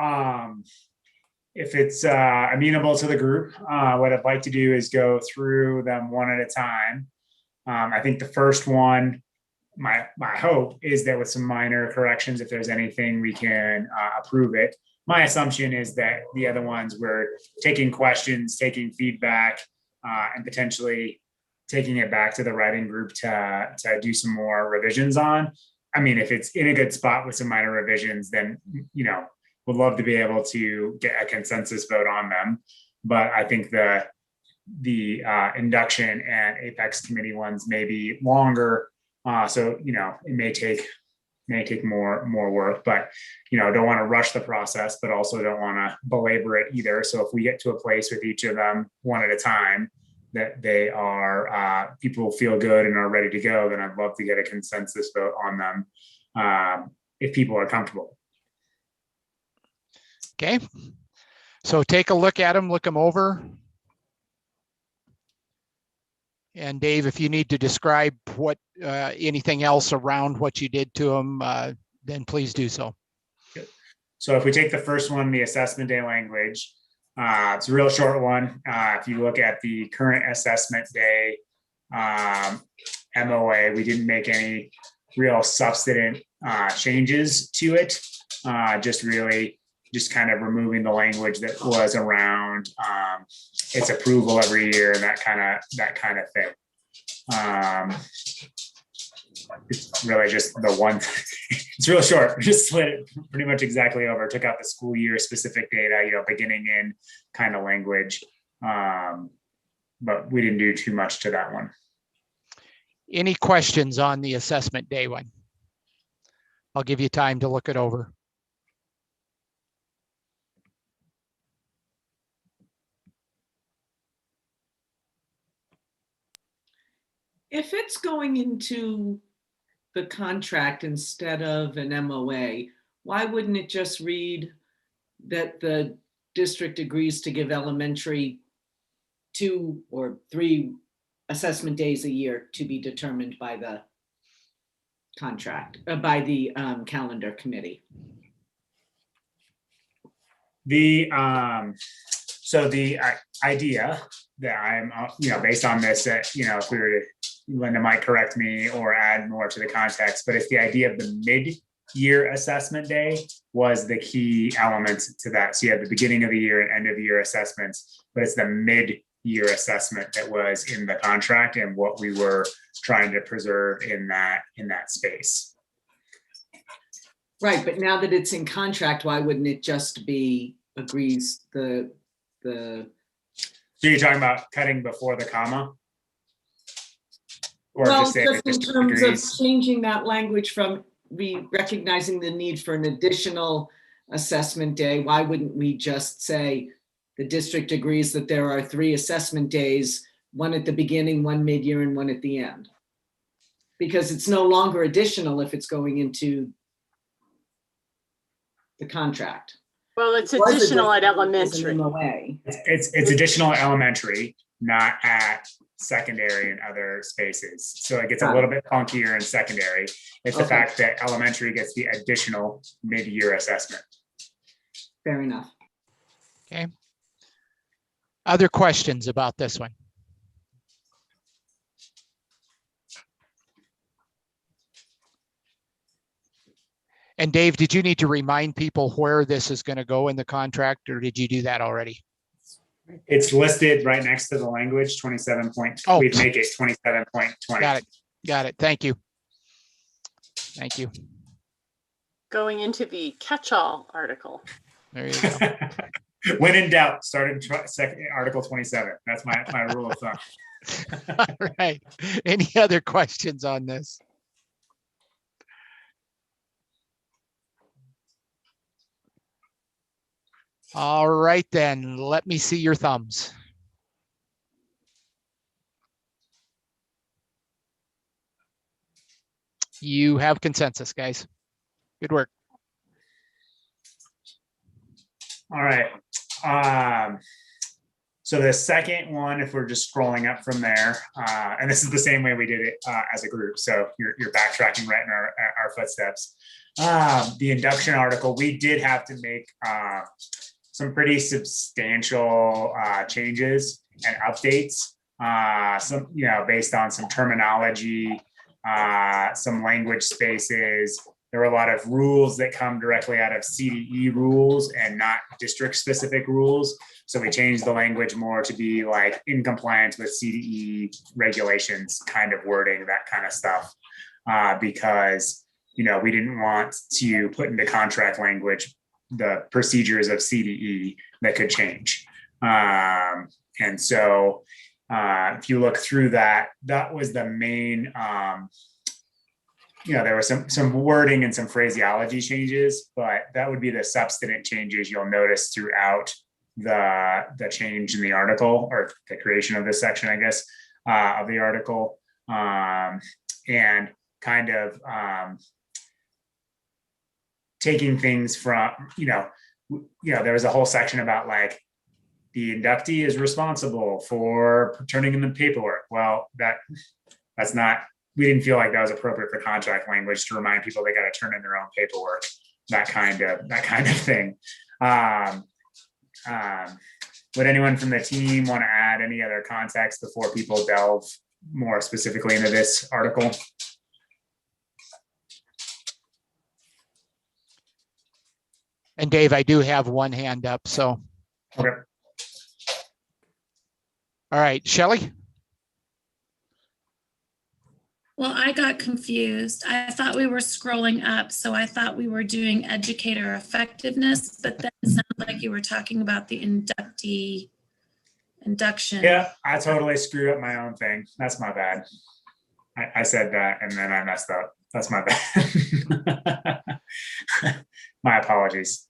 if it's amenable to the group, what I'd like to do is go through them one at a time. I think the first one, my hope is that with some minor corrections, if there's anything, we can approve it. My assumption is that the other ones, we're taking questions, taking feedback, and potentially taking it back to the writing group to do some more revisions on. I mean, if it's in a good spot with some minor revisions, then, you know, would love to be able to get a consensus vote on them. But I think the induction and Apex committee ones may be longer. So, you know, it may take more work, but, you know, don't want to rush the process, but also don't want to belabor it either. So if we get to a place with each of them one at a time, that they are, people feel good and are ready to go, then I'd love to get a consensus vote on them if people are comfortable. Okay. So take a look at them, look them over. And Dave, if you need to describe what anything else around what you did to them, then please do so. So if we take the first one, the assessment day language, it's a real short one. If you look at the current assessment day MOA, we didn't make any real substantive changes to it. Just kind of removing the language that was around its approval every year and that kind of thing. It's really just the one. It's real short. We just slid it pretty much exactly over. Took out the school year specific data, you know, beginning in kind of language, but we didn't do too much to that one. Any questions on the assessment day one? I'll give you time to look it over. If it's going into the contract instead of an MOA, why wouldn't it just read that the district agrees to give elementary 2 or 3 assessment days a year to be determined by the contract, by the calendar committee? So the idea that I'm, you know, based on this, that, you know, if we were to, Linda might correct me or add more to the context, but if the idea of the mid-year assessment day was the key element to that. So you have the beginning of the year and end of the year assessments, but it's the mid-year assessment that was in the contract and what we were trying to preserve in that space. Right, but now that it's in contract, why wouldn't it just be agrees the So you're talking about cutting before the comma? Or Well, just say just in district terms of agrees? changing that language from recognizing the need for an additional assessment day, why wouldn't we just say the district agrees that there are 3 assessment days, one at the beginning, one mid-year, and one at the end? Because it's no longer additional if it's going into the contract. Well, it's It was additional at additional as an elementary. MOA. It's additional elementary, not at secondary and other spaces. So it gets a Got it. little bit funkier in secondary. It's the Okay. fact that elementary gets the additional mid-year assessment. Fair enough. Okay. Other questions about this one? And Dave, did you need to remind people where this is going to go in the contract, or did you do that already? It's listed right next to the language, 27 point, Oh. we'd make it 27.20. Got it. Got it. Thank you. Thank you. Going into the catch-all article. There you go. When in doubt, start in Article 27. That's my rule of thumb. All right. Any other questions on this? All right, then let me see your thumbs. You have consensus, guys. Good work. All right. So the second one, if we're just scrolling up from there, and this is the same way we did it as a group. So you're backtracking right in our footsteps. The induction article, we did have to make some pretty substantial changes and updates. Some, based on some terminology, some language spaces. There were a lot of rules that come directly out of CDE rules and not district specific rules. So we changed the language more to be like in compliance with CDE regulations kind of wording, that kind of stuff. Because, we didn't want to put into contract language the procedures of CDE that could change. And so if you look through that, that was the main, there was some wording and some phraseology changes, but that would be the substantive changes you'll notice throughout the change in the article, or the creation of this section, I guess, of the article, and kind of taking things from, there was a whole section about like the inductee is responsible for turning in the paperwork. Well, that's not. We didn't feel like that was appropriate for contract language to remind people they got to turn in their own paperwork, that kind of thing. Would anyone from the team want to add any other context before people delve more specifically into this article? And Dave, I do have one hand up, so. Okay. All right, Shelley? Well, I got confused. I thought we were scrolling up, so I thought we were doing educator effectiveness, but then it sounded like you were talking about the induction. Yeah, I totally screwed up my own thing. That's my bad. I said that and then I messed up. That's my bad. My apologies.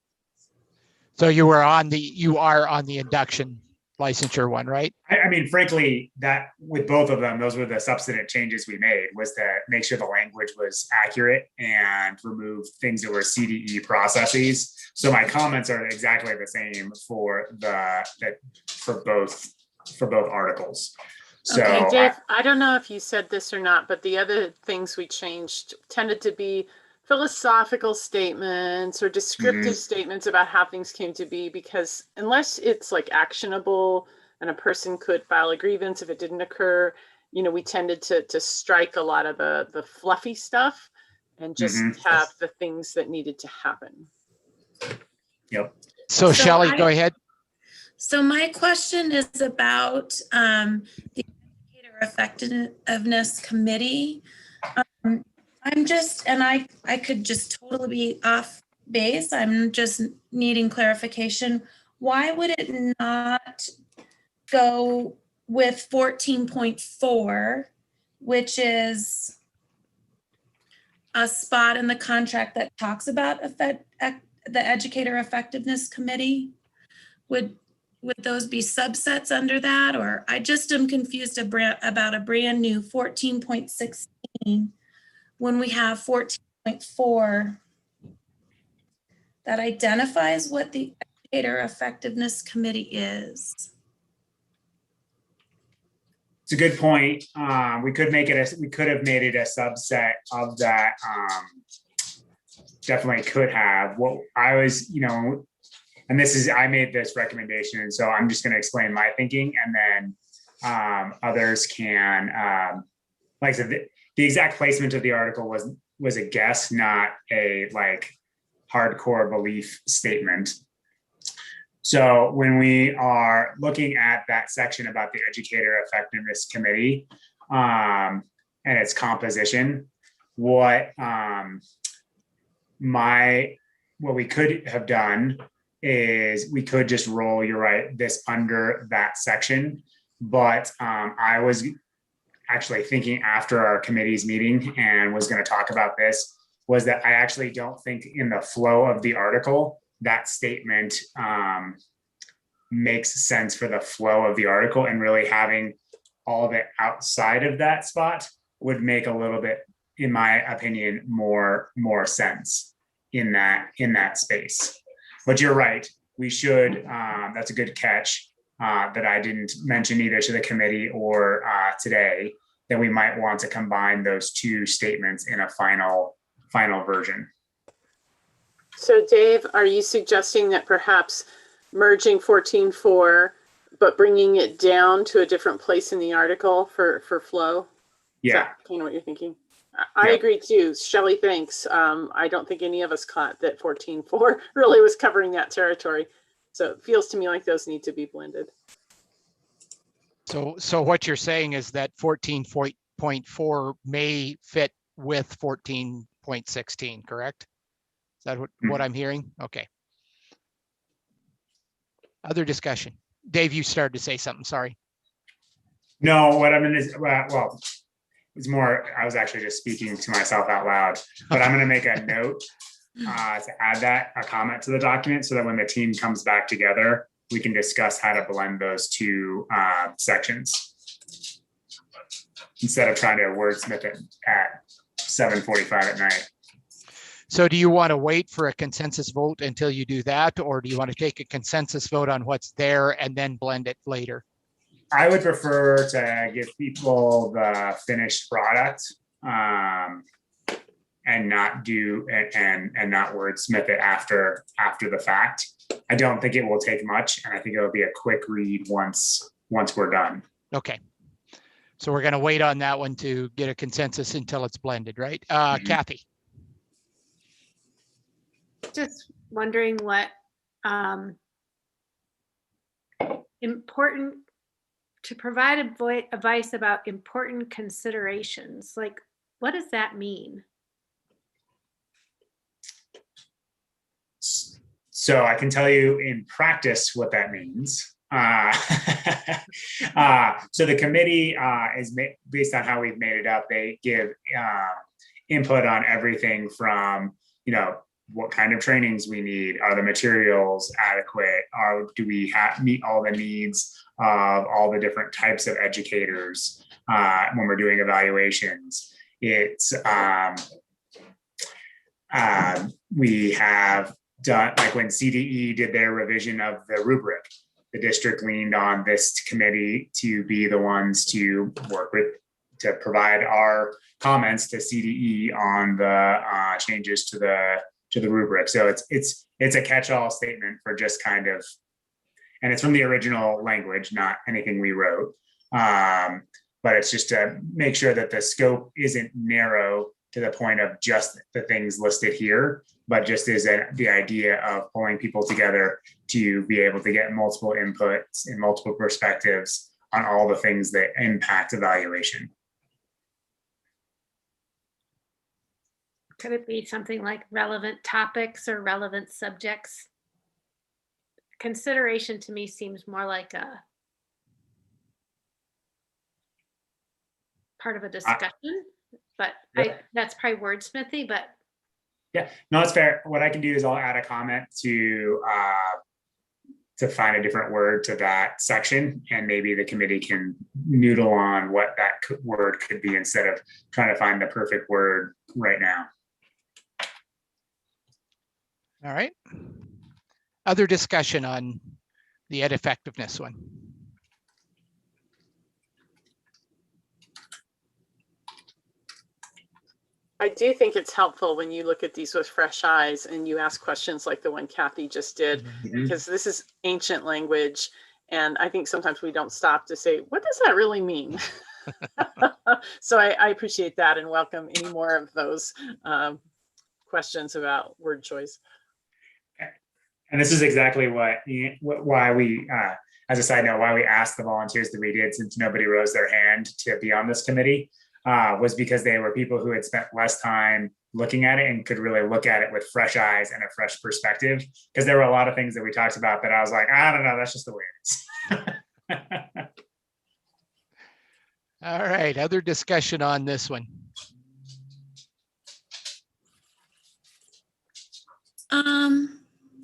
So you are on the induction licensure one, right? I mean, frankly, that with both of them, those were the substantive changes we made, was to make sure the language was accurate and remove things that were CDE processes. So my comments are exactly the same for both articles. So Okay, Dave, I don't know if you said this or not, but the other things we changed tended to be philosophical statements or descriptive statements about how things came to be, because unless it's like actionable and a person could file a grievance if it didn't occur, we tended to strike a lot of the fluffy stuff and just have the things that needed to happen. Yep. So Shelley, go ahead. So my question is about the Educator Effectiveness Committee. I could just totally be off base. I'm just needing clarification. Why would it not go with 14.4, which is a spot in the contract that talks about the Educator Effectiveness Committee. Would those be subsets under that? Or I just am confused about a brand new 14.16 when we have 14.4 that identifies what the Educator Effectiveness Committee is. It's a good point. We could have made it a subset of that. Definitely could have. What I was, and I made this recommendation, and so I'm just going to explain my thinking, and then others can, like I said, the exact placement of the article was a guess, not a hardcore belief statement. So when we are looking at that section about the Educator Effectiveness Committee and its composition, what we could have done is we could just roll, you're right, this under that section. But I was actually thinking after our committee's meeting and was going to talk about this, was that I actually don't think in the flow of the article, that statement makes sense for the flow of the article, and really having all of it outside of that spot would make a little bit, in my opinion, more sense in that space. But you're right, we should, that's a good catch that I didn't mention either to the committee or today, that we might want to combine those two statements in a final version. So Dave, are you suggesting that perhaps merging 14.4, but bringing it down to a different place in the article for flow? Yeah. Is that kind of what you're thinking? I agree too. Shelley, thanks. I don't think any of us caught that 14.4 really was covering that territory. So it feels to me like those need to be blended. So what you're saying is that 14.4 may fit with 14.16, correct? Is that what I'm hearing? Okay. Other discussion. Dave, you started to say something, sorry. No, what I mean is, well, it's more, I was actually just speaking to myself out loud, but I'm going to make a note to add a comment to the document so that when the team comes back together, we can discuss how to blend those two sections instead of trying to wordsmith it at 7:45 at night. So do you want to wait for a consensus vote until you do that, or do you want to take a consensus vote on what's there and then blend it later? I would prefer to give people the finished product and not not wordsmith it after the fact. I don't think it will take much, and I think it'll be a quick read once we're done. Okay. So we're going to wait on that one to get a consensus until it's blended, right? Kathy. Just wondering what important to provide advice about important considerations. Like, what does that mean? So I can tell you in practice what that means. So the committee is based on how we've made it up. They give input on everything from, what kind of trainings we need. Are the materials adequate? Do we meet all the needs of all the different types of educators when we're doing evaluations? It's we have done, like when CDE did their revision of the rubric, the district leaned on this committee to be the ones to work with, to provide our comments to CDE on the changes to the rubric. So it's a catch-all statement for just kind of, and it's from the original language, not anything we wrote. But it's just to make sure that the scope isn't narrow to the point of just the things listed here, but just is the idea of pulling people together to be able to get multiple inputs and multiple perspectives on all the things that impact evaluation. Could it be something like relevant topics or relevant subjects? Consideration to me seems more like a part of a discussion, but that's probably wordsmithy, but Yeah, no, it's fair. What I can do is I'll add a comment to find a different word to that section, and maybe the committee can noodle on what that word could be instead of trying to find the perfect word right now. All right. Other discussion on the ed effectiveness one? I do think it's helpful when you look at these with fresh eyes and you ask questions like the one Kathy just did, because this is ancient language. And I think sometimes we don't stop to say, what does that really mean? So I appreciate that and welcome any more of those questions about word choice. And this is exactly why we, as a side note, why we asked the volunteers that we did, since nobody rose their hand to be on this committee, was because they were people who had spent less time looking at it and could really look at it with fresh eyes and a fresh perspective. Because there were a lot of things that we talked about that I was like, I don't know, that's just the way it is. All right, other discussion on this one?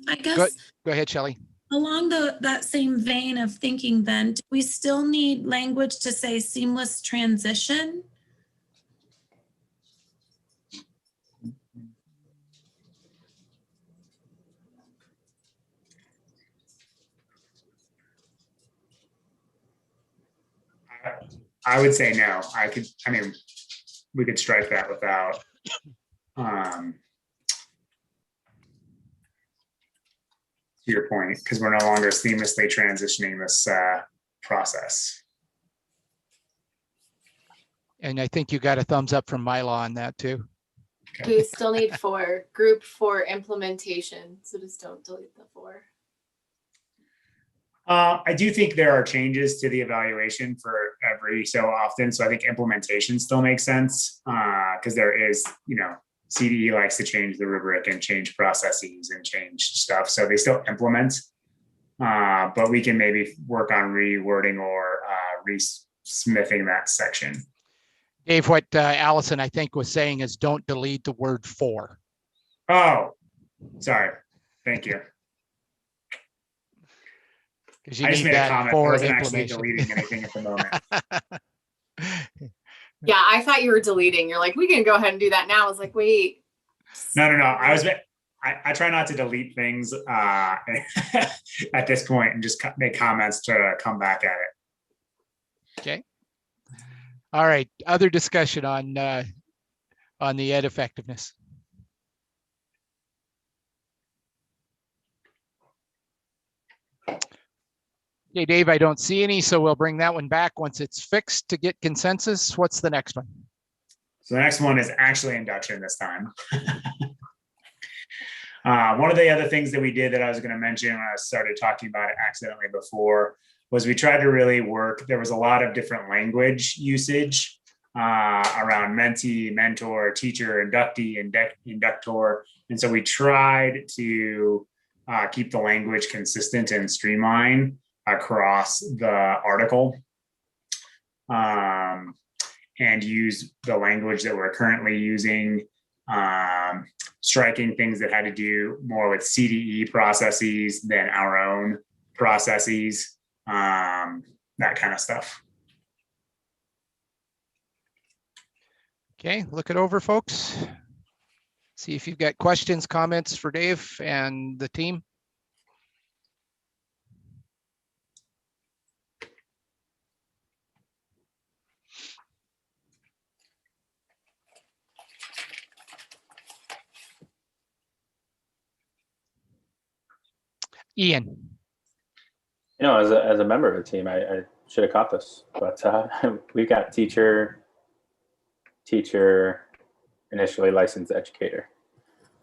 I guess Go ahead, Shelley. along that same vein of thinking then, do we still need language to say seamless transition? I would say no. We could strike that without to your point, because we're no longer seamlessly transitioning this process. And I think you got a thumbs up from Mila on that too. We still need 4, group for implementation. So just don't delete the 4. I do think there are changes to the evaluation for every so often. So I think implementation still makes sense because there is, CDE likes to change the rubric and change processes and change stuff. So they still implement, but we can maybe work on rewording or re-smithing that section. Dave, what Allison, I think, was saying is don't delete the word for. Oh, sorry. Thank you. Because you I just need made a that comment. I for wasn't actually implementation. deleting anything at the moment. Yeah, I thought you were deleting. You're like, we can go ahead and do that now. I was like, wait. No. I try not to delete things at this point and just make comments to come back at it. Okay. All right. Other discussion on the ed effectiveness. Okay, Dave, I don't see any, so we'll bring that one back once it's fixed to get consensus. What's the next one? So the next one is actually induction this time. One of the other things that we did that I was going to mention when I started talking about it accidentally before was we tried to really work. There was a lot of different language usage around mentee, mentor, teacher, inductee, inductor. And so we tried to keep the language consistent and streamlined across the article and use the language that we're currently using, striking things that had to do more with CDE processes than our own processes, that kind of stuff. Okay, look it over, folks. See if you've got questions, comments for Dave and the team. Ian. As a member of the team, I should have caught this, but we've got teacher, initially licensed educator.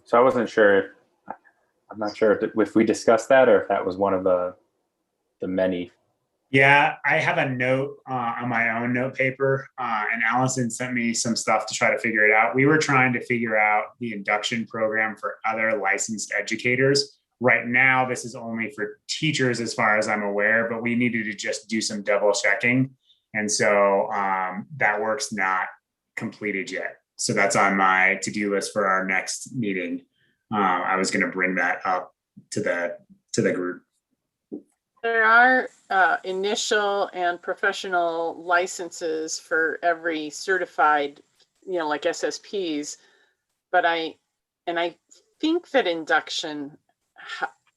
So I wasn't sure. I'm not sure if we discussed that or if that was one of the many. Yeah, I have a note on my own note paper, and Allison sent me some stuff to try to figure it out. We were trying to figure out the induction program for other licensed educators. Right now, this is only for teachers as far as I'm aware, but we needed to just do some double checking. And so that work's not completed yet. So that's on my to-do list for our next meeting. I was going to bring that up to the group. There are initial and professional licenses for every certified, like SSPs, but I think that induction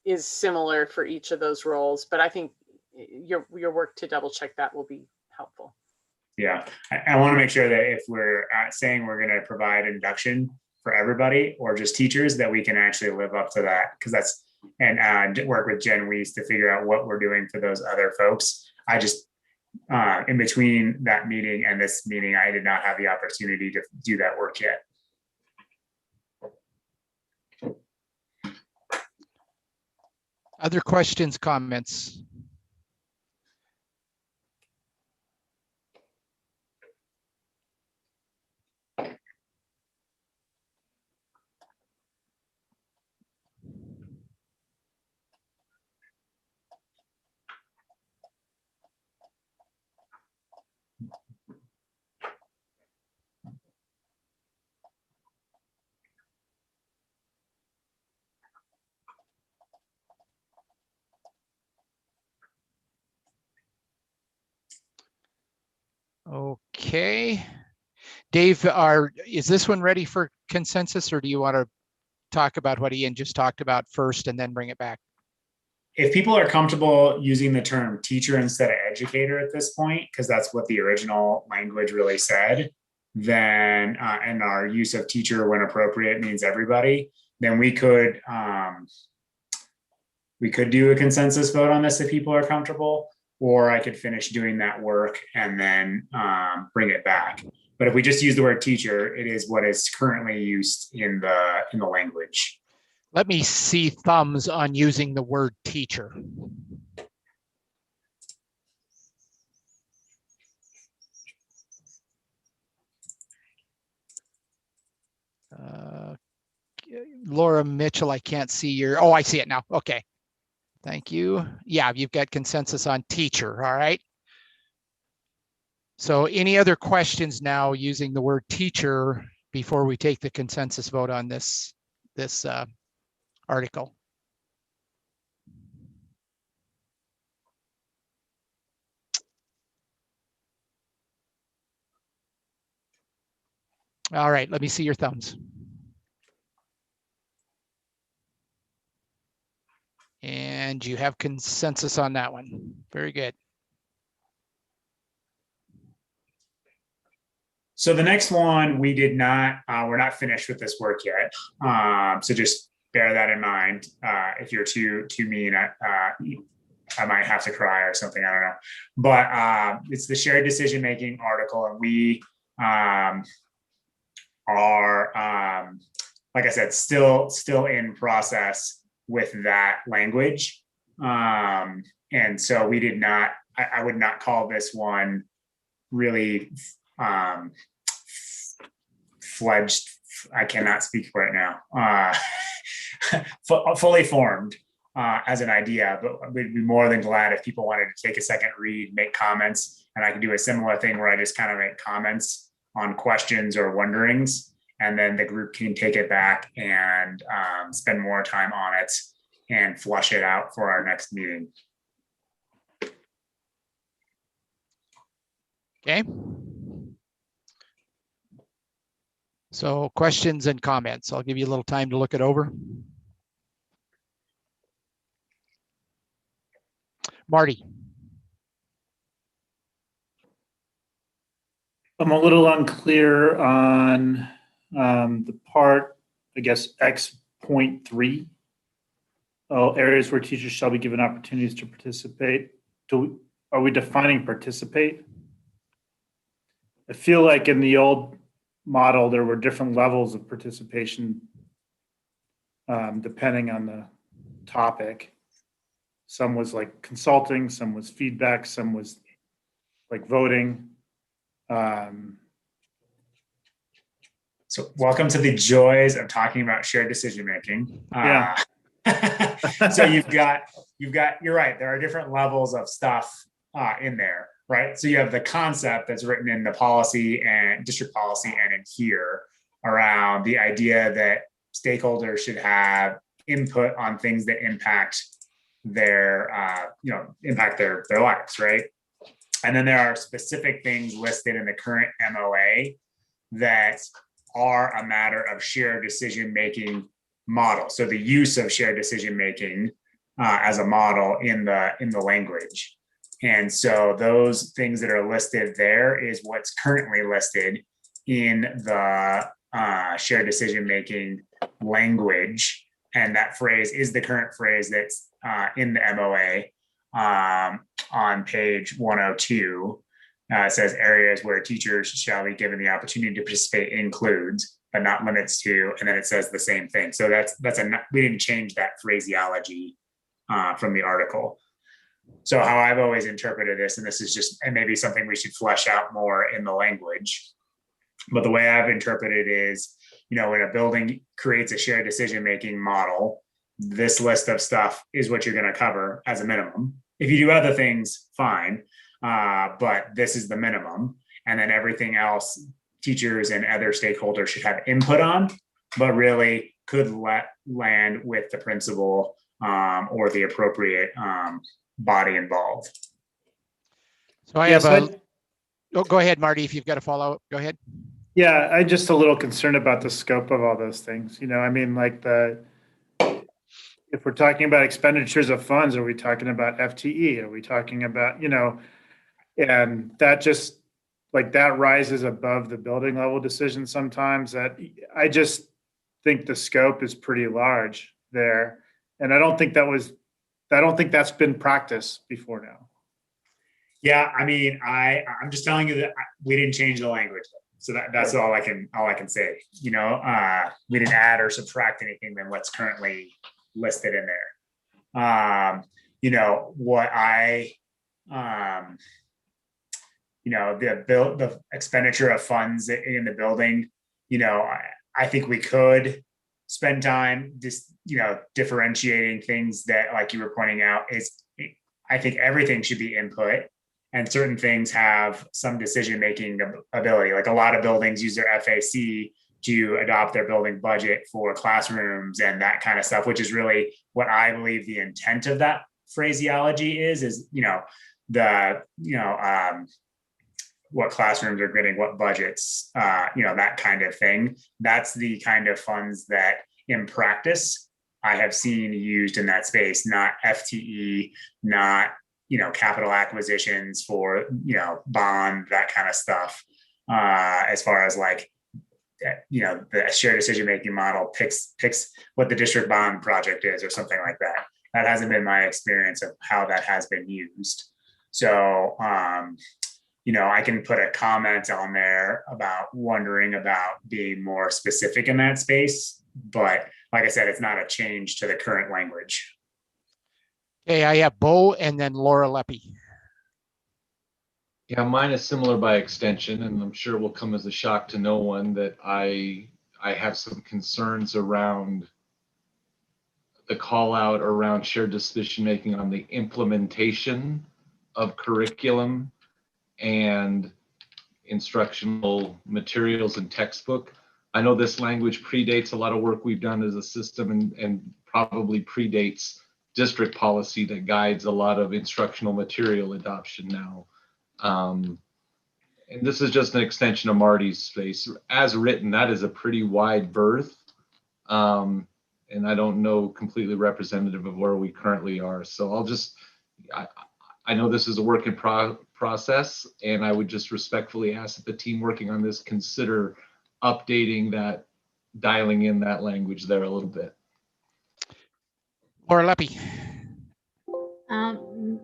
is similar for each of those roles, but I think your work to double check that will be helpful. Yeah, I want to make sure that if we're saying we're going to provide induction for everybody or just teachers, that we can actually live up to that, because that's, and work with Jen Weiss to figure out what we're doing for those other folks. I just, in between that meeting and this meeting, I did not have the opportunity to do that work yet. Other questions, comments? Okay. Dave, is this one ready for consensus, or do you want to talk about what Ian just talked about first and then bring it back? If people are comfortable using the term teacher instead of educator at this point, because that's what the original language really said, then, and our use of teacher when appropriate means everybody, then we could do a consensus vote on this if people are comfortable, or I could finish doing that work and then bring it back. But if we just use the word teacher, it is what is currently used in the language. Let me see thumbs on using the word teacher. Laura Mitchell, I can't see your, oh, I see it now. Okay. Thank you. Yeah, you've got consensus on teacher. All right. So any other questions now using the word teacher before we take the consensus vote on this article? All right, let me see your thumbs. And you have consensus on that one. Very good. So the next one, we did not, we're not finished with this work yet. So just bear that in mind. If you're too mean, I might have to cry or something, I don't know. But it's the shared decision-making article, and we are, like I said, still in process with that language. And so we did not, I would not call this one really fledged, I cannot speak right now, fully formed as an idea, but we'd be more than glad if people wanted to take a second read, make comments, and I can do a similar thing where I just kind of make comments on questions or wonderings, and then the group can take it back and spend more time on it and flush it out for our next meeting. Okay. So questions and comments. I'll give you a little time to look it over. Marty. I'm a little unclear on the part, I guess, X.3. Areas where teachers shall be given opportunities to participate. Are we defining participate? I feel like in the old model, there were different levels of participation depending on the topic. Some was like consulting, some was feedback, some was like voting. So welcome to the joys of talking about shared decision-making. Yeah. So you're right. There are different levels of stuff in there. right? So you have the concept that's written in the policy and district policy and in here around the idea that stakeholders should have input on things that impact their, impact their lives, right? And then there are specific things listed in the current MOA that are a matter of shared decision-making model. So the use of shared decision-making as a model in the language. And so those things that are listed there is what's currently listed in the shared decision-making language. And that phrase is the current phrase that's in the MOA on page 102. It says areas where teachers shall be given the opportunity to participate includes, but not limits to, and then it says the same thing. So we didn't change that phraseology from the article. So how I've always interpreted this, and this is just, and maybe something we should flesh out more in the language, but the way I've interpreted it is, when a building creates a shared decision-making model, this list of stuff is what you're going to cover as a minimum. If you do other things, fine, but this is the minimum. And then everything else, teachers and other stakeholders should have input on, but really could land with the principal or the appropriate body involved. So I have go ahead, Marty, if you've got a follow-up, go ahead. Yeah, I'm just a little concerned about the scope of all those things. I mean, like if we're talking about expenditures of funds, are we talking about FTE? Are we talking about, and that just that rises above the building level decision sometimes. That I just think the scope is pretty large there. And I don't think that's been practiced before now. Yeah, I mean, I'm just telling you that we didn't change the language. So that's all I can say. We didn't add or subtract anything than what's currently listed in there. The expenditure of funds in the building, I think we could spend time just, differentiating things that, like you were pointing out, I think everything should be input. And certain things have some decision-making ability. Like a lot of buildings use their FAC to adopt their building budget for classrooms and that kind of stuff, which is really what I believe the intent of that phraseology is, what classrooms are getting, what budgets, that kind of thing. That's the kind of funds that in practice I have seen used in that space, not FTE, not capital acquisitions for, bond, that kind of stuff. As far as the shared decision-making model picks what the district bond project is or something like that. That hasn't been my experience of how that has been used. So, I can put a comment on there about wondering about being more specific in that space. But like I said, it's not a change to the current language. Okay, I have Bo and then Laura Leppy. Yeah, mine is similar by extension, and I'm sure it will come as a shock to no one that I have some concerns around the call out around shared decision making on the implementation of curriculum and instructional materials and textbook. I know this language predates a lot of work we've done as a system and probably predates district policy that guides a lot of instructional material adoption now. And this is just an extension of Marty's space. As written, that is a pretty wide berth. And I don't know completely representative of where we currently are. So I know this is a work in process, and I would just respectfully ask that the team working on this consider updating that, dialing in that language there a little bit. Laura Leppy.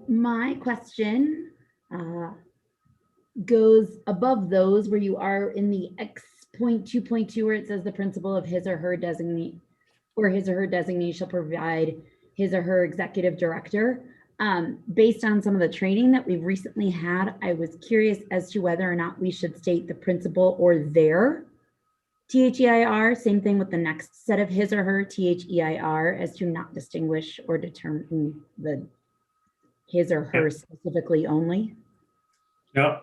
My question goes above those where you are in the X.2.2 where it says the principal of his or her designee or his or her designee shall provide his or her executive director. Based on some of the training that we've recently had, I was curious as to whether or not we should state the principal or their THEIR. Same thing with the next set of his or her THEIR, as to not distinguish or determine the his or her specifically only. No,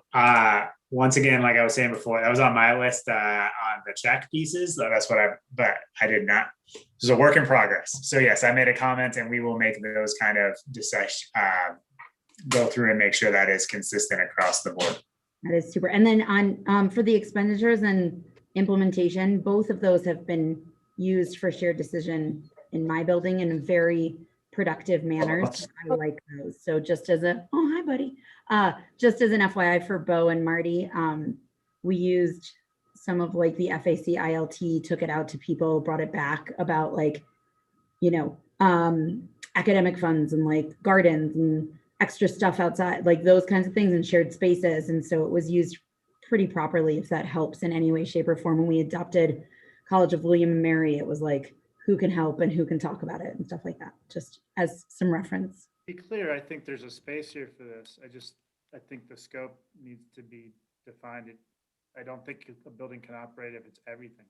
once again, like I was saying before, that was on my list on the check pieces. That's but I did not. This is a work in progress. So yes, I made a comment, and we will make those kind of go through and make sure that is consistent across the board. That is super. And then on for the expenditures and implementation, both of those have been used for shared decision in my building in a very productive manner. So I like those. So just as a, oh, hi, buddy. Just as an FYI for Bo and Marty, we used some of like the FAC ILT, took it out to people, brought it back about like, you know, academic funds and like gardens and extra stuff outside, like those kinds of things, and shared spaces. And so it was used pretty properly, if that helps in any way, shape, or form. When we adopted College of William and Mary, it was like, who can help and who can talk about it and stuff like that, just as some reference. Be clear, I think there's a space here for this. I think the scope needs to be defined. I don't think a building can operate if it's everything.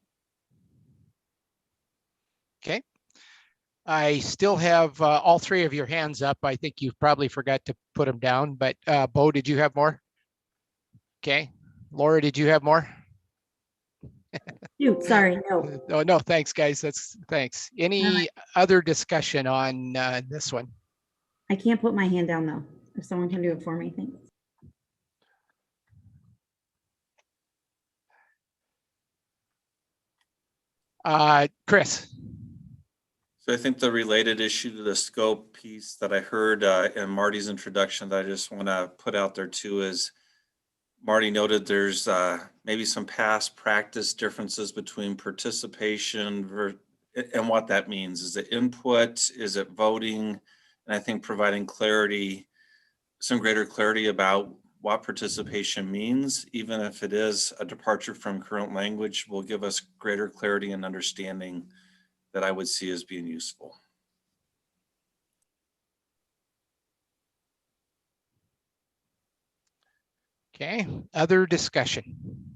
Okay. I still have all three of your hands up. I think you probably forgot to put them down, but Bo, did you have more? Okay. Laura, did you have more? Shoot, sorry, no. Oh, no, thanks, guys. Thanks. Any other discussion on this one? I can't put my hand down though. If someone can do it for me, thanks. Chris. So I think the related issue to the scope piece that I heard in Marty's introduction that I just want to put out there too is Marty noted there's maybe some past practice differences between participation and what that means. Is it input? Is it voting? And I think providing clarity, some greater clarity about what participation means, even if it is a departure from current language, will give us greater clarity and understanding that I would see as being useful. Okay, other discussion.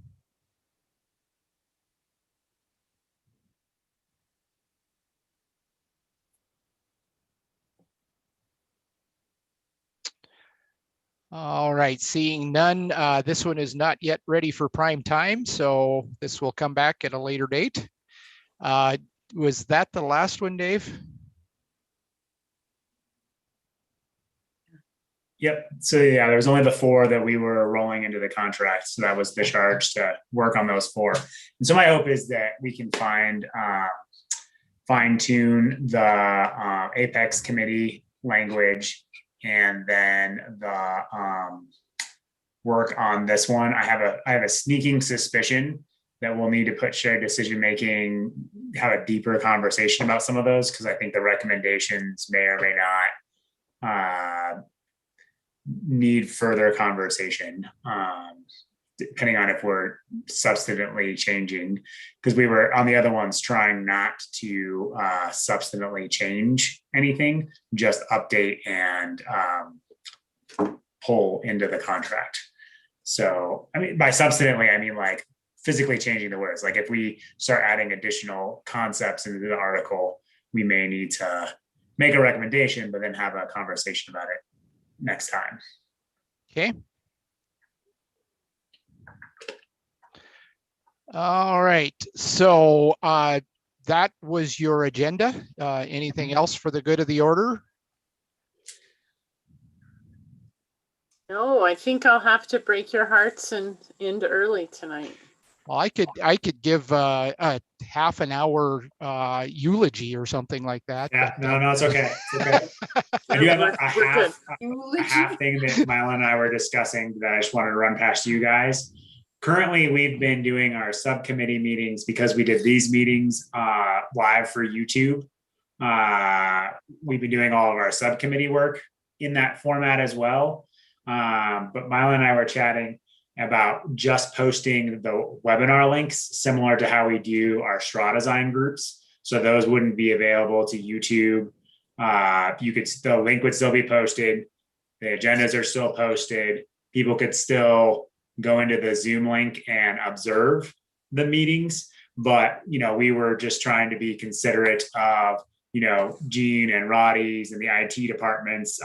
All right, seeing none, this one is not yet ready for prime time, so this will come back at a later date. Was that the last one, Dave? Yep. So yeah, there was only the 4 that we were rolling into the contract. So that was the charge to work on those 4. And so my hope is that we can fine tune the Apex committee language, and then the work on this one. I have a sneaking suspicion that we'll need to put shared decision making, have a deeper conversation about some of those, because I think the recommendations may or may not need further conversation, depending on if we're substantively changing, because we were on the other ones trying not to substantively change anything, just update and pull into the contract. So, I mean, by substantively, I mean like physically changing the words. Like if we start adding additional concepts into the article, we may need to make a recommendation, but then have a conversation about it next time. Okay. All right, so that was your agenda. Anything else for the good of the order? No, I think I'll have to break your hearts and end early tonight. Well, I could give a half an hour eulogy or something like that. Yeah, but, no, it's okay. It's okay. I do have a half thing that Milo and I were discussing that I just wanted to run past you guys. Currently, we've been doing our subcommittee meetings because we did these meetings live for YouTube. We've been doing all of our subcommittee work in that format as well. But Milo and I were chatting about just posting the webinar links similar to how we do our straw design groups. So those wouldn't be available to YouTube. The link would still be posted. The agendas are still posted. People could still go into the Zoom link and observe the meetings. But, we were just trying to be considerate of, Gene and Roddy's and the IT department's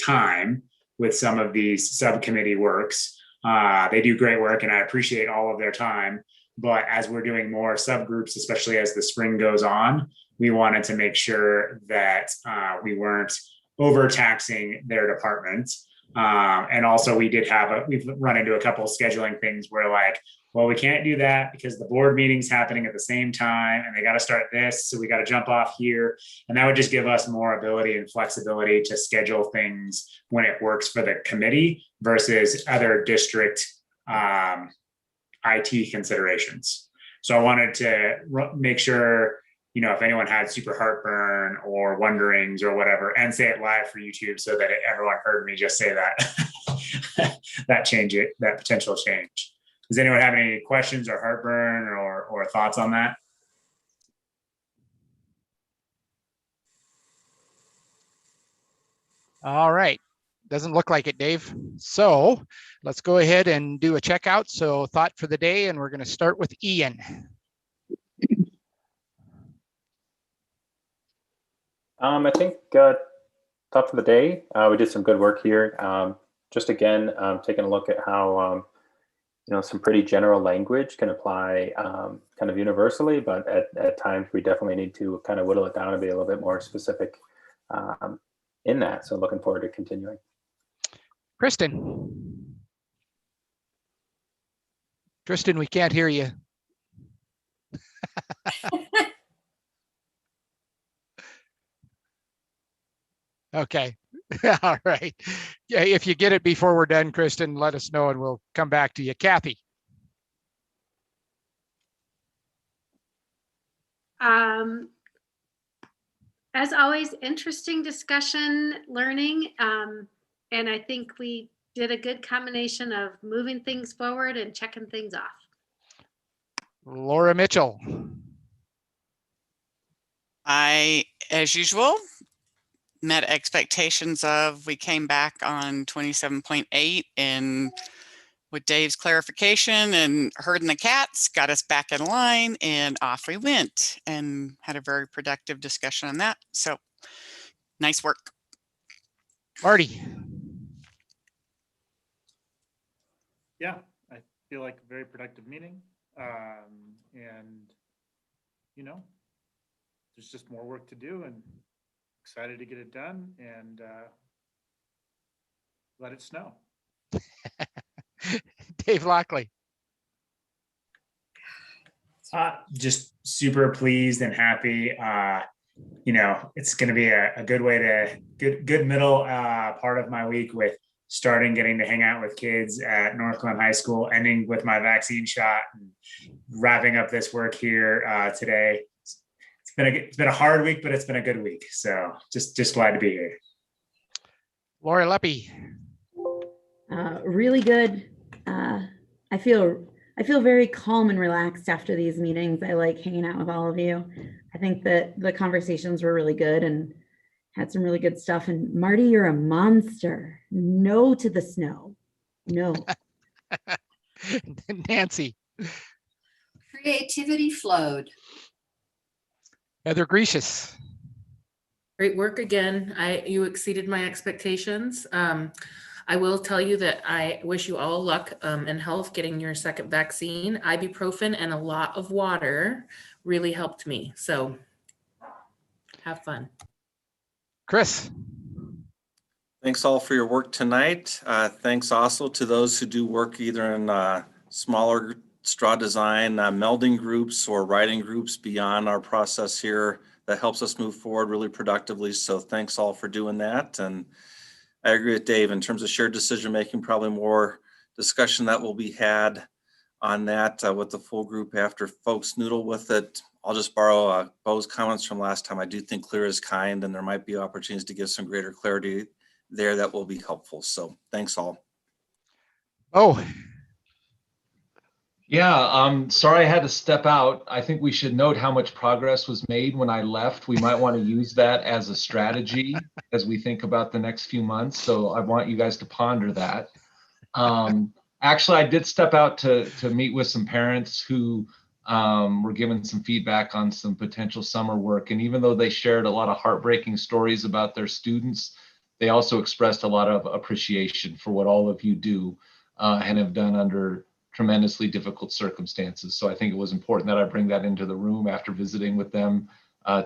time with some of these subcommittee works. They do great work and I appreciate all of their time. But as we're doing more subgroups, especially as the spring goes on, we wanted to make sure that we weren't overtaxing their department. And also we've run into a couple of scheduling things where like, well, we can't do that because the board meeting's happening at the same time and they got to start this. So we got to jump off here. And that would just give us more ability and flexibility to schedule things when it works for the committee versus other district IT considerations. So I wanted to make sure, you know, if anyone had super heartburn or wonderings or whatever, and say it live for YouTube so that everyone heard me just say that, that potential change. Does anyone have any questions or heartburn or thoughts on that? All right. Doesn't look like it, Dave. So let's go ahead and do a checkout. So thought for the day, and we're going to start with Ian. I think thought for the day, we did some good work here. Just again, taking a look at how you know, some pretty general language can apply kind of universally, but at times we definitely need to kind of whittle it down and be a little bit more specific in that. So looking forward to continuing. Kristen. Kristen, we can't hear you. Okay. All right. Yeah, if you get it before we're done, Kristen, let us know and we'll come back to you. Kathy. As always, interesting discussion, learning, and I think we did a good combination of moving things forward and checking things off. Laura Mitchell. As usual, met expectations of, we came back on 27.8 and with Dave's clarification and herding the cats, got us back in line and off we went and had a very productive discussion on that. So nice work. Marty. Yeah, I feel like a very productive meeting. And, you know, there's just more work to do and excited to get it done and let it snow. Dave Lockley. Just super pleased and happy. You know, it's going to be a good way to good middle part of my week with starting getting to hang out with kids at North Glen High School, ending with my vaccine shot, and wrapping up this work here today. It's been a hard week, but it's been a good week. So just glad to be here. Laura Leppy. Really good. I feel very calm and relaxed after these meetings. I like hanging out with all of you. I think that the conversations were really good and had some really good stuff. And Marty, you're a monster. No to the snow. No. Nancy. Creativity flowed. Heather Gracious. Great work again. You exceeded my expectations. I will tell you that I wish you all luck and health getting your second vaccine. Ibuprofen and a lot of water really helped me. So have fun. Chris. Thanks all for your work tonight. Thanks also to those who do work either in smaller straw design, melding groups or writing groups beyond our process here. That helps us move forward really productively. So thanks all for doing that. And I agree with Dave in terms of shared decision-making, probably more discussion that will be had on that with the full group after folks noodle with it. I'll just borrow Bo's comments from last time. I do think clear is kind, and there might be opportunities to give some greater clarity there that will be helpful. So thanks all. Oh. Yeah, sorry I had to step out. I think we should note how much progress was made when I left. We might want to use that as a strategy as we think about the next few months. So I want you guys to ponder that. Actually, I did step out to meet with some parents who were given some feedback on some potential summer work. And even though they shared a lot of heartbreaking stories about their students, they also expressed a lot of appreciation for what all of you do and have done under tremendously difficult circumstances. So I think it was important that I bring that into the room after visiting with them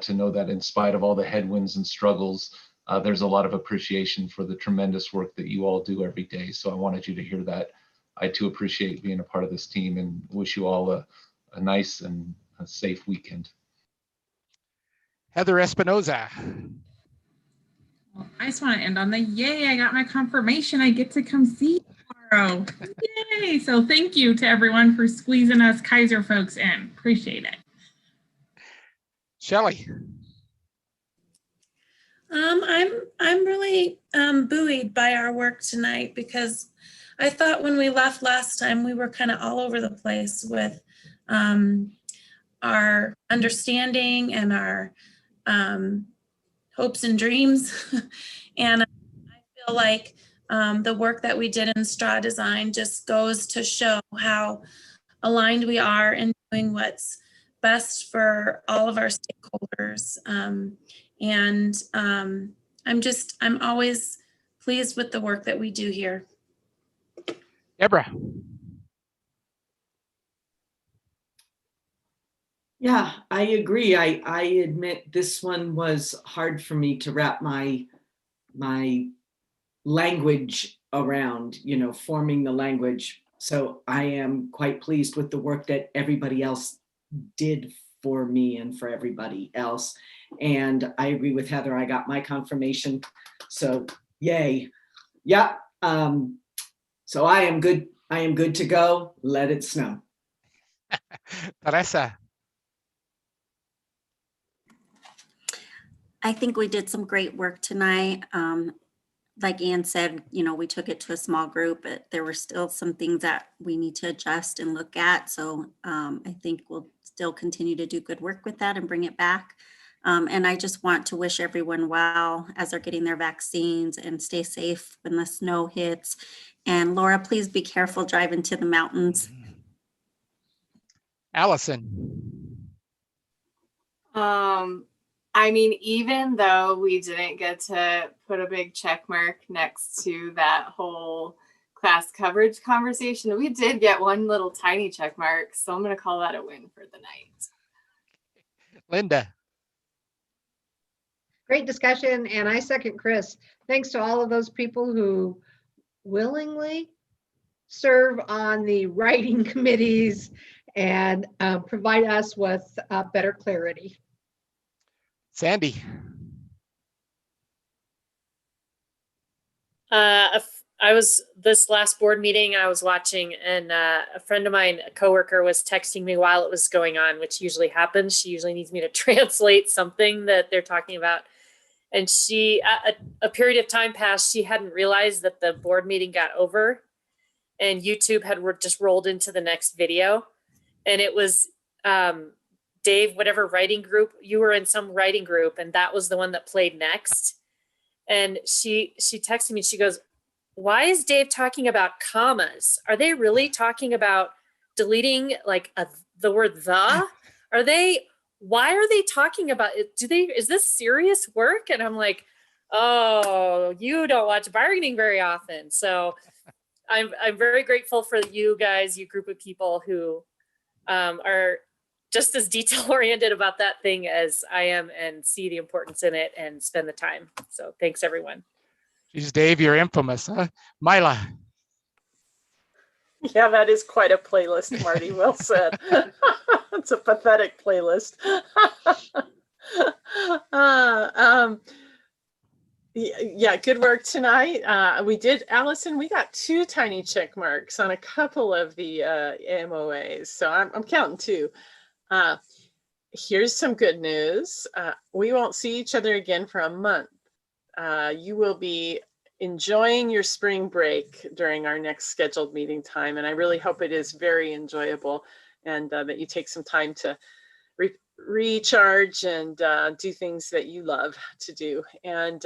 to know that in spite of all the headwinds and struggles, there's a lot of appreciation for the tremendous work that you all do every day. So I wanted you to hear that. I too appreciate being a part of this team and wish you all a nice and a safe weekend. Heather Espinoza. Well, I just want to end on the yay, I got my confirmation. I get to come see you tomorrow. Yay. So thank you to everyone for squeezing us Kaiser folks in. Appreciate it. Shelley. I'm really buoyed by our work tonight, because I thought when we left last time, we were kind of all over the place with our understanding and our hopes and dreams. And I feel like the work that we did in straw design just goes to show how aligned we are in doing what's best for all of our stakeholders. I'm always pleased with the work that we do here. Deborah. Yeah, I agree. I admit this one was hard for me to wrap my language around, forming the language. So I am quite pleased with the work that everybody else did for me and for everybody else. And I agree with Heather. I got my confirmation. So yay. Yeah. So I am good. I am good to go. Let it snow. Teresa. I think we did some great work tonight. Like Ann said, we took it to a small group, but there were still some things that we need to adjust and look at. So I think we'll still continue to do good work with that and bring it back. And I just want to wish everyone well as they're getting their vaccines, and stay safe when the snow hits. And Laura, please be careful driving to the mountains. Allison. I mean, even though we didn't get to put a big check mark next to that whole class coverage conversation, we did get one little tiny check mark. So I'm going to call that a win for the night. Linda. Great discussion, and I second Chris. Thanks to all of those people who willingly serve on the writing committees and provide us with better clarity. Sandy. I was this last board meeting I was watching, and a friend of mine, a coworker, was texting me while it was going on, which usually happens. She usually needs me to translate something that they're talking about. And she, a period of time passed, she hadn't realized that the board meeting got over and YouTube had just rolled into the next video. And it was Dave, whatever writing group, you were in some writing group, and that was the one that played next. And she texted me, she goes, "Why is Dave talking about commas? Are they really talking about deleting like the word the? Why are they talking about it? Is this serious work?" And I'm like, "Oh, you don't watch bargaining very often." So I'm very grateful for you guys, you group of people who are just as detail oriented about that thing as I am, and see the importance in it and spend the time. So thanks, everyone. Geez, Dave, you're infamous, huh? Mila. Yeah, that is quite a playlist, Marty. Well said. It's a pathetic playlist. Yeah, good work tonight. We did, Allison, we got 2 tiny check marks on a couple of the MOAs. So I'm counting 2. Here's some good news. We won't see each other again for a month. You will be enjoying your spring break during our next scheduled meeting time. And I really hope it is very enjoyable, and that you take some time to recharge and do things that you love to do. And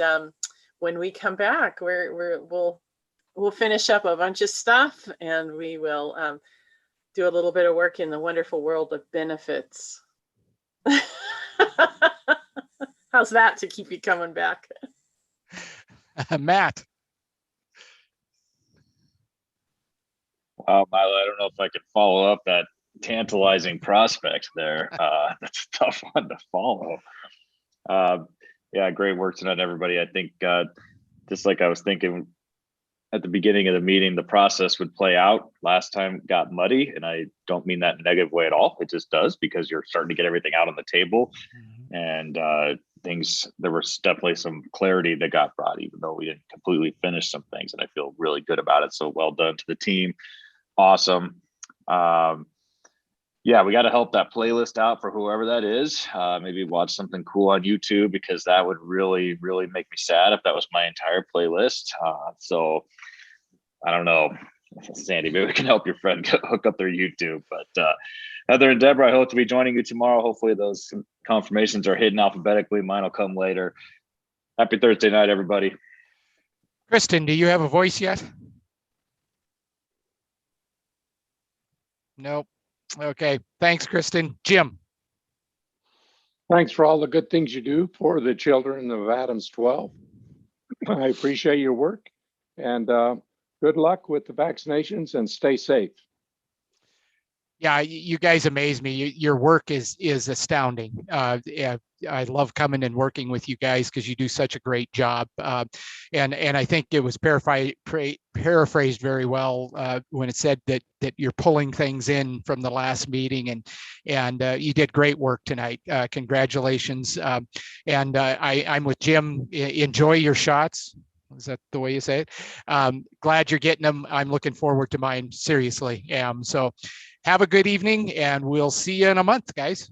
when we come back, we'll finish up a bunch of stuff, and we will do a little bit of work in the wonderful world of benefits. How's that to keep you coming back? Matt. Wow, Milo, I don't know if I can follow up that tantalizing prospect there. That's a tough one to follow. Yeah, great work tonight, everybody. I think just like I was thinking at the beginning of the meeting, the process would play out. Last time got muddy, and I don't mean that in a negative way at all. It just does, because you're starting to get everything out on the table, and there was definitely some clarity that got brought, even though we didn't completely finish some things, and I feel really good about it. So well done to the team. Awesome. Yeah, we got to help that playlist out for whoever that is. Maybe watch something cool on YouTube, because that would really, really make me sad if that was my entire playlist. So I don't know, Sandy, maybe we can help your friend hook up their YouTube. But Heather and Deborah, I hope to be joining you tomorrow. Hopefully those confirmations are hidden alphabetically. Mine will come later. Happy Thursday night, everybody. Kristen, do you have a voice yet? Nope. Okay. Thanks, Kristen. Jim. Thanks for all the good things you do for the children of Adams 12. I appreciate your work, and good luck with the vaccinations, and stay safe. Yeah, you guys amaze me. Your work is astounding. I love coming and working with you guys, because you do such a great job. And I think it was paraphrased very well when it said that you're pulling things in from the last meeting, and you did great work tonight. Congratulations. And I'm with Jim. Enjoy your shots. Is that the way you say it? Glad you're getting them. I'm looking forward to mine, seriously. So have a good evening, and we'll see you in a month, guys.